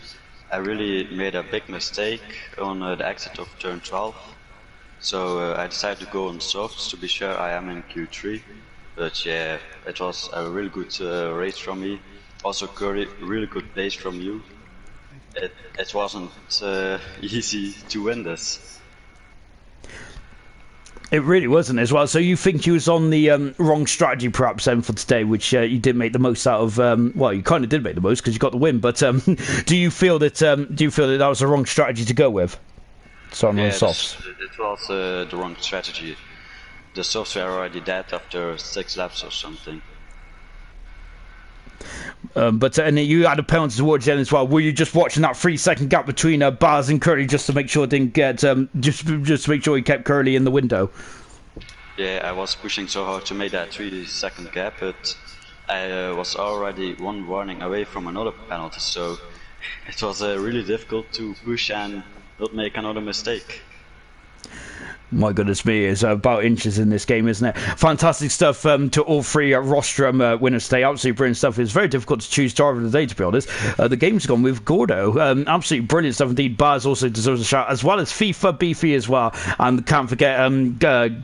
I really made a big mistake on the exit of turn 12. So I decided to go on softs to be sure I am in Q3. But yeah, it was a really good race from me. Also, Curry, really good pace from you. it wasn't easy to win this. It really wasn't as well. So you think you was on the wrong strategy perhaps then for today, which you didn't make the most out of. Well, you kind of did make the most because you got the win. But do you feel that that was the wrong strategy to go with? So on the softs. It was the wrong strategy. The softs were already dead after 6 laps or something. But you had a penalty towards the end as well. Were you just watching that 3-second gap between Baz and Curly just to make sure it didn't get just to make sure he kept Curly in the window? Yeah, I was pushing so hard to make that 3-second gap, but I was already one warning away from another penalty, so it was really difficult to push and not make another mistake. My goodness me, it's about inches in this game, isn't it? Fantastic stuff to all three Rostrum winners today. Absolutely brilliant stuff. It's very difficult to choose driver of the day, to be honest. The game's gone with Gordo. Absolutely brilliant stuff indeed. Baz also deserves a shout, as well as FIFA Beefy as well. And can't forget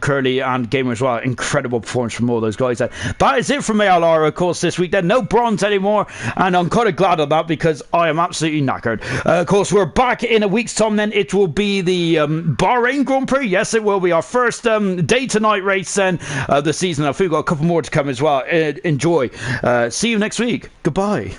Curly and Gamer as well. Incredible performance from all those guys. That is it from ALR, of course, this week. Then no bronze anymore, and I'm kind of glad of that because I am absolutely knackered. Of course, we're back in a week's time. Then it will be the Bahrain Grand Prix. Yes, it will be our first day to night race then of the season. I think we've got a couple more to come as well. Enjoy. See you next week. Goodbye.